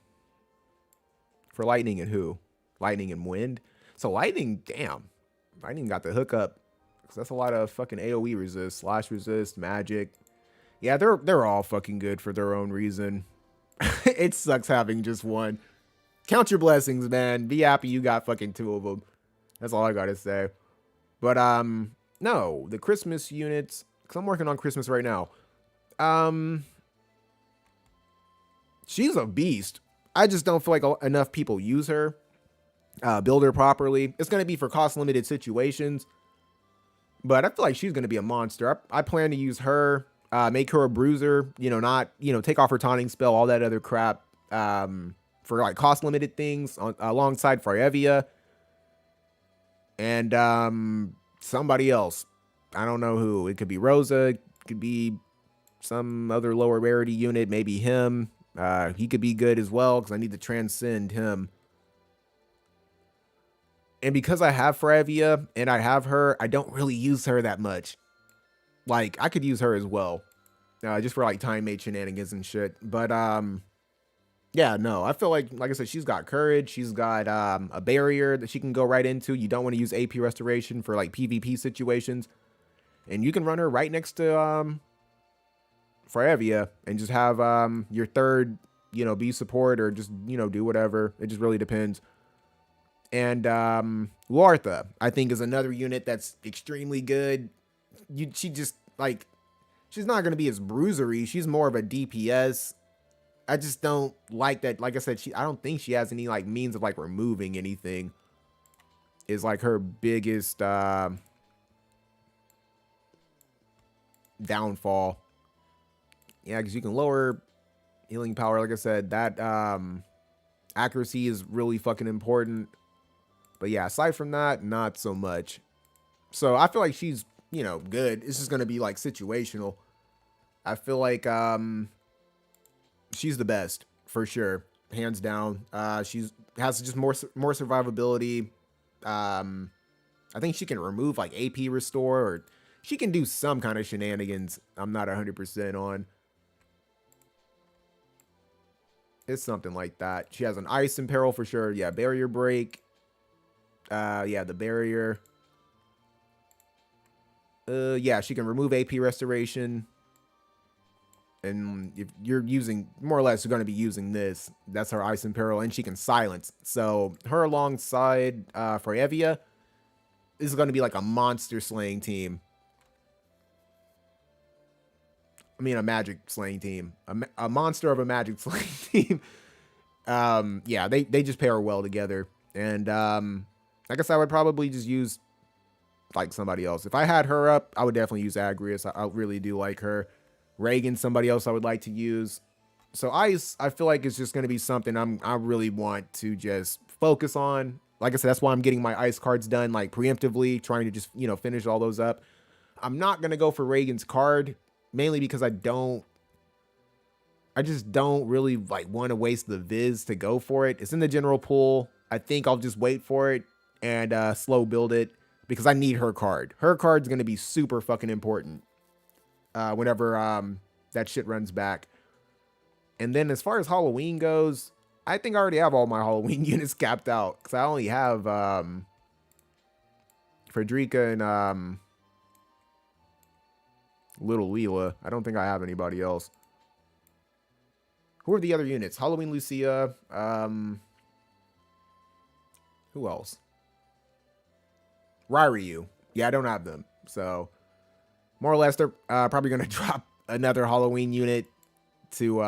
Speaker 1: For lightning and who? Lightning and wind. So lightning, damn. Lightning got the hookup. Because that's a lot of fucking AoE resist, slash resist, magic. Yeah, they're all fucking good for their own reason. It sucks having just one. Count your blessings, man. Be happy you got fucking two of them. That's all I gotta say. But no, the Christmas units, because I'm working on Christmas right now. She's a beast. I just don't feel like enough people use her. Build her properly. It's gonna be for cost limited situations. But I feel like she's gonna be a monster. I plan to use her. Make her a bruiser, not, take off her taunting spell, all that other crap, for like cost limited things alongside Pharevia and somebody else. I don't know who. It could be Rosa, it could be some other lower rarity unit, maybe him. He could be good as well because I need to transcend him. And because I have Pharevia and I have her, I don't really use her that much. Like, I could use her as well. Just for, like, time mate shenanigans and shit. But, yeah, no. I feel like I said, she's got courage. She's got a barrier that she can go right into. You don't want to use AP restoration for, like, PvP situations. And you can run her right next to Pharevia and just have your third, be support or just, do whatever. It just really depends. And Lartha, I think, is another unit that's extremely good. She just, like, she's not going to be as bruisery. She's more of a DPS. I just don't like that. Like I said, I don't think she has any, like, means of, like, removing anything. Is, like, her biggest downfall. Yeah, because you can lower healing power. Like I said, that accuracy is really fucking important. But yeah, aside from that, not so much. So I feel like she's, good. It's just going to be, like, situational. I feel like she's the best, for sure. Hands down. She's has just more survivability. I think she can remove, like, AP restore, or she can do some kind of shenanigans I'm not 100% on. It's something like that. She has an ice imperil for sure. Yeah, barrier break. Yeah, the barrier. Yeah, she can remove AP restoration. And if you're using, more or less, you're going to be using this. That's her Ice Imperil, and she can silence. So her alongside for Evia, this is going to be like a monster slaying team. I mean, a magic slaying team. A monster of a magic slaying team. Yeah, they just pair well together. And I guess I would probably just use like somebody else. If I had her up, I would definitely use Agrius. I really do like her. Reagan, somebody else I would like to use. So Ice, I feel like it's just going to be something I really want to just focus on. Like I said, that's why I'm getting my Ice cards done like preemptively, trying to just, finish all those up. I'm not going to go for Reagan's card, mainly because I just don't really like want to waste the viz to go for it. It's in the general pool. I think I'll just wait for it and slow build it because I need her card. Her card's going to be super fucking important whenever that shit runs back. And then as far as Halloween goes, I think I already have all my Halloween units capped out because I only have Frederica and Little Leela. I don't think I have anybody else. Who are the other units? Halloween Lucia. Who else? Ryu. Yeah, I don't have them. So, more or less, they're probably going to drop another Halloween unit to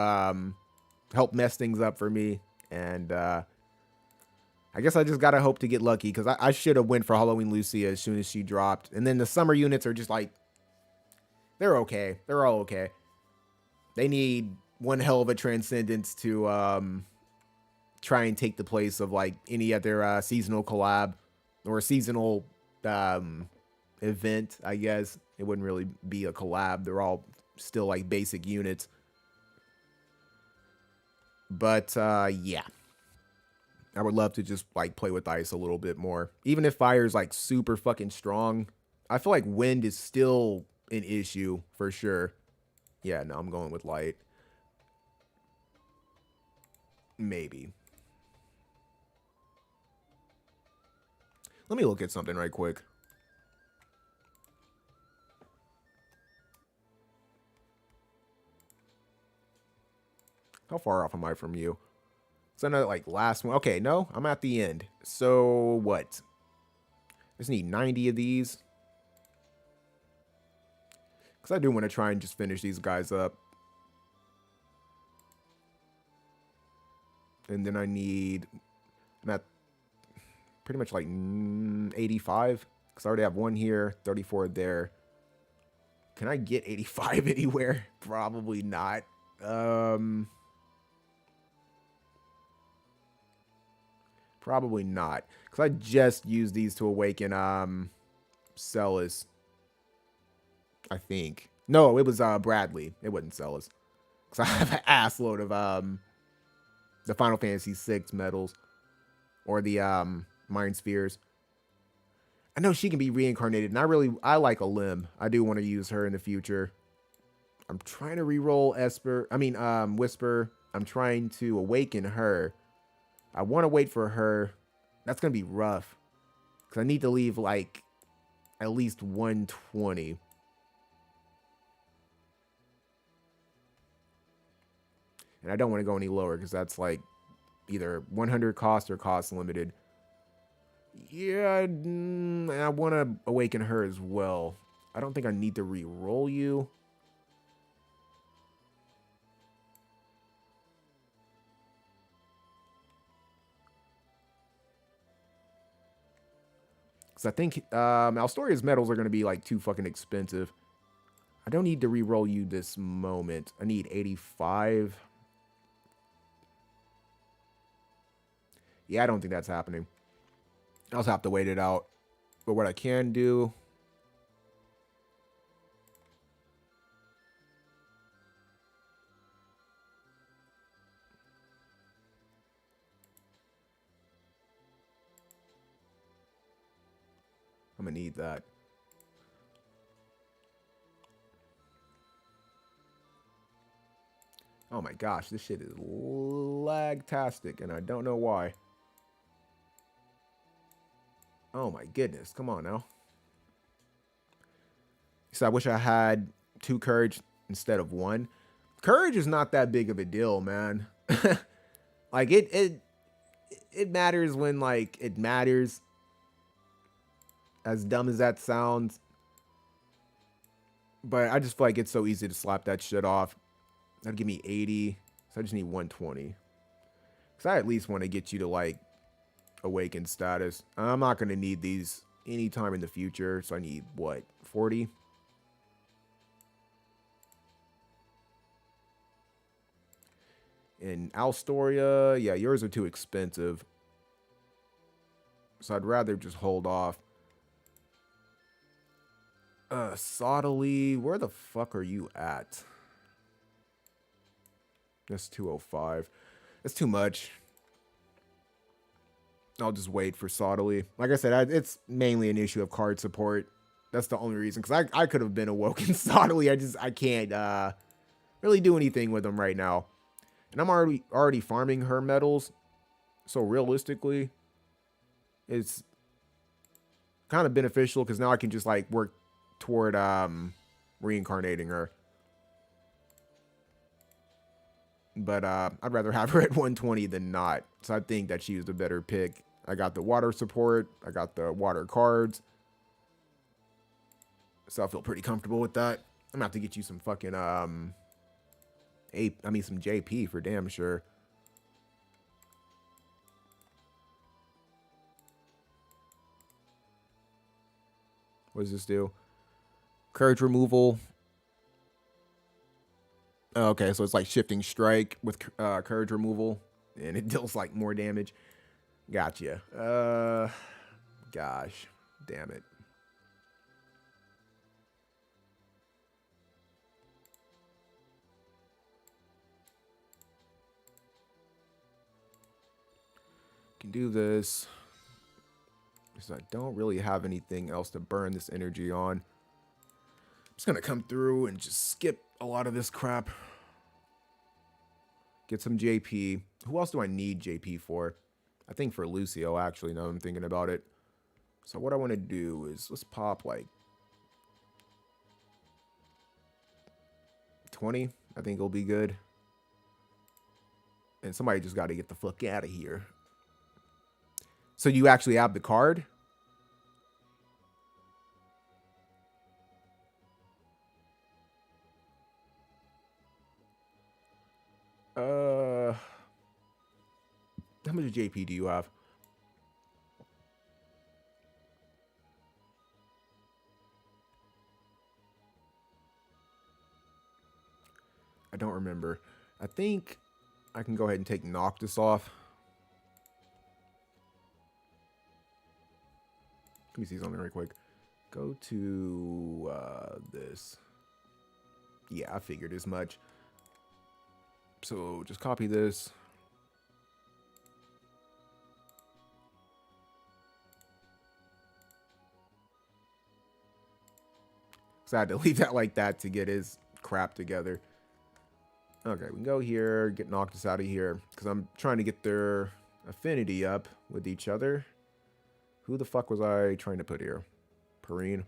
Speaker 1: help mess things up for me. And I guess I just got to hope to get lucky because I should have went for Halloween Lucia as soon as she dropped. And then the summer units are just like, they're okay. They're all okay. They need one hell of a transcendence to try and take the place of like any other seasonal collab or seasonal event. I guess it wouldn't really be a collab. They're all still like basic units. But yeah, I would love to just like play with ice a little bit more. Even if fire is like super fucking strong, I feel like wind is still an issue for sure. Yeah, no, I'm going with light. Maybe. Let me look at something right quick. How far off am I from you? So I know like last one. Okay, no, I'm at the end. So what? Just need 90 of these. Because I do want to try and just finish these guys up. And then I'm at pretty much like 85. Because I already have one here, 34 there. Can I get 85 anywhere? Probably not. Probably not. Because I just used these to awaken Celis. I think. No, it was Bradley. It wasn't Celis. Because I have an ass load of the Final Fantasy VI medals. Or the Mind Spheres. I know she can be reincarnated, and I like a limb. I do want to use her in the future. I'm trying to reroll Whisper. I'm trying to awaken her. I want to wait for her. That's going to be rough. Because I need to leave, like, at least 120. And I don't want to go any lower, because that's, like, either 100 cost or cost limited. Yeah, and I want to awaken her as well. I don't think I need to re-roll you. Because I think Alstoria's medals are going to be like too fucking expensive. I don't need to re-roll you this moment. I need 85. Yeah, I don't think that's happening. I'll just have to wait it out. But what I can do... I'm going to need that. Oh my gosh, this shit is lag-tastic, and I don't know why. Oh my goodness, come on now. So I wish I had 2 courage instead of 1. Courage is not that big of a deal, man. Like it matters when like it matters. As dumb as that sounds, but I just feel like it's so easy to slap that shit off. That'd give me 80, so I just need 120. Cause I at least want to get you to like awakened status. I'm not gonna need these anytime in the future, so I need what, 40? In Alstoria, yeah, yours are too expensive. So I'd rather just hold off. Sottily, where the fuck are you at? That's 205. That's too much. I'll just wait for Sottily. Like I said, it's mainly an issue of card support. That's the only reason. Because I could have been awoken Sottily. I can't really do anything with them right now. And I'm already farming her metals. So realistically, it's kind of beneficial because now I can just like work toward reincarnating her. But I'd rather have her at 120 than not. So I think that she was the better pick. I got the water support. I got the water cards. So I feel pretty comfortable with that. I'm gonna have to get you some fucking some JP for damn sure. What does this do? Courage removal. Oh, okay, so it's like shifting strike with courage removal, and it deals like more damage. Gotcha. Gosh, damn it. Can do this. Because I don't really have anything else to burn this energy on. I'm just gonna come through and just skip a lot of this crap. Get some JP. Who else do I need JP for? I think for Lucio, actually, now I'm thinking about it. So what I want to do is, let's pop like 20. I think it'll be good. And somebody just got to get the fuck out of here. So you actually have the card? How much JP do you have? I don't remember. I think I can go ahead and take Noctis off. Let me see something really quick. Go to this. Yeah, I figured as much. So just copy this. So I had to leave that like that to get his crap together. Okay, we can go here, get Noctis out of here. Because I'm trying to get their affinity up with each other. Who the fuck was I trying to put here? Perrine.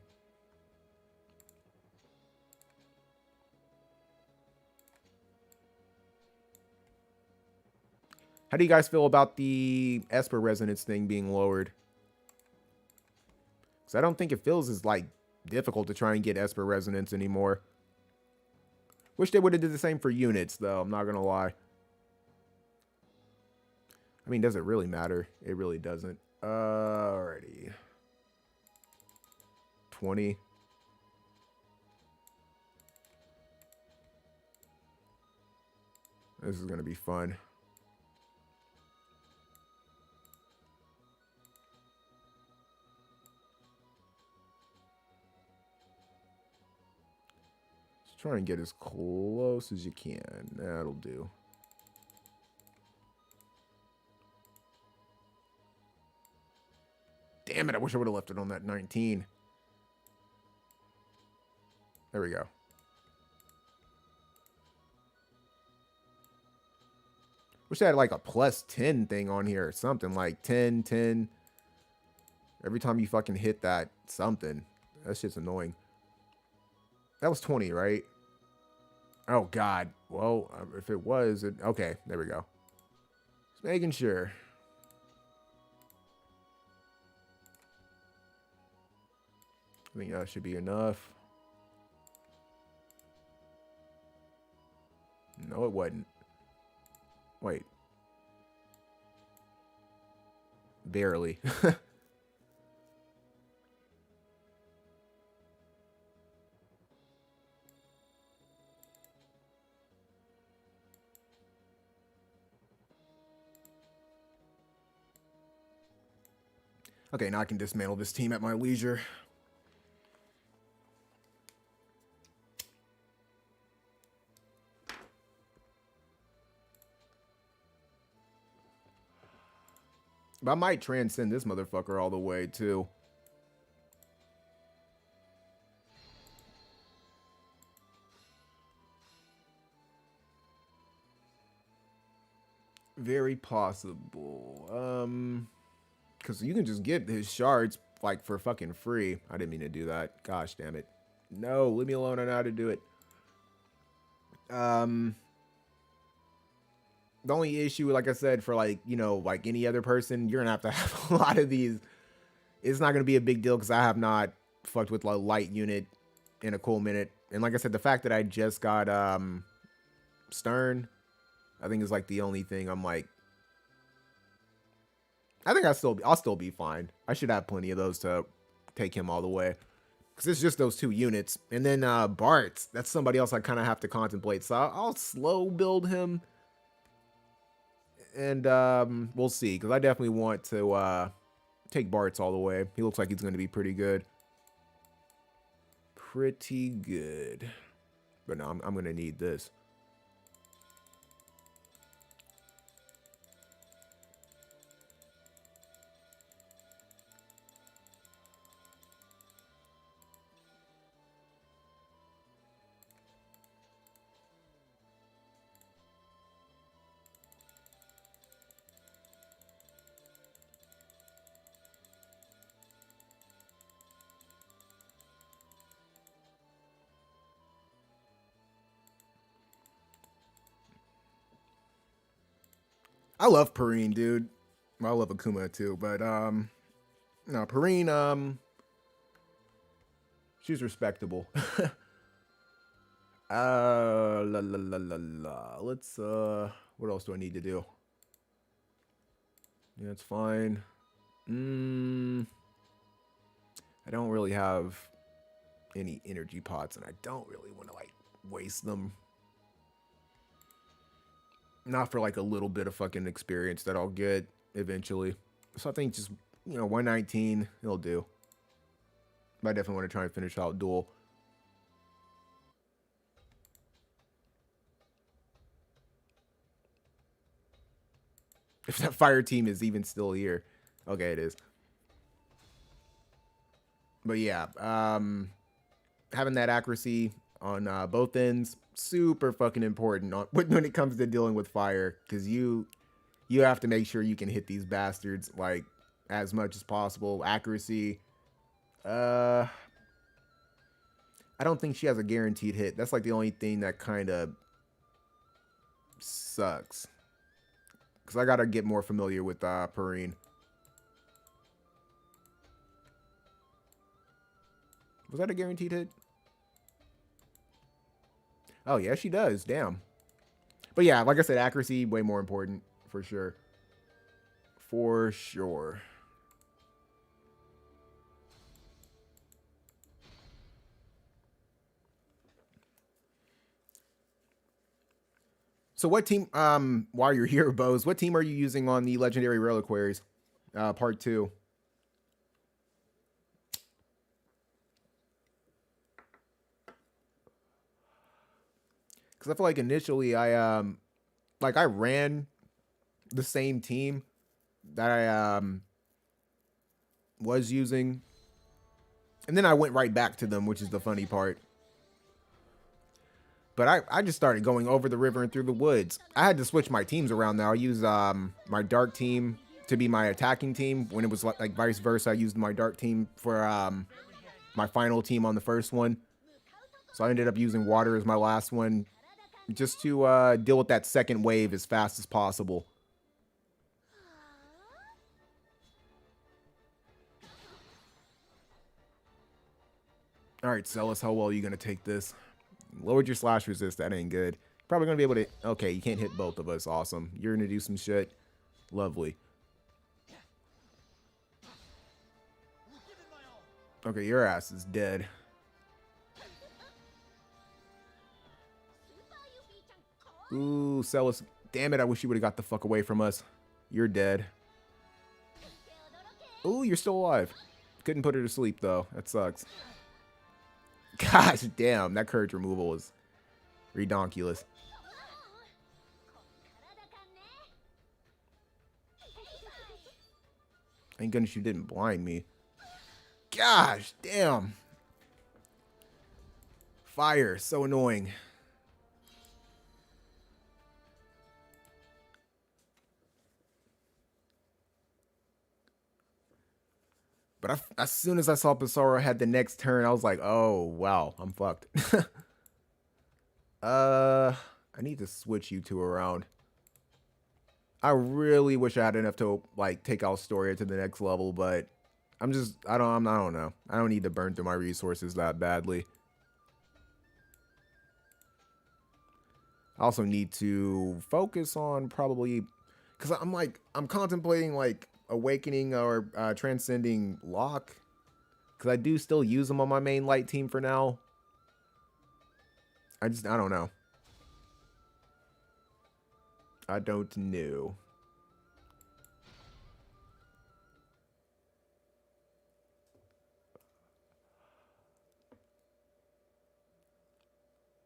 Speaker 1: How do you guys feel about the Esper resonance thing being lowered? Because I don't think it feels as like difficult to try and get Esper resonance anymore. Wish they would have did the same for units, though. I'm not going to lie. I mean, does it really matter? It really doesn't. Alrighty. 20. This is going to be fun. Just try and get as close as you can. That'll do. Damn it, I wish I would have left it on that 19. There we go. Wish I had like a plus 10 thing on here or something. Like 10, 10. Every time you fucking hit that something. That shit's annoying. That was 20, right? Oh, God. Well, if it was... okay, there we go. Just making sure. I think that should be enough. No, it wasn't. Wait. Barely. Okay, now I can dismantle this team at my leisure. But I might transcend this motherfucker all the way, too. Very possible. Because you can just get his shards, like, for fucking free. I didn't mean to do that. Gosh damn it. No, leave me alone. I know how to do it. The only issue, like I said, for, like, you know, like any other person, you're going to have a lot of these. It's not going to be a big deal because I have not fucked with a light unit in a cool minute. And like I said, the fact that I just got Stern, I think is like the only thing I'm like, I think I'll still be fine. I should have plenty of those to take him all the way. Because it's just those 2 units. And then Bart, that's somebody else I kind of have to contemplate. So I'll slow build him. And we'll see. Because I definitely want to take Bart's all the way. He looks like he's going to be pretty good. Pretty good. But no, I'm going to need this. I love Perrine, dude. Well, I love Akuma too, but no, Perrine, she's respectable. La la la la la. Let's what else do I need to do? Yeah, it's fine. I don't really have any energy pots, and I don't really want to like waste them. Not for like a little bit of fucking experience that I'll get eventually. So I think just, you know, 119, it'll do. But I definitely want to try and finish out Duel. If that fire team is even still here. Okay, it is. But yeah, having that accuracy on both ends, super fucking important when it comes to dealing with fire, because you have to make sure you can hit these bastards like as much as possible. Accuracy. I don't think she has a guaranteed hit. That's like the only thing that kind of sucks. Because I gotta get more familiar with Perrine. Was that a guaranteed hit? Oh, yeah, she does. Damn. But yeah, like I said, accuracy, way more important. For sure. For sure. So what team, while you're here, Bose, what team are you using on the Legendary Reliquaries? Part 2. Because I feel like initially I ran the same team that I was using, and then I went right back to them, which is the funny part. But I just started going over the river and through the woods. I had to switch my teams around now. I used my dark team to be my attacking team. When it was like vice versa, I used my dark team for my final team on the first one. So I ended up using water as my last one. just to deal with that second wave as fast as possible. All right, Celis, how well are you going to take this? Lowered your slash resist. That ain't good. Probably going to be able to... Okay, you can't hit both of us. Awesome. You're going to do some shit. Lovely. Okay, your ass is dead. Ooh, Celis. Damn it, I wish you would have got the fuck away from us. You're dead. Ooh, you're still alive. Couldn't put her to sleep, though. That sucks. Gosh damn, that courage removal is redonkulous. Thank goodness you didn't blind me. Gosh damn. Fire, so annoying. But as soon as I saw Pissarro had the next turn, I was like, oh, wow, I'm fucked. I need to switch you two around. I really wish I had enough to, like, take Alstoria to the next level, but I don't know. I don't need to burn through my resources that badly. I also need to focus on probably, because I'm contemplating, like, awakening or transcending Locke, because I do still use them on my main light team for now. I don't know. I don't know.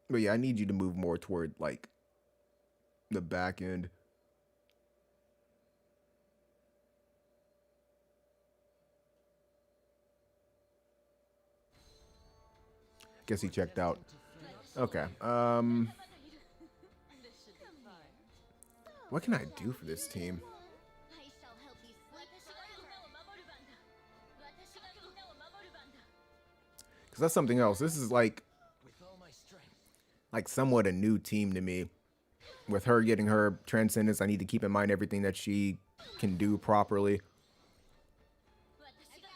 Speaker 1: But yeah, I need you to move more toward, like, the back end. Guess he checked out. Okay. What can I do for this team? Because that's something else. This is like somewhat a new team to me. With her getting her transcendence, I need to keep in mind everything that she can do properly.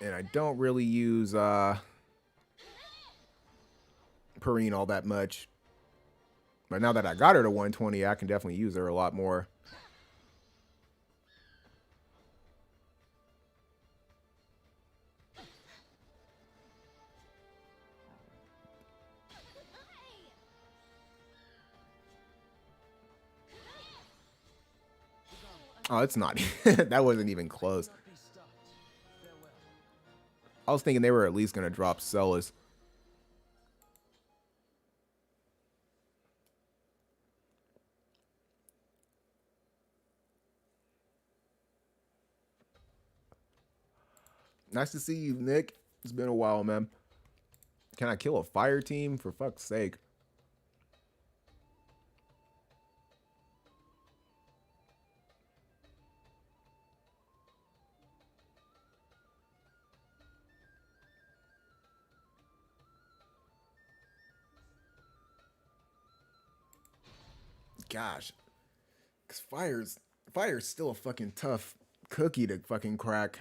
Speaker 1: And I don't really use Perrine all that much. But now that I got her to 120, I can definitely use her a lot more. Oh, it's not. That wasn't even close. I was thinking they were at least going to drop Celis. Nice to see you, Nick. It's been a while, man. Can I kill a fire team? For fuck's sake. Gosh. Because fire's still a fucking tough cookie to fucking crack.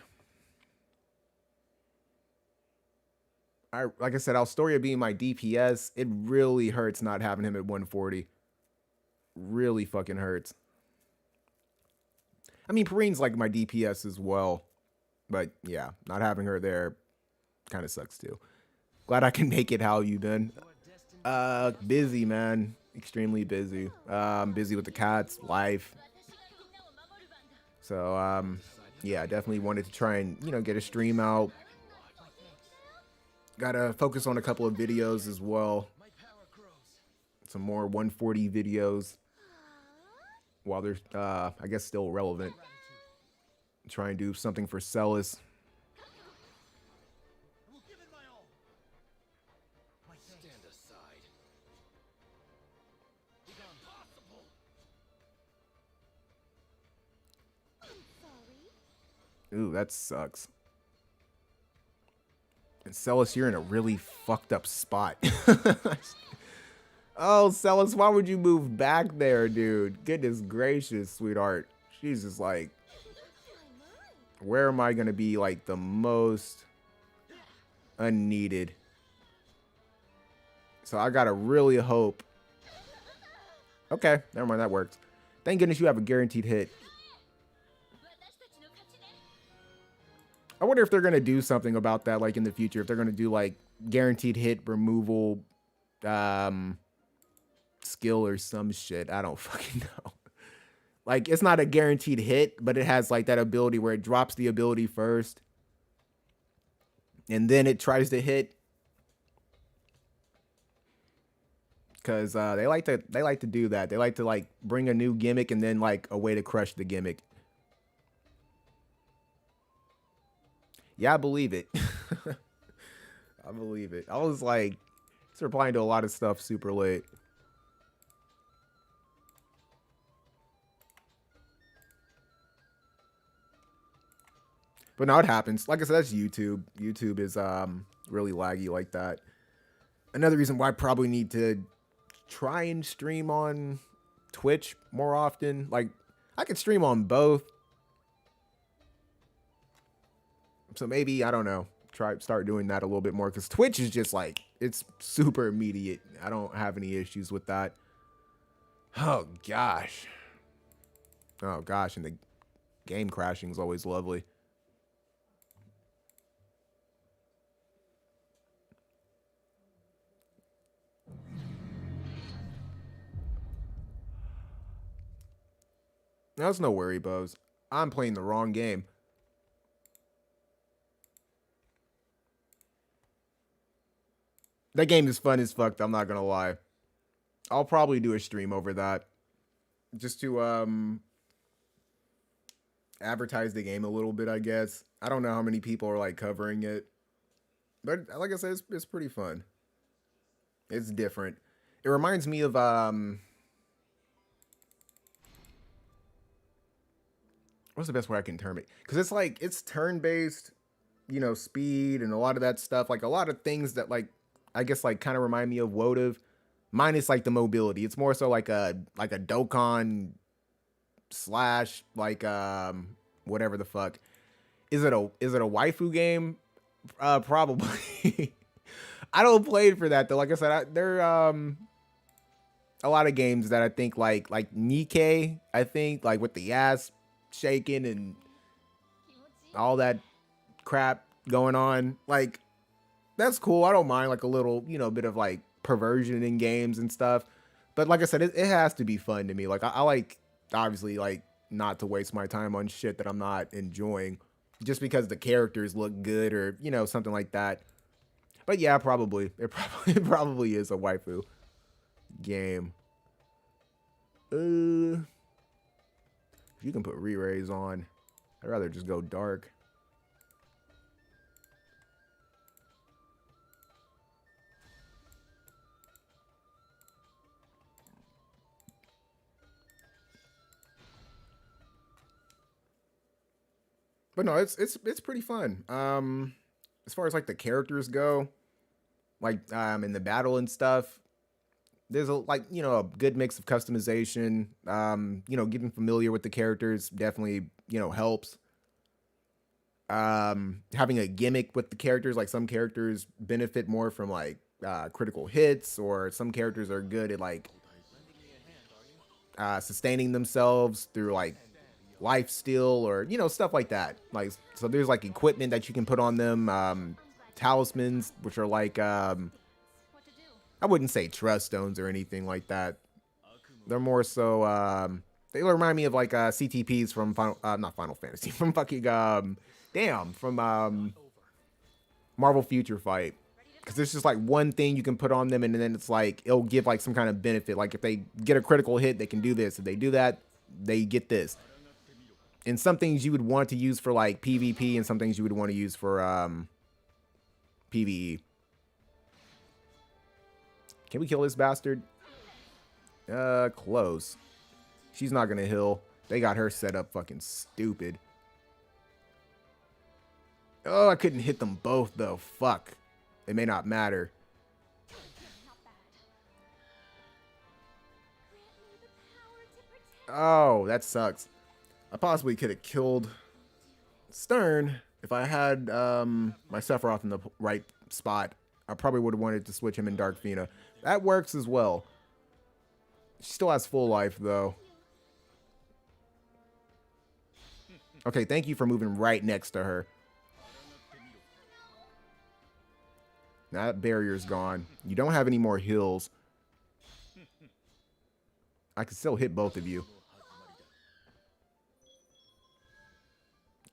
Speaker 1: Like I said, Alstoria being my DPS, it really hurts not having him at 140. Really fucking hurts. I mean, Perrine's like my DPS as well. But yeah, not having her there kind of sucks too. Glad I can make it. How you been? Busy, man. Extremely busy. Busy with the cats, life. So, yeah, definitely wanted to try and, get a stream out. Gotta focus on a couple of videos as well. Some more 140 videos. While they're, I guess, still relevant. Try and do something for Celis. Ooh, that sucks. And Celis, you're in a really fucked up spot. Oh, Celis, why would you move back there, dude? Goodness gracious, sweetheart. She's just like, where am I gonna be like the most unneeded? So I gotta really hope. Okay, never mind, that works. Thank goodness you have a guaranteed hit. I wonder if they're gonna do something about that, like in the future. If they're gonna do like guaranteed hit removal, skill or some shit. I don't fucking know. Like it's not a guaranteed hit, but it has like that ability where it drops the ability first, and then it tries to hit. Cause they like to do that. They like to like bring a new gimmick and then like a way to crush the gimmick. Yeah, I believe it. I believe it. I was like, it's replying to a lot of stuff super late. But now it happens. Like I said, that's YouTube. YouTube is really laggy like that. Another reason why I probably need to try and stream on Twitch more often. Like I could stream on both. So maybe, I don't know, start doing that a little bit more, because Twitch is just like, it's super immediate. I don't have any issues with that. Oh gosh. Oh gosh, and the game crashing is always lovely. That's no worry, Bose. I'm playing the wrong game. That game is fun as fuck, I'm not gonna lie. I'll probably do a stream over that. Just to advertise the game a little bit, I guess. I don't know how many people are like covering it. But like I said, it's pretty fun. It's different. It reminds me of what's the best way I can term it? Because it's like it's turn-based, you know, speed and a lot of that stuff. Like a lot of things that like I guess like kind of remind me of Wotive, minus like the mobility. It's more so like a Dokkan slash like whatever the fuck. Is it a waifu game? Probably. I don't play it for that though. Like I said, there a lot of games that I think like Nikkei, I think like with the ass shaking and all that crap going on. Like that's cool. I don't mind like a little, you know, bit of like perversion in games and stuff. But like I said, it has to be fun to me. Like I like obviously like not to waste my time on shit that I'm not enjoying just because the characters look good or, you know, something like that. But yeah, probably. It probably is a waifu game. If you can put re-rays on, I'd rather just go dark. But no, it's pretty fun. As far as like the characters go, like in the battle and stuff, there's a like, you know, a good mix of customization. You know, getting familiar with the characters definitely, you know, helps. Having a gimmick with the characters, like some characters benefit more from like critical hits, or some characters are good at like sustaining themselves through like life steal, or you know, stuff like that. Like so there's like equipment that you can put on them, talismans, which are like I wouldn't say trust stones or anything like that. They're more so they remind me of like CTPs from not Final Fantasy, from fucking from Marvel Future Fight. Because there's just like one thing you can put on them, and then it's like it'll give like some kind of benefit. Like if they get a critical hit, they can do this. If they do that, they get this. And some things you would want to use for like PvP, and some things you would want to use for PvE. Can we kill this bastard? Close. She's not gonna heal. They got her set up fucking stupid. Oh, I couldn't hit them both though. Fuck. It may not matter. Oh, that sucks. I possibly could have killed Stern if I had my Sephiroth in the right spot. I probably would have wanted to switch him in Dark Fina. That works as well. She still has full life, though. Okay, thank you for moving right next to her. Now that barrier's gone. You don't have any more heals. I can still hit both of you.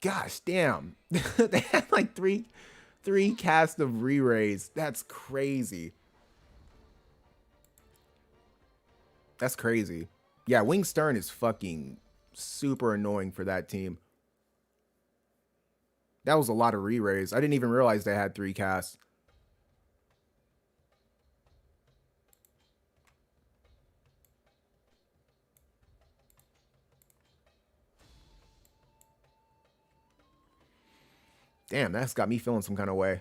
Speaker 1: Gosh damn. They had like three casts of re-raise. That's crazy. That's crazy. Yeah, Wing Stern is fucking super annoying for that team. That was a lot of re-raise. I didn't even realize they had 3 casts. Damn, that's got me feeling some kind of way.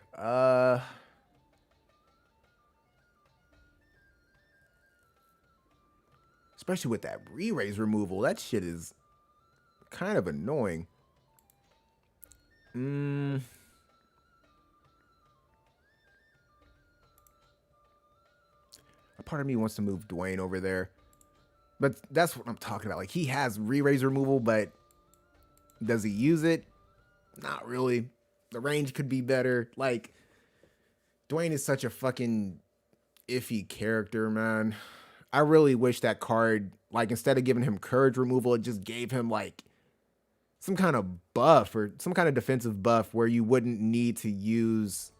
Speaker 1: Especially with that re-raise removal. That shit is kind of annoying. A part of me wants to move Dwayne over there. But that's what I'm talking about. Like, he has re-raise removal, but does he use it? Not really. The range could be better. Like, Dwayne is such a fucking iffy character, man. I really wish that card, like, instead of giving him courage removal, it just gave him, like, some kind of buff or some kind of defensive buff where you wouldn't need to use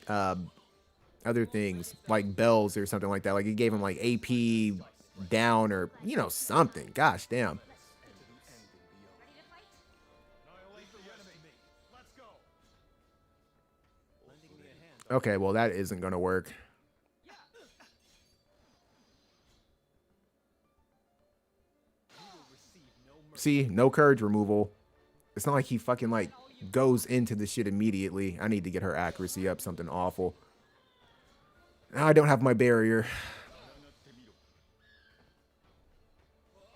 Speaker 1: other things like bells or something like that. Like, it gave him, like, AP down or, you know, something. Gosh, damn. Okay, well, that isn't going to work. See, no courage removal. It's not like he fucking, like, goes into the shit immediately. I need to get her accuracy up, something awful. Now I don't have my barrier.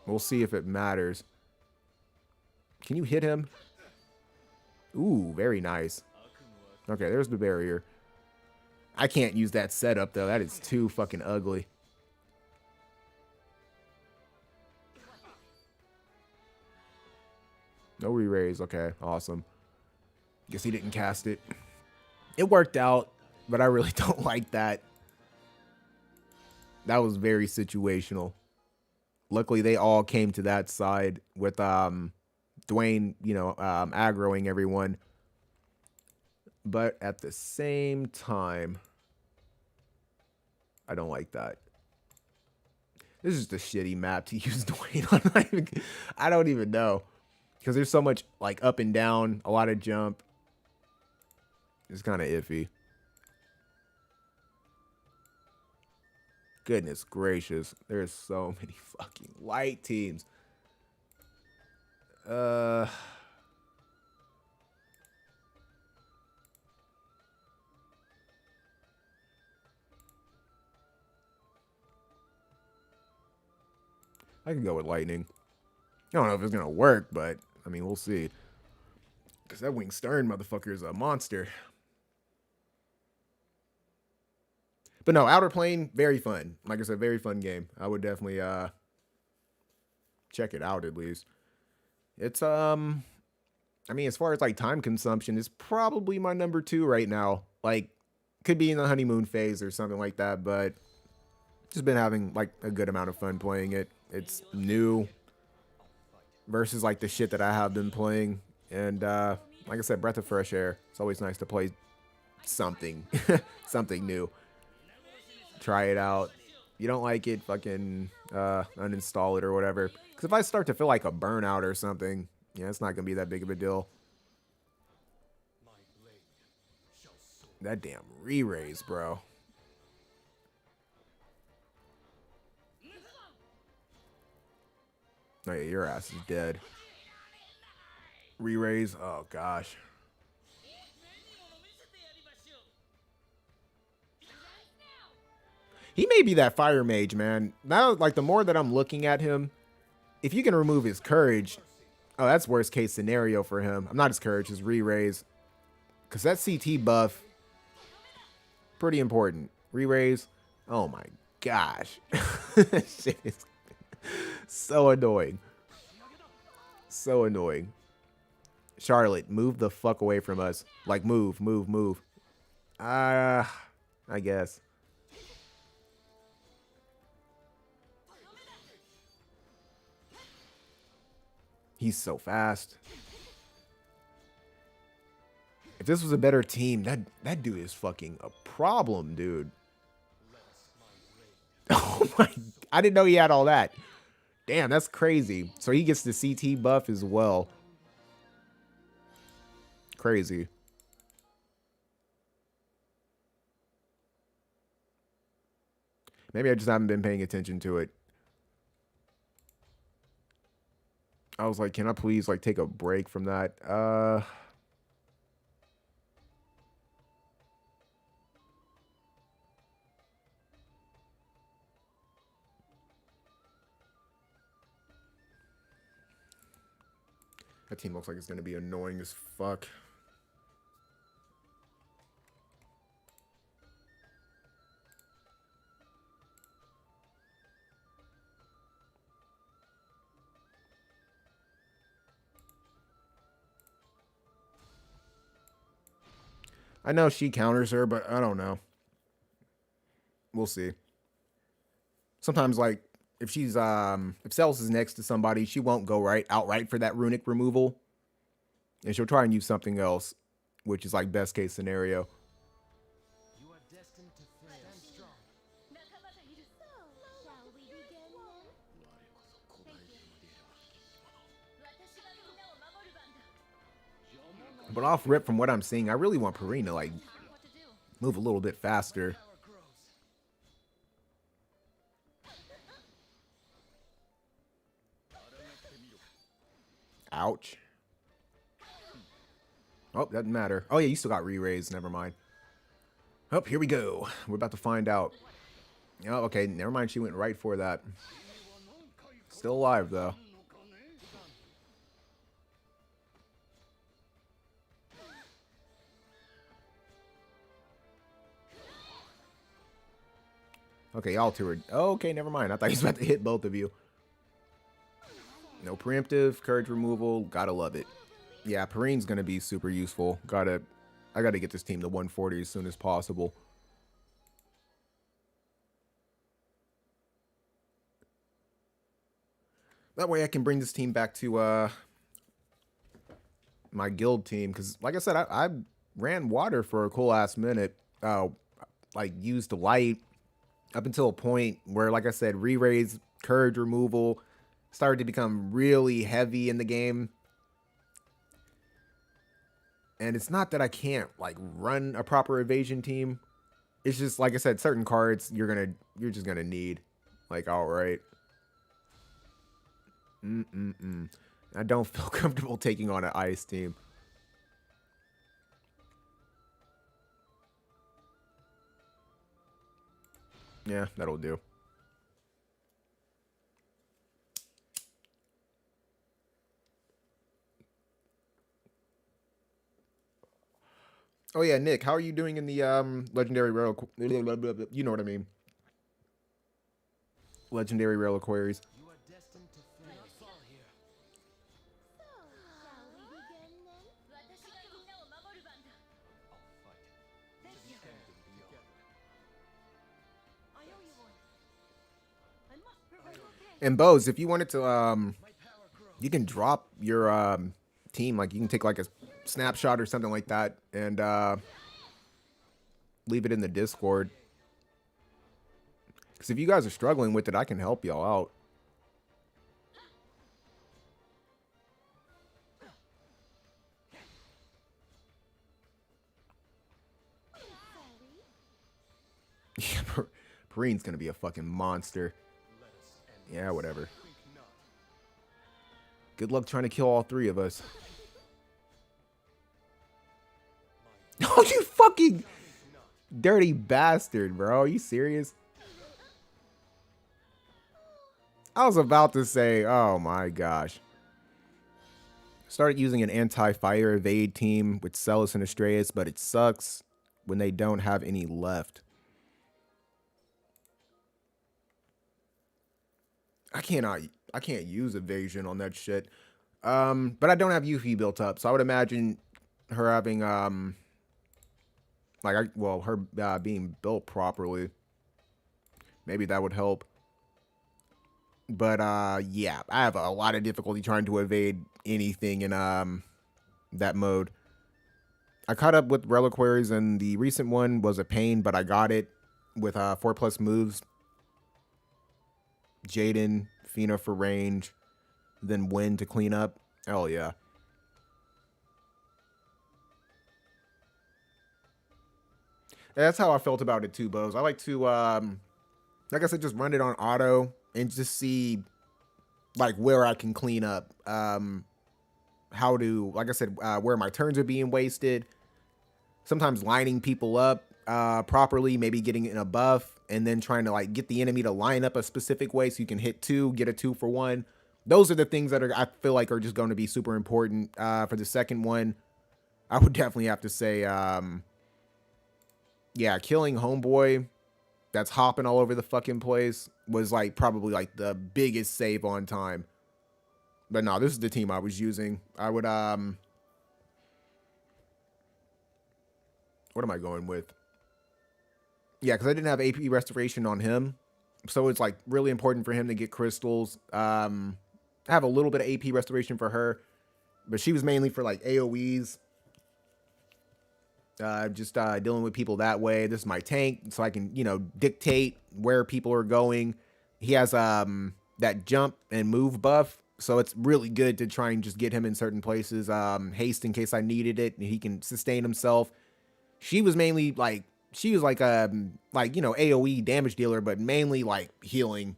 Speaker 1: We'll see if it matters. Can you hit him? Ooh, very nice. Okay, there's the barrier. I can't use that setup, though. That is too fucking ugly. No re-raise. Okay, awesome. Guess he didn't cast it. It worked out, but I really don't like that. That was very situational. Luckily, they all came to that side with Dwayne, you know, aggroing everyone. But at the same time, I don't like that. This is just a shitty map to use Dwayne on. I don't even know. Because there's so much, like, up and down, a lot of jump. It's kind of iffy. Goodness gracious. There's so many fucking light teams. I can go with lightning. I don't know if it's going to work, but, I mean, we'll see. Because that Wing Stern motherfucker is a monster. But no, Outerplane, very fun. Like I said, very fun game. I would definitely check it out at least. It's I mean, as far as like time consumption, it's probably my number 2 right now. Like, could be in the honeymoon phase or something like that, but just been having like a good amount of fun playing it. It's new versus like the shit that I have been playing. And like I said, breath of fresh air. It's always nice to play something, something new. Try it out. You don't like it, fucking uninstall it or whatever. Because if I start to feel like a burnout or something, yeah, it's not going to be that big of a deal. That damn re-raise, bro. Oh, yeah, your ass is dead. Re-raise, oh gosh. He may be that fire mage, man. Now, like, the more that I'm looking at him, if you can remove his courage, oh, that's worst case scenario for him. I'm not his courage, his re-raise. Because that CT buff, pretty important. Re-raise, oh my gosh. Shit is so annoying. So annoying. Charlotte, move the fuck away from us. Like, move, move, move. I guess. He's so fast. If this was a better team, that dude is fucking a problem, dude. Oh my, I didn't know he had all that. Damn, that's crazy. So he gets the CT buff as well. Crazy. Maybe I just haven't been paying attention to it. I was like, can I please like take a break from that? That team looks like it's going to be annoying as fuck. I know she counters her, but I don't know. We'll see. Sometimes, like, if she's if Celis is next to somebody, she won't go outright for that runic removal. And she'll try and use something else, which is like best case scenario.
Speaker 2: You are destined to fail. Stand strong.
Speaker 4: Shall we begin then?
Speaker 1: But off rip from what I'm seeing, I really want Perrine to like move a little bit faster.
Speaker 2: Power grows.
Speaker 1: Ouch. Oh, doesn't matter. Oh yeah, you still got re-raise. Never mind. Oh, here we go. We're about to find out. Oh, okay. Never mind. She went right for that. Still alive though. Okay, y'all two are... Oh, okay, never mind. I thought he was about to hit both of you. No preemptive, courage removal. Gotta love it. Yeah, Perrine's gonna be super useful. I gotta get this team to 140 as soon as possible. That way I can bring this team back to my guild team. Because, like I said, I ran water for a cool ass minute. Like, used light up until a point where, like I said, re-raise, courage removal started to become really heavy in the game. And it's not that I can't like run a proper evasion team. It's just, like I said, certain cards you're just gonna need. Like, all right. I don't feel comfortable taking on an ice team. Yeah, that'll do. Oh yeah, Nick, how are you doing in the legendary rail? You know what I mean. Legendary rail queries.
Speaker 2: You are destined to fail. Not fall here.
Speaker 4: Shall we begin then?
Speaker 2: I'll fight. Standing together.
Speaker 3: I owe you one. I must prevent.
Speaker 1: And Bose, if you wanted to,
Speaker 2: My power grows.
Speaker 1: you can drop your team. Like, you can take like a snapshot or something like that and leave it in the Discord. Because if you guys are struggling with it, I can help y'all out. Yeah, Perrine's gonna be a fucking monster.
Speaker 2: Let us end
Speaker 1: Yeah, whatever.
Speaker 2: Think not.
Speaker 1: Good luck trying to kill all three of us. Oh, you fucking dirty bastard, bro. Are you serious? I was about to say, oh my gosh. Started using an anti-fire evade team with Celis and Astraeus, but it sucks when they don't have any left. I can't use evasion on that shit. But I don't have Yuffie built up, so I would imagine her having her being built properly. Maybe that would help. But yeah, I have a lot of difficulty trying to evade anything in that mode. I caught up with reliquaries, and the recent one was a pain, but I got it with 4+ moves. Jaden, Fina for range, then Wind to clean up. Hell yeah. That's how I felt about it too, Bose. I like to, like I said, just run it on auto and just see, like, where I can clean up. How to, like I said, where my turns are being wasted. Sometimes lining people up properly, maybe getting in a buff, and then trying to, like, get the enemy to line up a specific way so you can hit 2, get a 2-for-1. Those are the things that I feel like are just going to be super important. For the second one, I would definitely have to say, yeah, killing Homeboy that's hopping all over the fucking place was like probably like the biggest save on time. But no, this is the team I was using. I would, what am I going with? Yeah, because I didn't have AP restoration on him. So it's like really important for him to get crystals. I have a little bit of AP restoration for her, but she was mainly for like AoEs. Just dealing with people that way. This is my tank, so I can, you know, dictate where people are going. He has that jump and move buff, so it's really good to try and just get him in certain places. Haste in case I needed it, and he can sustain himself. She was mainly like, you know, AoE damage dealer, but mainly like healing.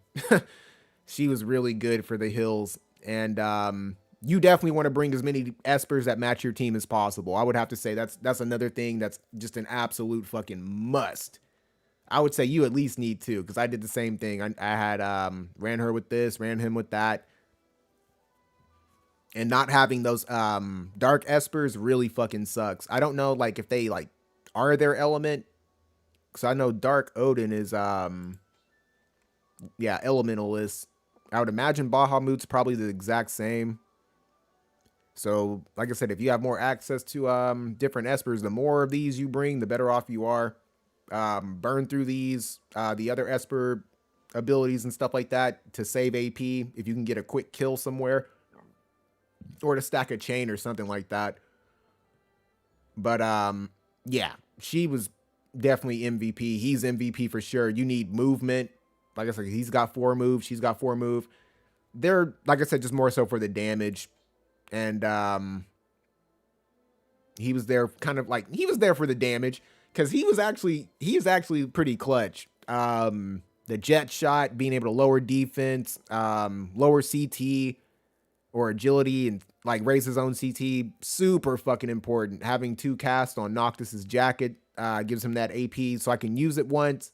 Speaker 1: She was really good for the hills, and you definitely want to bring as many espers that match your team as possible. I would have to say that's another thing that's just an absolute fucking must. I would say you at least need 2, because I did the same thing. I had ran her with this, ran him with that. And not having those dark espers really fucking sucks. I don't know like if they like are their element. Because I know Dark Odin is elementalist. I would imagine Bahamut's probably the exact same. So, like I said, if you have more access to different espers, the more of these you bring, the better off you are. Burn through these, the other esper abilities and stuff like that to save AP if you can get a quick kill somewhere. Or to stack a chain or something like that. But, yeah, she was definitely MVP. He's MVP for sure. You need movement. Like I said, he's got 4 moves. She's got 4 moves. They're, like I said, just more so for the damage. And he was there for the damage because he is actually pretty clutch. The jet shot, being able to lower defense, lower CT or agility, and like raise his own CT, super fucking important. Having 2 cast on Noctis's jacket gives him that AP, so I can use it once,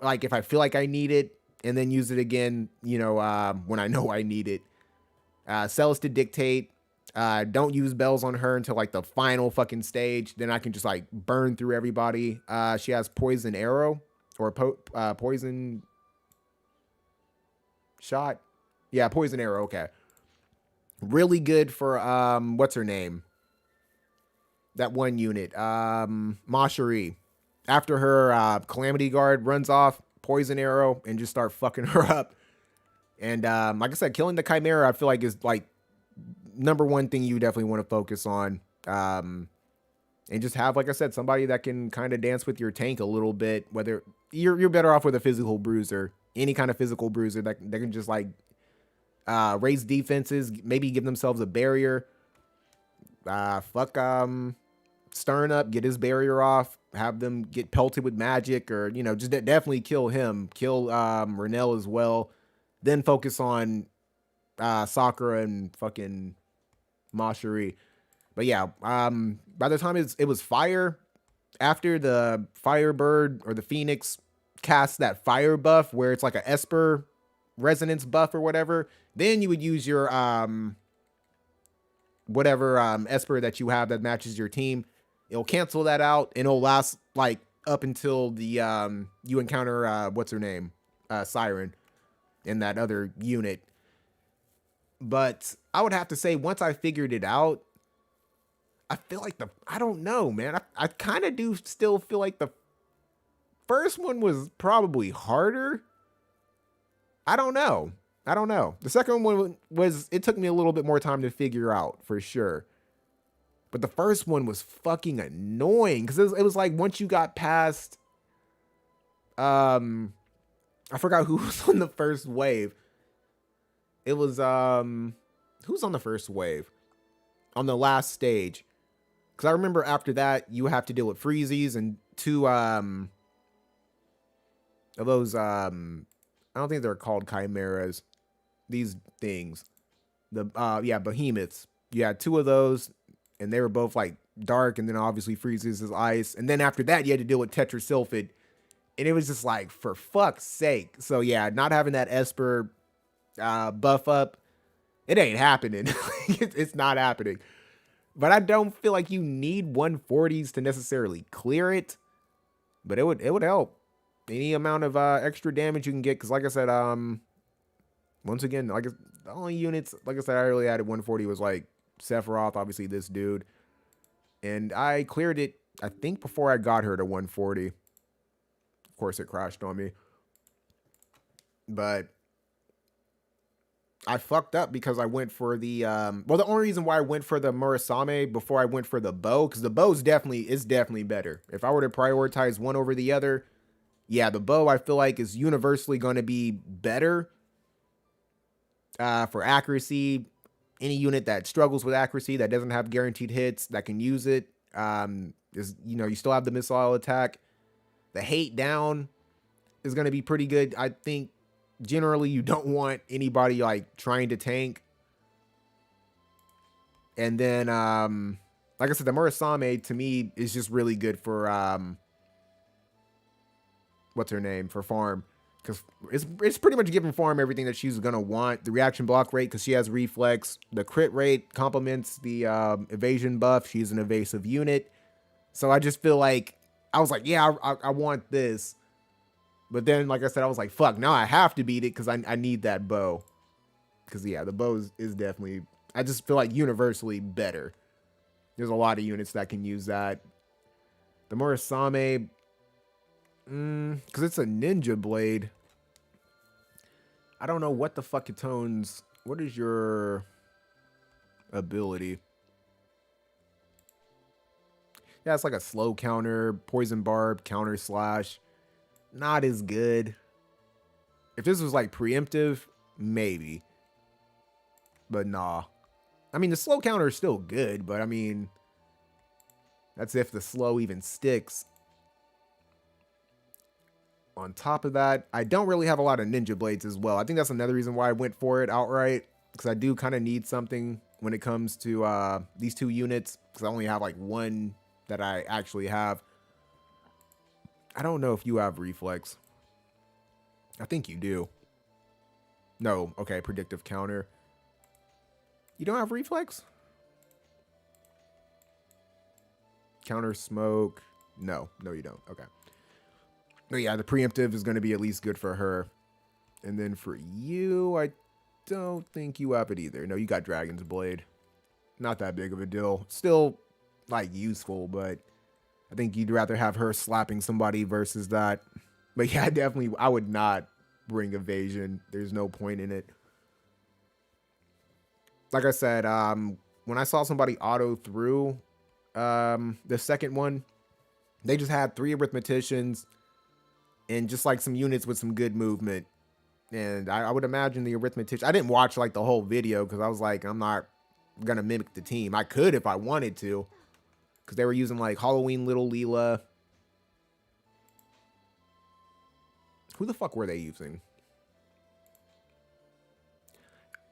Speaker 1: like if I feel like I need it, and then use it again, you know, when I know I need it. Celis to dictate. Don't use bells on her until like the final fucking stage. Then I can just like burn through everybody. She has poison arrow or poison shot. Yeah, poison arrow. Okay. Really good for what's her name? That one unit. Mashari. After her Calamity Guard runs off, poison arrow and just start fucking her up. And like I said, killing the Chimera, I feel like is like number one thing you definitely want to focus on. And just have, like I said, somebody that can kind of dance with your tank a little bit. Whether you're better off with a physical bruiser, any kind of physical bruiser that can just like raise defenses, maybe give themselves a barrier. Stern up, get his barrier off, have them get pelted with magic, or you know, just definitely kill him, kill Renell as well. Then focus on Sakura and fucking Mashari. But yeah, by the time it was fire, after the Firebird or the Phoenix cast that fire buff where it's like a Esper resonance buff or whatever, then you would use your whatever Esper that you have that matches your team. It'll cancel that out and it'll last like up until the you encounter what's her name? Siren in that other unit. But I would have to say once I figured it out, I feel like I don't know, man. I kind of do still feel like the first one was probably harder. I don't know. The second one it took me a little bit more time to figure out for sure. But the first one was fucking annoying because it was like once you got past, I forgot who was on the first wave. It was, who's on the first wave? On the last stage. Because I remember after that, you have to deal with freezies and two, of those, I don't think they're called chimeras. These things. Behemoths. You had two of those, and they were both, like, dark, and then obviously freezes is ice. And then after that, you had to deal with tetrasulfid. And it was just like, for fuck's sake. So, yeah, not having that Esper buff up, it ain't happening. It's not happening. But I don't feel like you need 140s to necessarily clear it. But it would help. Any amount of extra damage you can get. Because like I said, once again, like the only units, like I said, I really added 140 was like Sephiroth, obviously this dude. And I cleared it, I think, before I got her to 140. Of course, it crashed on me. But I fucked up because I went for the the only reason why I went for the Murasame before I went for the bow, because the bow is definitely better. If I were to prioritize one over the other, yeah, the bow I feel like is universally going to be better for accuracy. Any unit that struggles with accuracy, that doesn't have guaranteed hits, that can use it, is, you know, you still have the missile attack. The hate down is going to be pretty good. I think generally you don't want anybody like trying to tank. And then, like I said, the Murasame to me is just really good for, what's her name? For farm. Because it's pretty much giving farm everything that she's going to want. The reaction block rate, because she has reflex. The crit rate complements the evasion buff. She's an evasive unit. So I just feel like, I was like, yeah, I want this. But then, like I said, I was like, fuck, now I have to beat it because I need that bow. Because, yeah, the bow is definitely, I just feel like universally better. There's a lot of units that can use that. The Murasame, because it's a ninja blade. I don't know what the fuck it tones. What is your ability? Yeah, it's like a slow counter, poison barb, counter slash. Not as good. If this was like preemptive, maybe. But nah. I mean, the slow counter is still good, but I mean, that's if the slow even sticks. On top of that, I don't really have a lot of ninja blades as well. I think that's another reason why I went for it outright. Because I do kind of need something when it comes to these two units. Because I only have like one that I actually have. I don't know if you have reflex. I think you do. No, okay, predictive counter. You don't have reflex? Counter smoke. No, you don't. Okay. But yeah, the preemptive is going to be at least good for her. And then for you, I don't think you have it either. No, you got Dragon's Blade. Not that big of a deal. Still, like, useful, but I think you'd rather have her slapping somebody versus that. But yeah, definitely, I would not bring evasion. There's no point in it. Like I said, when I saw somebody auto through the second one, they just had 3 arithmeticians and just like some units with some good movement. And I would imagine the arithmetician, I didn't watch like the whole video because I was like, I'm not going to mimic the team. I could if I wanted to. Because they were using like Halloween Little Leela. Who the fuck were they using?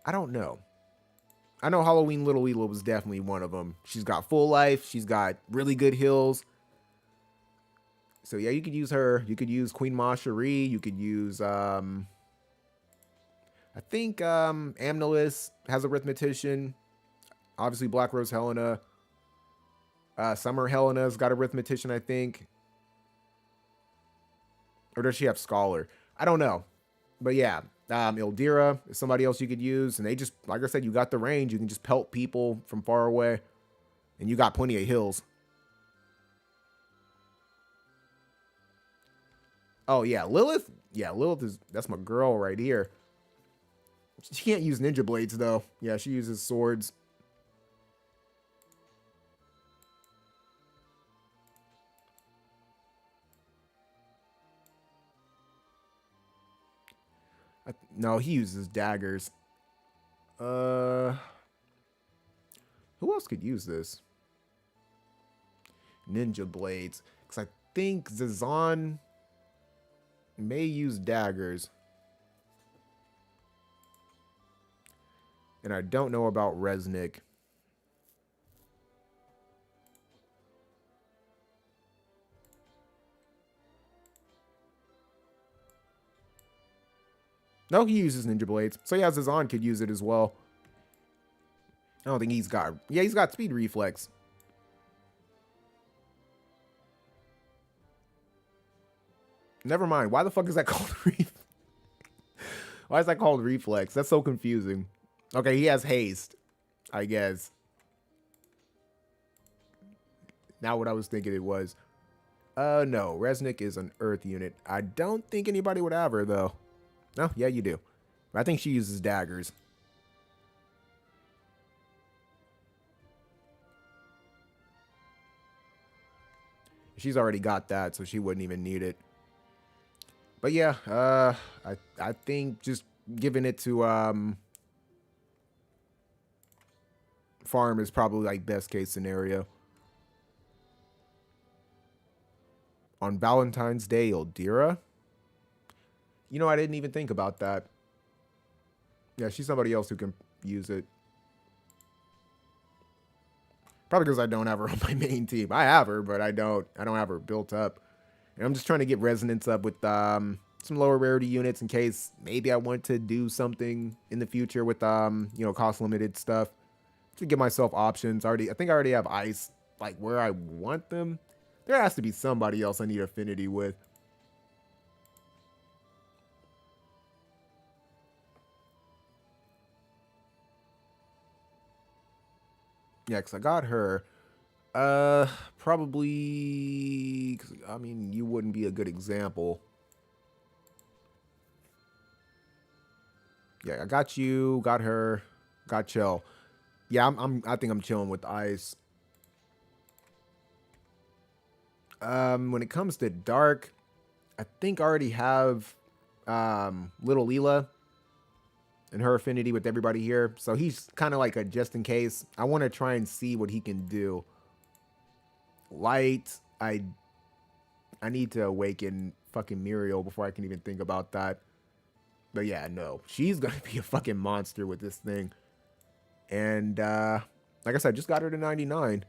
Speaker 1: I don't know. I know Halloween Little Leela was definitely one of them. She's got full life. She's got really good heals. So yeah, you could use her. You could use Queen Ma Cherie. You could use I think Amnelis has Arithmetician. Obviously, Black Rose Helena. Summer Helena's got Arithmetician, I think. Or does she have Scholar? I don't know. But yeah, Ildira is somebody else you could use. And they just, like I said, you got the range. You can just pelt people from far away. And you got plenty of hills. Oh, yeah, Lilith. Yeah, Lilith is, that's my girl right here. She can't use ninja blades, though. Yeah, she uses swords. No, he uses daggers. Who else could use this? Ninja blades. Because I think Zazan may use daggers. And I don't know about Resnick. No, he uses ninja blades. So yeah, Zazan could use it as well. I don't think he's got... Yeah, he's got speed reflex. Never mind. Why the fuck is that called reflex? Why is that called reflex? That's so confusing. Okay, he has haste, I guess. Not what I was thinking it was. No. Resnick is an earth unit. I don't think anybody would have her, though. No, yeah, you do. I think she uses daggers. She's already got that, so she wouldn't even need it. But yeah, I think just giving it to farm is probably like best case scenario. On Valentine's Day, Ildira? You know, I didn't even think about that. Yeah, she's somebody else who can use it. Probably because I don't have her on my main team. I have her, but I don't have her built up. And I'm just trying to get resonance up with some lower rarity units in case maybe I want to do something in the future with you know, cost limited stuff to give myself options. I think I already have ice like where I want them. There has to be somebody else I need affinity with. Yeah, because I got her. Probably... I mean, you wouldn't be a good example. Yeah, I got you, got her, got Chill. Yeah, I think I'm chilling with ice. When it comes to dark, I think I already have Little Leela and her affinity with everybody here. So he's kind of like a just in case. I want to try and see what he can do. Light, I need to awaken fucking Muriel before I can even think about that. But yeah, no. She's going to be a fucking monster with this thing. And like I said, just got her to 99.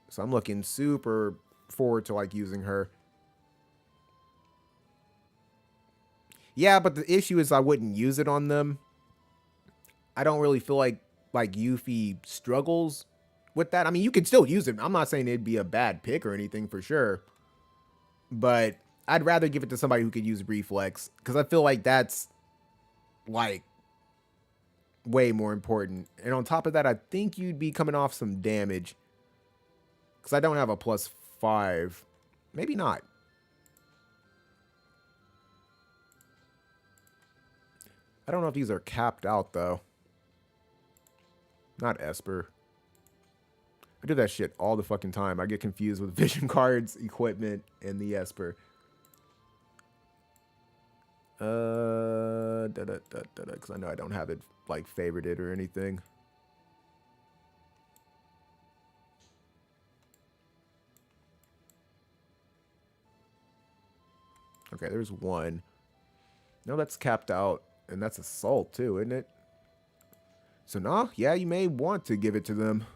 Speaker 1: So I'm looking super forward to like using her. Yeah, but the issue is I wouldn't use it on them. I don't really feel like Yuffie struggles with that. I mean, you can still use it. I'm not saying it'd be a bad pick or anything for sure. But I'd rather give it to somebody who could use reflex. Because I feel like that's like way more important. And on top of that, I think you'd be coming off some damage. Because I don't have a +5. Maybe not. I don't know if these are capped out, though. Not Esper. I do that shit all the fucking time. I get confused with vision cards, equipment, and the Esper. Because I know I don't have it, like, favorited or anything. Okay, there's one. No, that's capped out. And that's assault too, isn't it? So nah, yeah, you may want to give it to them.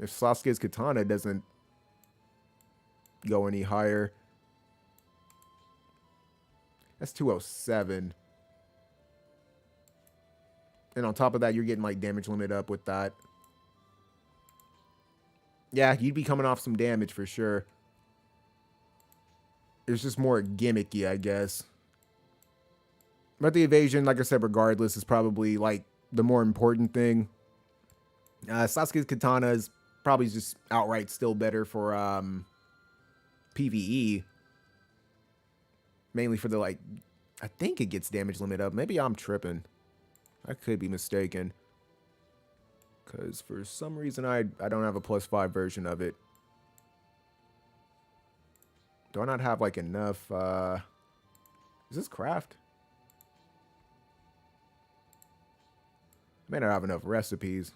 Speaker 1: If Sasuke's katana doesn't go any higher. That's 207. And on top of that, you're getting like damage limit up with that. Yeah, you'd be coming off some damage for sure. It's just more gimmicky, I guess. But the evasion, like I said, regardless, is probably like the more important thing. Sasuke's katana is probably just outright still better for PvE. Mainly for the like, I think it gets damage limit up. Maybe I'm tripping. I could be mistaken. Because for some reason I don't have a +5 version of it. Do I not have like enough? Is this craft? I may not have enough recipes.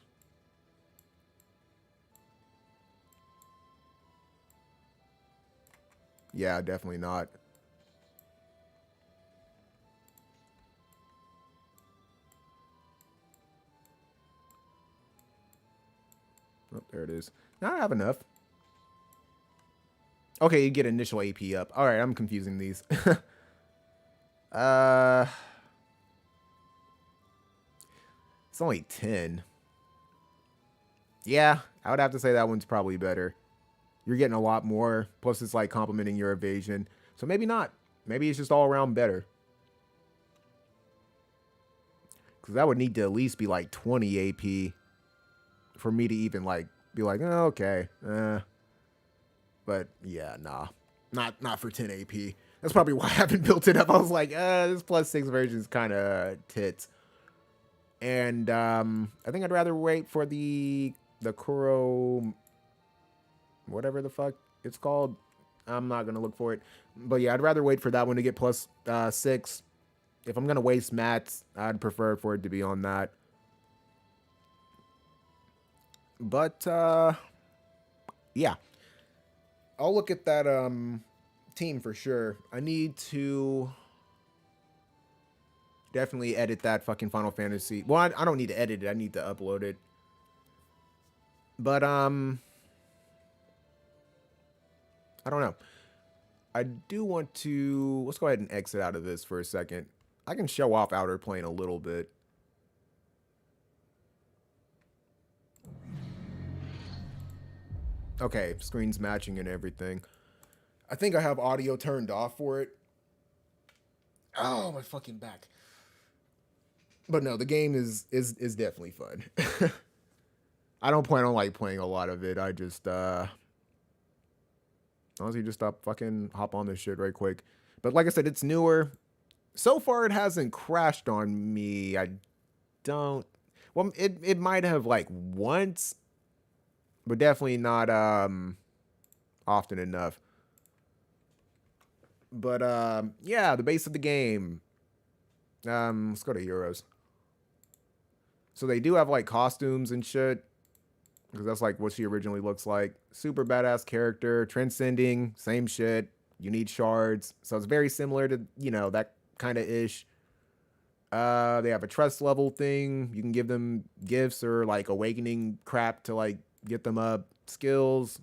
Speaker 1: Yeah, definitely not. Oh, there it is. Now I have enough. Okay, you get initial AP up. All right, I'm confusing these. It's only 10. Yeah, I would have to say that one's probably better. You're getting a lot more. Plus, it's like complementing your evasion. So maybe not. Maybe it's just all around better. Because that would need to at least be like 20 AP for me to even like be like, oh, okay. But yeah, nah. Not for 10 AP. That's probably why I haven't built it up. I was like, this +6 version is kind of tits. And I think I'd rather wait for the Kuro, whatever the fuck it's called. I'm not going to look for it. But yeah, I'd rather wait for that one to get +6. If I'm going to waste mats, I'd prefer for it to be on that. But yeah. I'll look at that team for sure. I need to definitely edit that fucking Final Fantasy. Well, I don't need to edit it. I need to upload it. But I don't know. I do want to... Let's go ahead and exit out of this for a second. I can show off Outerplane a little bit. Okay, screen's matching and everything. I think I have audio turned off for it. Oh, my fucking back. But no, the game is definitely fun. I don't plan on like playing a lot of it. I just honestly just hop on this shit right quick. But like I said, it's newer. So far it hasn't crashed on me. I don't... Well, it might have like once, but definitely not often enough. But yeah, the base of the game. Let's go to heroes. So they do have like costumes and shit, because that's like what she originally looks like. Super badass character, transcending, same shit. You need shards, so it's very similar to, you know, that kind of ish. They have a trust level thing. You can give them gifts or like awakening crap to like get them up. Skills.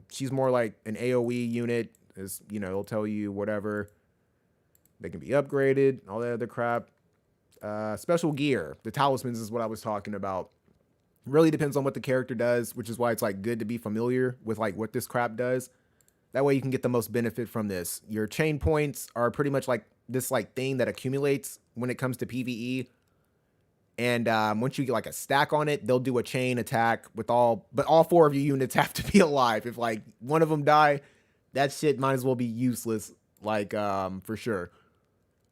Speaker 1: She's more like an AoE unit. Is, you know, it'll tell you whatever. They can be upgraded. All that other crap. Special gear. The talismans is what I was talking about. Really depends on what the character does, which is why it's like good to be familiar with like what this crap does. That way you can get the most benefit from this. Your chain points are pretty much like this like thing that accumulates when it comes to PvE. And once you get like a stack on it, they'll do a chain attack with all 4 of your units have to be alive. If like one of them die, that shit might as well be useless, like for sure.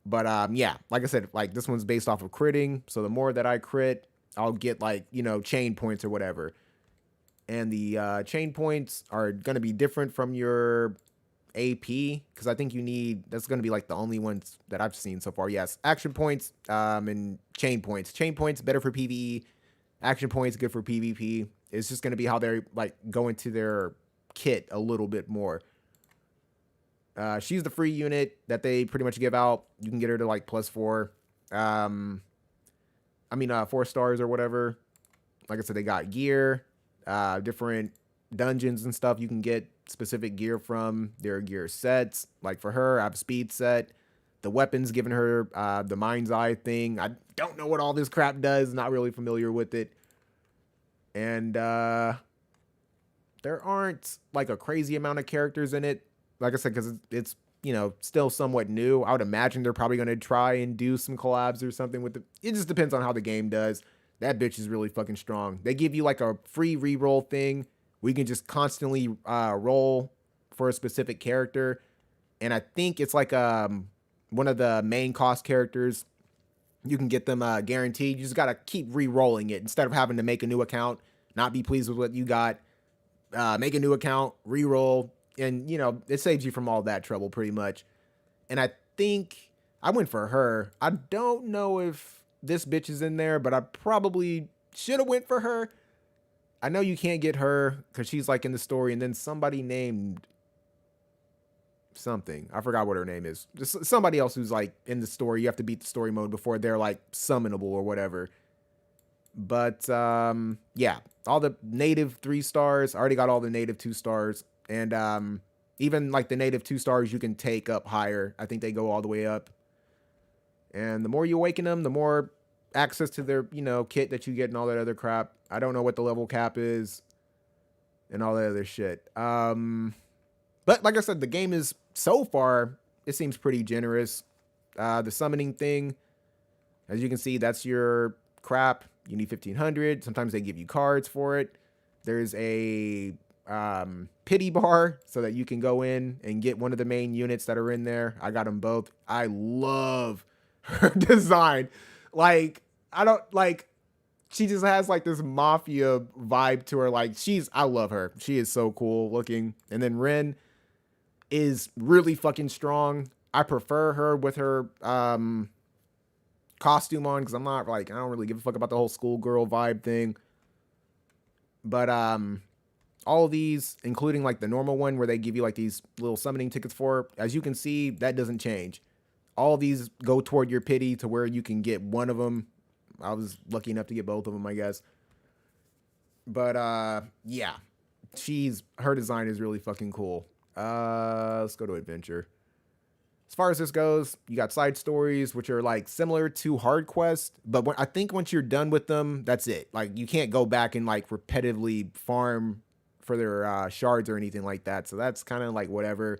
Speaker 1: But yeah, like I said, like this one's based off of critting. So the more that I crit, I'll get like, you know, chain points or whatever. And the chain points are going to be different from your AP, because I think you need, that's going to be like the only ones that I've seen so far. Yes, action points and chain points. Chain points better for PvE. Action points good for PvP. It's just going to be how they like go into their kit a little bit more. She's the free unit that they pretty much give out. You can get her to like +4. 4 stars or whatever. Like I said, they got gear, different dungeons and stuff you can get specific gear from. There are gear sets. Like for her, I have a speed set. The weapons giving her the mind's eye thing. I don't know what all this crap does. Not really familiar with it. And there aren't like a crazy amount of characters in it. Like I said, because it's you know still somewhat new. I would imagine they're probably going to try and do some collabs or something with it. It just depends on how the game does. That bitch is really fucking strong. They give you like a free reroll thing. We can just constantly roll for a specific character. And I think it's like one of the main cost characters. You can get them guaranteed. You just got to keep re-rolling it instead of having to make a new account, not be pleased with what you got, make a new account, re-roll. And, you know, it saves you from all that trouble pretty much. And I think I went for her. I don't know if this bitch is in there, but I probably should have went for her. I know you can't get her because she's like in the story. And then somebody named something. I forgot what her name is. Just somebody else who's like in the story. You have to beat the story mode before they're like summonable or whatever. But yeah, all the native 3 stars. I already got all the native 2 stars. And even like the native 2 stars you can take up higher. I think they go all the way up. And the more you awaken them, the more access to their, you know, kit that you get and all that other crap. I don't know what the level cap is and all that other shit. But like I said, the game is so far, it seems pretty generous. The summoning thing, as you can see, that's your crap. You need 1,500. Sometimes they give you cards for it. There's a pity bar so that you can go in and get one of the main units that are in there. I got them both. I love her design. Like, I don't like, she just has like this mafia vibe to her. Like, I love her. She is so cool looking. And then Ren is really fucking strong. I prefer her with her costume on because I'm not like, I don't really give a fuck about the whole schoolgirl vibe thing. But all of these, including like the normal one where they give you like these little summoning tickets for, as you can see, that doesn't change. All of these go toward your pity to where you can get one of them. I was lucky enough to get both of them, I guess. But yeah, her design is really fucking cool. Let's go to adventure. As far as this goes, you got side stories, which are like similar to hard quests, but I think once you're done with them, that's it. Like, you can't go back and like repetitively farm for their shards or anything like that. So that's kind of like whatever.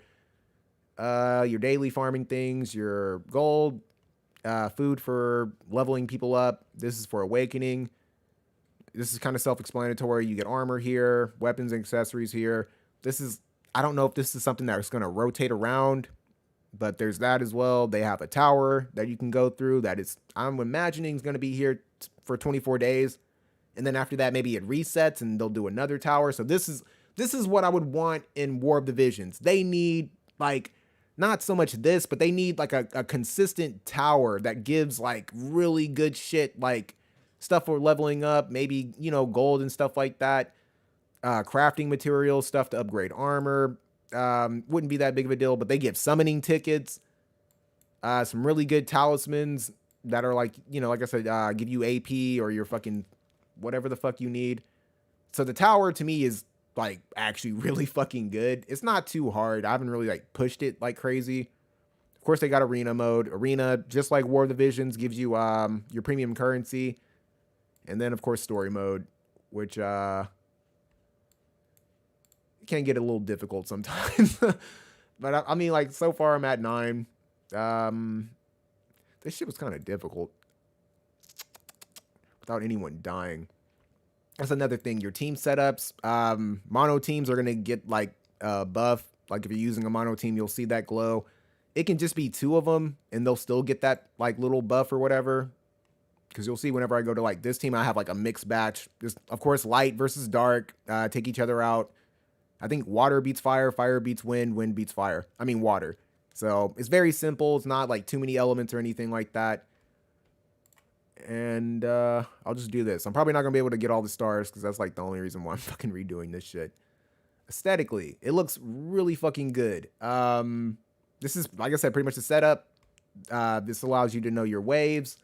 Speaker 1: Your daily farming things, your gold, food for leveling people up. This is for awakening. This is kind of self-explanatory. You get armor here, weapons and accessories here. I don't know if this is something that's going to rotate around, but there's that as well. They have a tower that you can go through that is, I'm imagining, is going to be here for 24 days. And then after that, maybe it resets and they'll do another tower. So this is what I would want in War of the Visions. They need like, not so much this, but they need like a consistent tower that gives like really good shit, like stuff for leveling up, maybe, you know, gold and stuff like that. Crafting materials, stuff to upgrade armor. Wouldn't be that big of a deal, but they give summoning tickets. Some really good talismans that are like, you know, like I said, give you AP or your fucking whatever the fuck you need. So the tower to me is like actually really fucking good. It's not too hard. I haven't really like pushed it like crazy. Of course, they got arena mode. Arena, just like War of the Visions, gives you your premium currency. And then, of course, story mode, which can get a little difficult sometimes. But I mean, like, so far I'm at 9. This shit was kind of difficult without anyone dying. That's another thing. Your team setups, mono teams are going to get like a buff. Like if you're using a mono team, you'll see that glow. It can just be 2 of them and they'll still get that like little buff or whatever. Because you'll see whenever I go to like this team, I have like a mixed batch. Just, of course, light versus dark, take each other out. I think water beats fire, fire beats wind, wind beats fire. I mean water. So it's very simple. It's not like too many elements or anything like that. And I'll just do this. I'm probably not going to be able to get all the stars because that's like the only reason why I'm fucking redoing this shit. Aesthetically, it looks really fucking good. This is, like I said, pretty much the setup. This allows you to know your waves.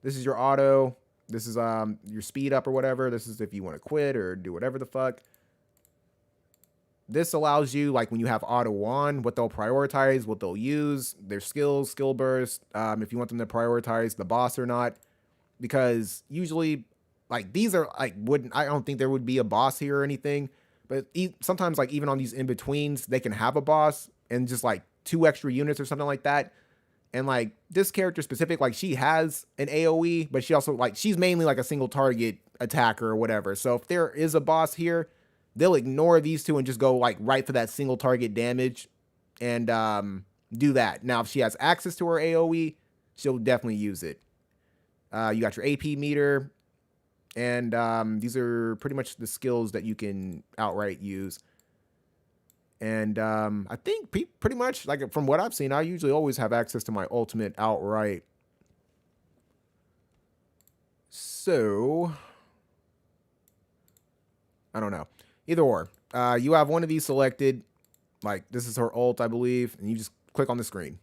Speaker 1: This is your auto. This is your speed up or whatever. This is if you want to quit or do whatever the fuck. this allows you, like when you have auto on, what they'll prioritize, what they'll use, their skills, skill burst, if you want them to prioritize the boss or not. Because usually, like these are like wouldn't I don't think there would be a boss here or anything. But sometimes like even on these in betweens, they can have a boss and just like 2 extra units or something like that. And like this character specific, like she has an AoE, but she also like she's mainly like a single target attacker or whatever. So if there is a boss here, they'll ignore these two and just go like right for that single target damage and do that. Now if she has access to her AoE, she'll definitely use it. You got your AP meter, and these are pretty much the skills that you can outright use. And I think pretty much, like from what I've seen, I usually always have access to my ultimate outright. So, I don't know. Either or. You have one of these selected. Like, this is her ult, I believe. And you just click on the screen.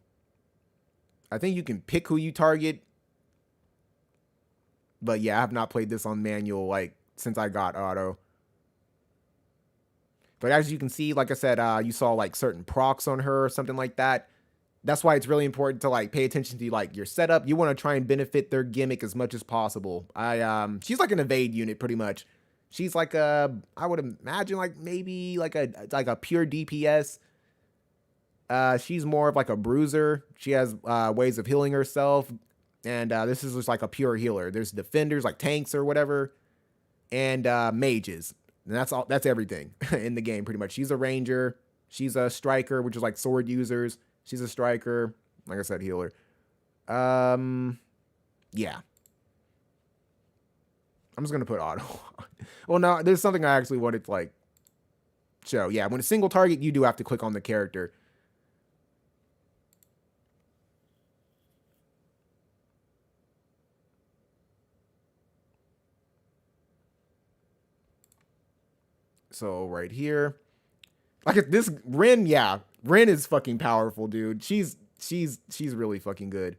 Speaker 1: I think you can pick who you target. But yeah, I have not played this on manual, like, since I got auto. But as you can see, like I said, you saw like certain procs on her or something like that. That's why it's really important to like pay attention to like your setup. You want to try and benefit their gimmick as much as possible. She's like an evade unit pretty much. She's like I would imagine like maybe like a pure DPS. She's more of like a bruiser. She has ways of healing herself, and this is just like a pure healer. There's defenders like tanks or whatever, and mages. And that's all. That's everything in the game, pretty much. She's a ranger. She's a striker, which is like sword users. She's a striker. Like I said, healer. Yeah. I'm just gonna put auto. Well, no, there's something I actually wanted to like show. Yeah, when a single target, you do have to click on the character. So right here, like this Ren, yeah, Ren is fucking powerful, dude. She's really fucking good.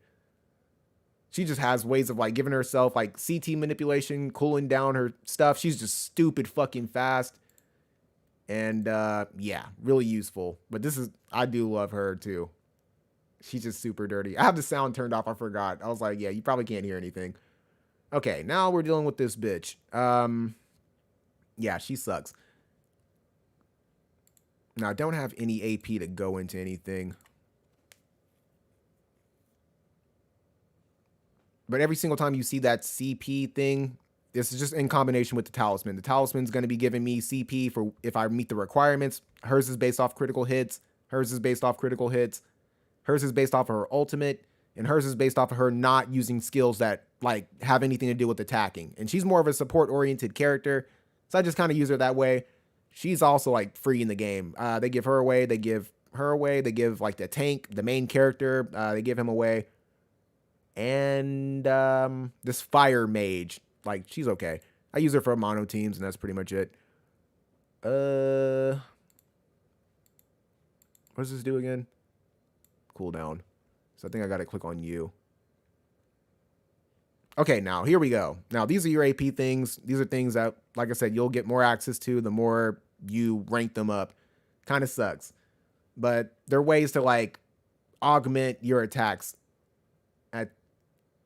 Speaker 1: She just has ways of like giving herself like CT manipulation, cooling down her stuff. She's just stupid fucking fast. And yeah, really useful. But I do love her too. She's just super dirty. I have the sound turned off, I forgot. I was like, yeah, you probably can't hear anything. Okay, now we're dealing with this bitch. Yeah, she sucks. Now, I don't have any AP to go into anything. But every single time you see that CP thing, this is just in combination with the talisman. The talisman's going to be giving me CP for if I meet the requirements. Hers is based off critical hits. Hers is based off critical hits. Hers is based off of her ultimate. And hers is based off of her not using skills that like have anything to do with attacking. And she's more of a support-oriented character. So I just kind of use her that way. She's also like free in the game. They give her away. They give her away. They give like the tank, the main character. They give him away. And this fire mage, like she's okay. I use her for mono teams, and that's pretty much it. What does this do again? Cooldown. So I think I got to click on you. Okay, now here we go. Now these are your AP things. These are things that, like I said, you'll get more access to the more you rank them up. Kind of sucks. But there are ways to like augment your attacks. I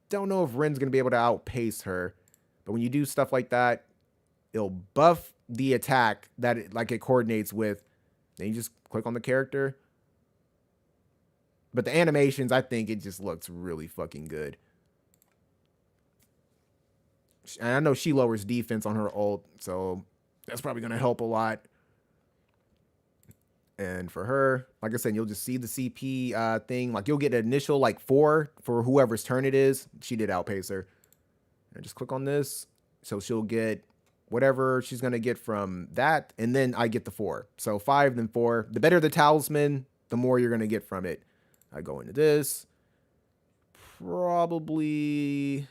Speaker 1: don't know if Ren's going to be able to outpace her. But when you do stuff like that, it'll buff the attack that it coordinates with. Then you just click on the character. But the animations, I think it just looks really fucking good. And I know she lowers defense on her ult, so that's probably going to help a lot. And for her, like I said, you'll just see the CP thing. Like, you'll get an initial, like, 4 for whoever's turn it is. She did outpace her. And just click on this. So she'll get whatever she's going to get from that. And then I get the 4. So 5, then 4. The better the talisman, the more you're going to get from it. I go into this. Probably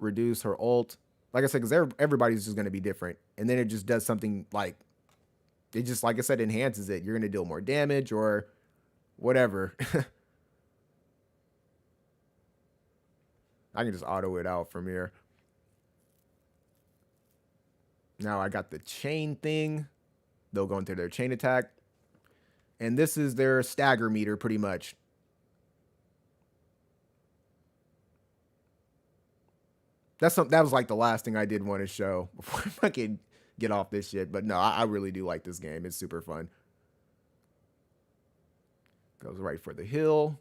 Speaker 1: reduce her ult. Like I said, because everybody's just going to be different. And then it just does something like, it just, like I said, enhances it. You're going to deal more damage or whatever. I can just auto it out from here. Now I got the chain thing. they'll go into their chain attack. And this is their stagger meter pretty much. That was like the last thing I did want to show before I fucking get off this shit. But no, I really do like this game. It's super fun. Goes right for the hill.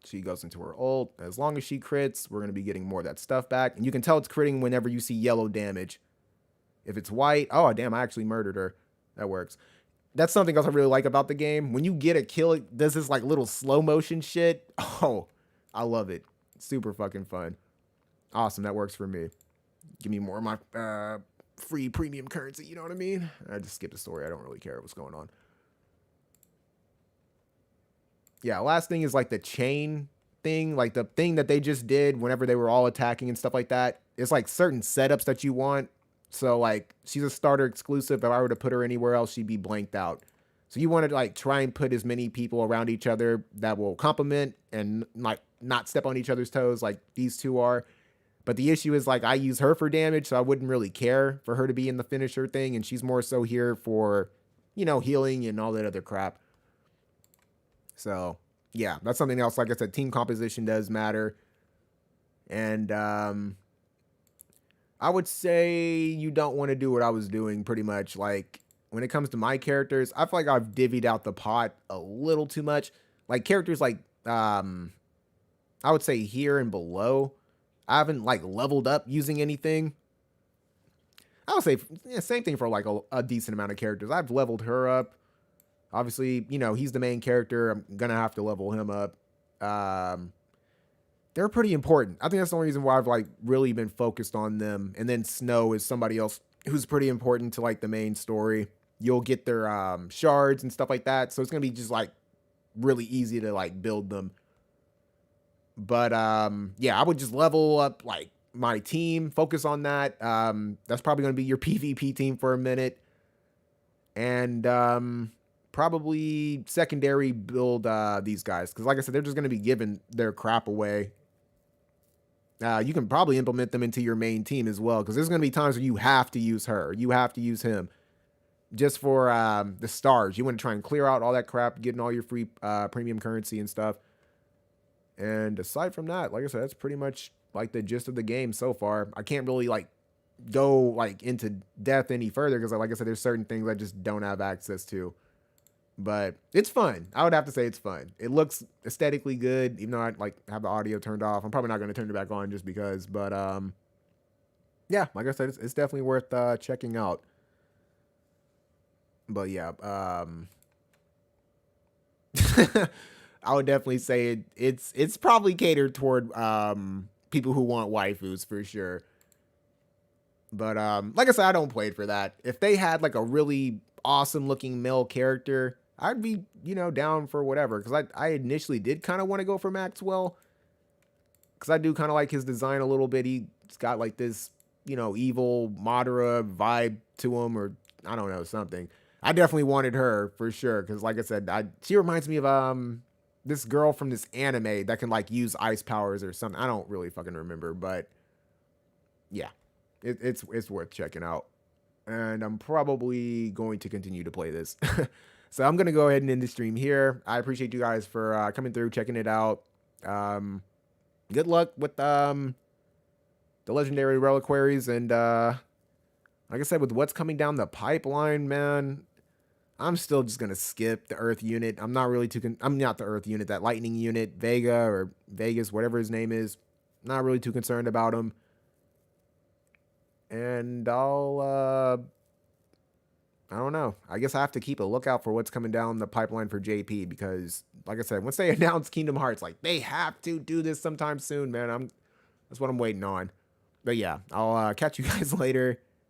Speaker 1: She goes into her ult. As long as she crits, we're going to be getting more of that stuff back. And you can tell it's critting whenever you see yellow damage. If it's white, oh, damn, I actually murdered her. That works. That's something else I really like about the game. When you get a kill, it does this like little slow motion shit. Oh, I love it. Super fucking fun. Awesome. That works for me. Give me more of my free premium currency. You know what I mean? I just skipped the story. I don't really care what's going on. Yeah, last thing is like the chain thing, like the thing that they just did whenever they were all attacking and stuff like that. It's like certain setups that you want. So like she's a starter exclusive. If I were to put her anywhere else, she'd be blanked out. So you want to like try and put as many people around each other that will complement and like not step on each other's toes like these two are. But the issue is like I use her for damage, so I wouldn't really care for her to be in the finisher thing. And she's more so here for, you know, healing and all that other crap. So, yeah, that's something else. Like I said, team composition does matter. And I would say you don't want to do what I was doing pretty much. Like, when it comes to my characters, I feel like I've divvied out the pot a little too much. Like, characters like, I would say here and below, I haven't, like, leveled up using anything. I would say, yeah, same thing for, like, a decent amount of characters. I've leveled her up. Obviously, you know, he's the main character. I'm going to have to level him up. They're pretty important. I think that's the only reason why I've, like, really been focused on them. And then Snow is somebody else who's pretty important to, like, the main story. You'll get their shards and stuff like that. So it's going to be just, like, really easy to, like, build them. But, yeah, I would just level up, like, my team. Focus on that. That's probably going to be your PvP team for a minute. And, probably secondary build these guys. Because like I said, they're just going to be giving their crap away. You can probably implement them into your main team as well. Because there's going to be times where you have to use her. You have to use him. Just for the stars. You want to try and clear out all that crap. Getting all your free premium currency and stuff. And aside from that, like I said, that's pretty much like the gist of the game so far. I can't really like go like into depth any further. Because like I said, there's certain things I just don't have access to. But it's fun. I would have to say it's fun. It looks aesthetically good, even though I like have the audio turned off. I'm probably not going to turn it back on just because. But yeah, like I said, it's definitely worth checking out. But yeah, I would definitely say it's probably catered toward people who want waifus for sure. But like I said, I don't play it for that. If they had like a really awesome looking male character, I'd be, you know, down for whatever. Because I initially did kind of want to go for Maxwell. Because I do kind of like his design a little bit. He's got like this, you know, evil Madara vibe to him. Or I don't know, something. I definitely wanted her for sure. Because like I said, she reminds me of this girl from this anime that can like use ice powers or something. I don't really fucking remember. But yeah, it's worth checking out. And I'm probably going to continue to play this. So I'm going to go ahead and end the stream here. I appreciate you guys for coming through, checking it out. Good luck with the legendary reliquaries. And like I said, with what's coming down the pipeline, man, I'm still just going to skip the Earth unit. I'm not really I'm not the Earth unit, that lightning unit, Vega or Vegas, whatever his name is. Not really too concerned about him. And I don't know. I guess I have to keep a lookout for what's coming down the pipeline for JP because, like I said, once they announce Kingdom Hearts, like they have to do this sometime soon, man. That's what I'm waiting on. But yeah, I'll catch you guys later.